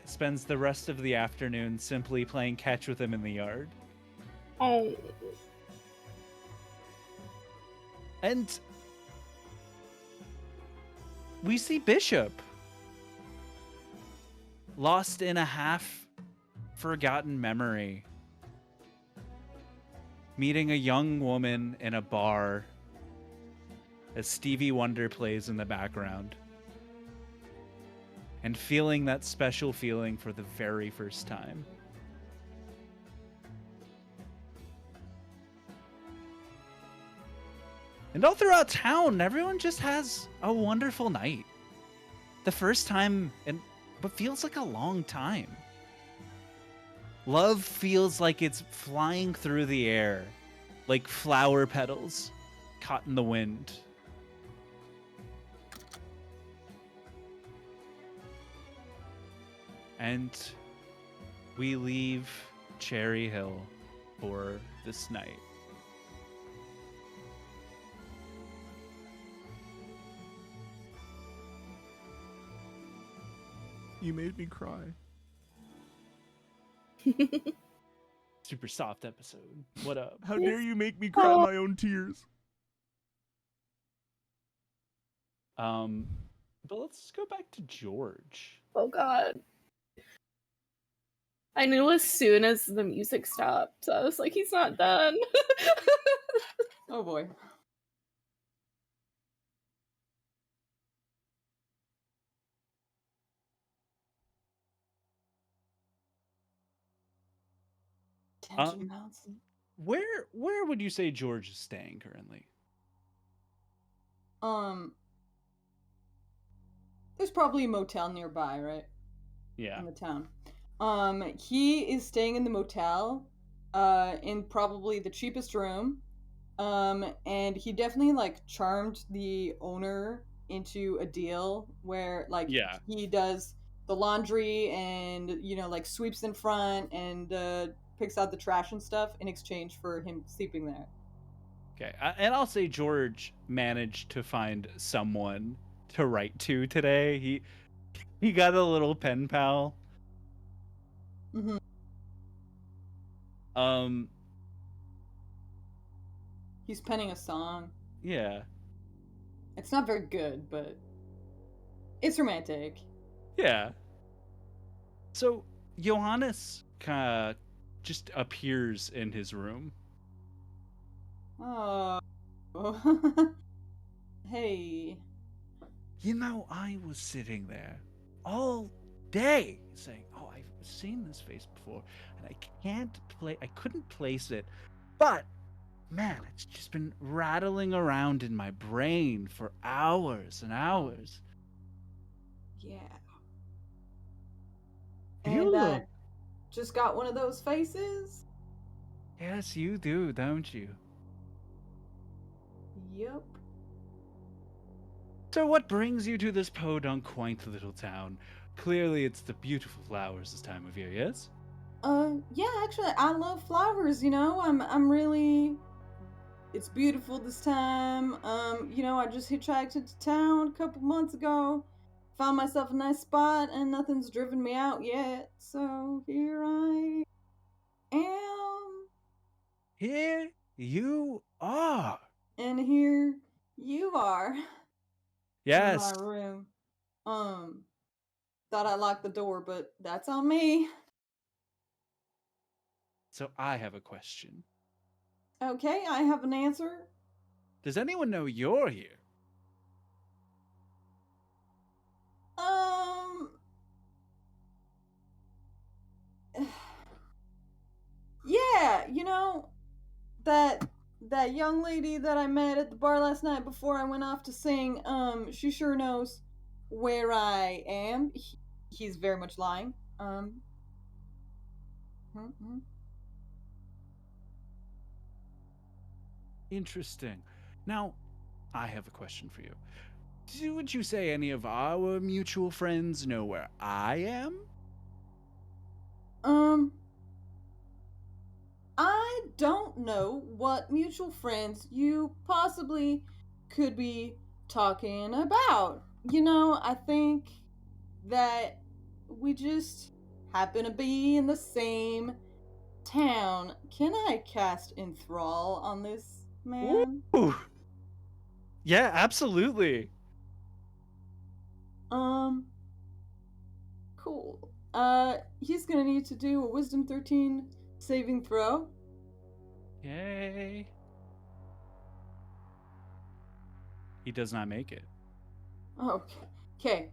spends the rest of the afternoon simply playing catch with him in the yard. Oh. And we see Bishop lost in a half-forgotten memory, meeting a young woman in a bar as Stevie Wonder plays in the background, and feeling that special feeling for the very first time. And all throughout town, everyone just has a wonderful night. The first time in what feels like a long time. Love feels like it's flying through the air, like flower petals caught in the wind. And we leave Cherry Hill for this night. You made me cry. Super soft episode. What up? How dare you make me cry my own tears? But let's go back to George. Oh god. I knew as soon as the music stopped. I was like, he's not done. Oh boy. Tension mounts. Where would you say George is staying currently? There's probably a motel nearby, right? Yeah. In the town. He is staying in the motel, in probably the cheapest room. And he definitely like charmed the owner into a deal where like Yeah. he does the laundry and like sweeps in front and picks out the trash and stuff in exchange for him sleeping there. Okay, and I'll say George managed to find someone to write to today. He got a little pen pal. Mm-hmm. He's penning a song. Yeah. It's not very good, but it's romantic. Yeah. So Johannes kind of just appears in his room. Oh. Hey. You know, I was sitting there all day saying, "Oh, I've seen this face before, and I couldn't place it, but man, it's just been rattling around in my brain for hours and hours." Yeah. You And look. just got one of those faces? Yes, you do, don't you? Yep. So what brings you to this podunk quaint little town? Clearly it's the beautiful flowers this time of year, yes? Yeah, actually I love flowers, I'm really it's beautiful this time. I just hitchhiked into town a couple months ago. Found myself a nice spot and nothing's driven me out yet. So here I am. Here you are. And here you are. In my Yes. room. Thought I locked the door, but that's on me. So I have a question. Okay, I have an answer. Does anyone know you're here? Um Yeah, that young lady that I met at the bar last night before I went off to sing, she sure knows where I am. He's very much lying. Mhm. Interesting. Now, I have a question for you. Would you say any of our mutual friends know where I am? I don't know what mutual friends you possibly could be talking about. I think that we just happen to be in the same town. Can I cast enthrall on this man? Ooh. Yeah, absolutely. Cool. He's gonna need to do a Wisdom 13 saving throw. Yay. He does not make it. Okay.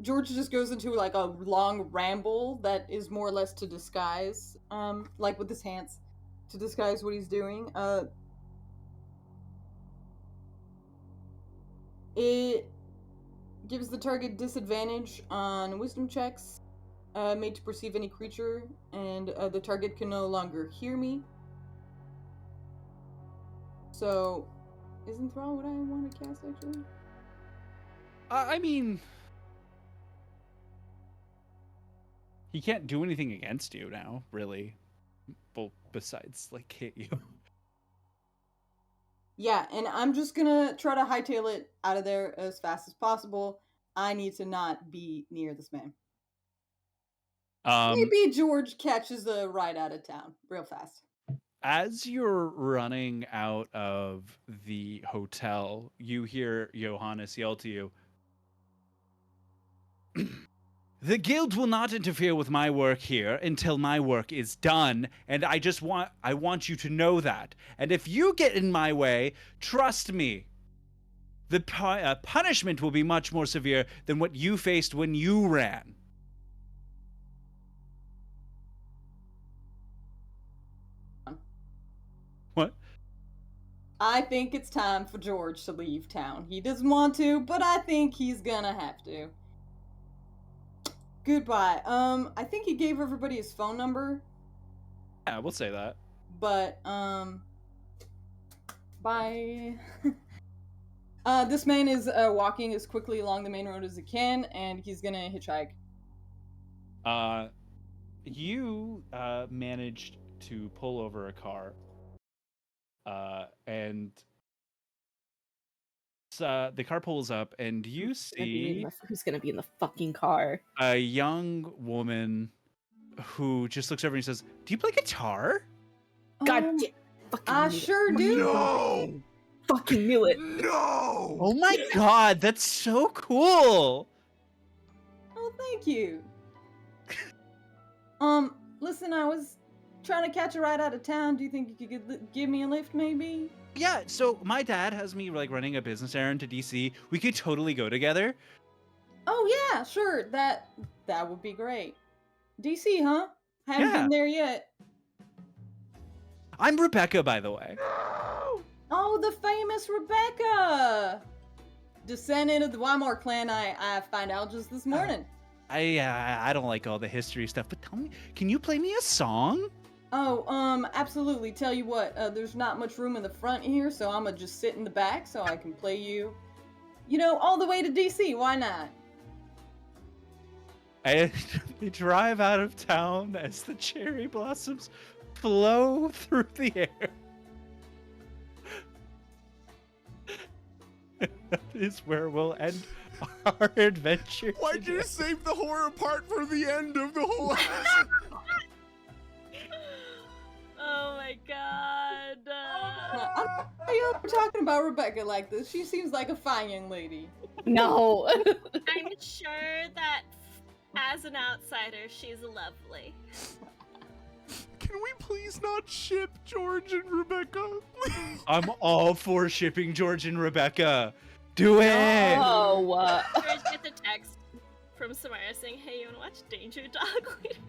George just goes into like a long ramble that is more or less to disguise, like with his hands, to disguise what he's doing. It gives the target disadvantage on wisdom checks made to perceive any creature, and the target can no longer hear me. So, is enthrall what I want to cast actually? I mean, he can't do anything against you now, really. Well, besides, like, hit you. Yeah, and I'm just gonna try to hightail it out of there as fast as possible. I need to not be near this man. Maybe George catches a ride out of town real fast. As you're running out of the hotel, you hear Johannes yell to you, "The guild will not interfere with my work here until my work is done, and I want you to know that. And if you get in my way, trust me, the punishment will be much more severe than what you faced when you ran." What? I think it's time for George to leave town. He doesn't want to, but I think he's gonna have to. Goodbye. I think he gave everybody his phone number. Yeah, we'll say that. But, bye. This man is walking as quickly along the main road as he can, and he's gonna hitchhike. You managed to pull over a car, and the car pulls up, and you see Who's gonna be in the fucking car? a young woman who just looks over and says, "Do you play guitar?" God Um, damn, fucking I knew it. sure do. No! Fucking knew it. No! Oh my god, that's so cool! Oh, thank you. Listen, I was trying to catch a ride out of town. Do you think you could give me a lift, maybe? Yeah, so my dad has me like running a business errand to DC. We could totally go together. Oh yeah, sure. That would be great. DC, huh? Haven't Yeah. been there yet. I'm Rebecca, by the way. Oh, the famous Rebecca! Descendant of the Wymore clan, I find out just this morning. I don't like all the history stuff, but tell me, can you play me a song? Oh, absolutely. Tell you what, there's not much room in the front here, so I'm gonna just sit in the back so I can play you, all the way to DC. Why not? And they drive out of town as the cherry blossoms flow through the air. That is where we'll end our adventure. Why'd you today. save the horror part for the end of the whole episode? Oh my god. I don't know you ever talking about Rebecca like this. She seems like a fine young lady. No. I'm sure that as an outsider, she's lovely. Can we please not ship George and Rebecca? Please? I'm all for shipping George and Rebecca. Do it! Oh. George gets a text from Samara saying, "Hey, you wanna watch Danger Dog later?"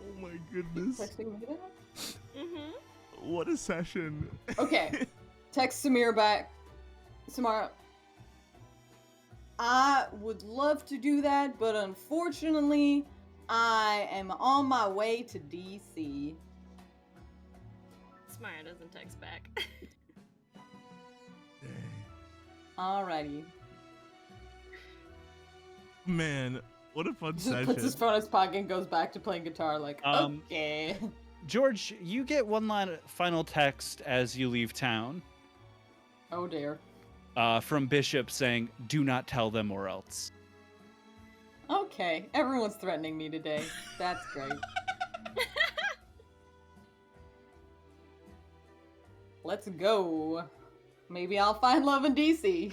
Oh my goodness. Texting me that? Mm-hmm. What a session. Okay. Text Samira back. Samara, I would love to do that, but unfortunately, I am on my way to DC. Samara doesn't text back. Dang. Alrighty. Man, what a fun Just session. puts his phone in his pocket and goes back to playing guitar like, Um, okay. George, you get one final text as you leave town Oh dear. from Bishop saying, "Do not tell them or else." Okay, everyone's threatening me today. That's great. Let's go. Maybe I'll find love in DC.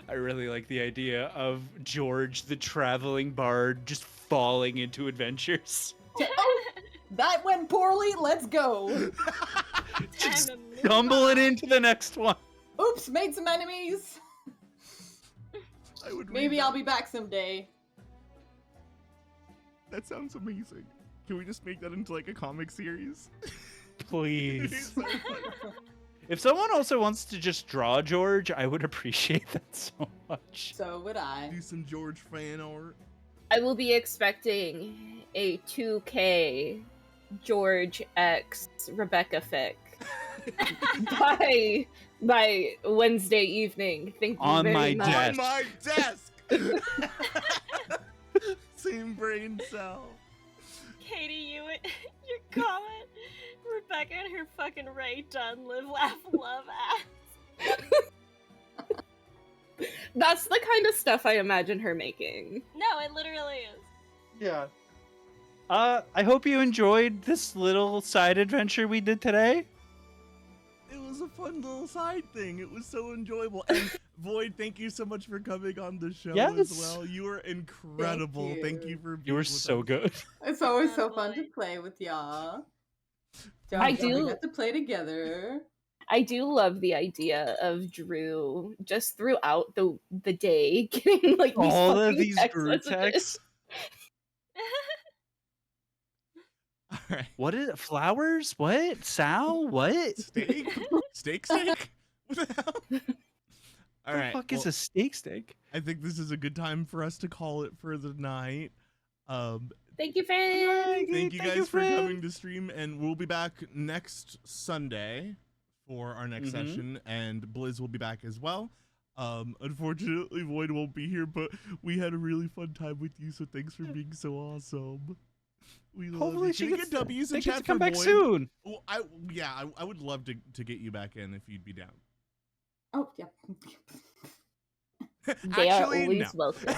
I really like the idea of George, the traveling bard, just falling into adventures. Oh, that went poorly. Let's go. Just Time to move stumbling on. into the next one. Oops, made some enemies. I would read Maybe that. I'll be back someday. That sounds amazing. Can we just make that into like a comic series? Please. So funny. If someone also wants to just draw George, I would appreciate that so much. So would I. Do some George fan art. I will be expecting a 2K George X Rebecca fic by Wednesday evening. Thank you On very my much. desk. On my desk! Same brain cell. Katie, your comment. Rebecca and her fucking Ray Dunn live, laugh, love ass. That's the kind of stuff I imagine her making. No, it literally is. Yeah. I hope you enjoyed this little side adventure we did today. It was a fun little side thing. It was so enjoyable. And Void, thank you so much for coming on the show as Yes. well. You were incredible. Thank you for being You were with so us. good. It's always so Oh, fun to boy. play with y'all. I We do. have to play together. I do love the idea of Drew just throughout the day getting like these All of fucking these text Drew messages. texts. All right. What is it? Flowers? What? Sal? What? Steak? Steak? What the hell? All the right. fuck is well, a steak? I think this is a good time for us to call it for the night. Thank you, fans. Thank you Thank guys you, for friend. coming to stream, and we'll be back next Sunday for our next Mhm. session, and Blizz will be back as well. Unfortunately, Void won't be here, but we had a really fun time with you, so thanks for being so awesome. We love Hopefully you. she Can we gets get W's in they get chat to come for back Void? soon. Well, I would love to get you back in if you'd be down. Oh, yeah. They are Actually, always no. welcome.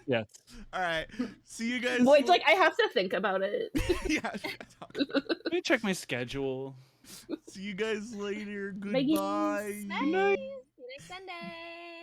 Yes. All right. See you guys. Void's like, I have to think about it. Yeah. Let me check my schedule. See you guys later. Bye. Goodbye. Bye. See you next Sunday.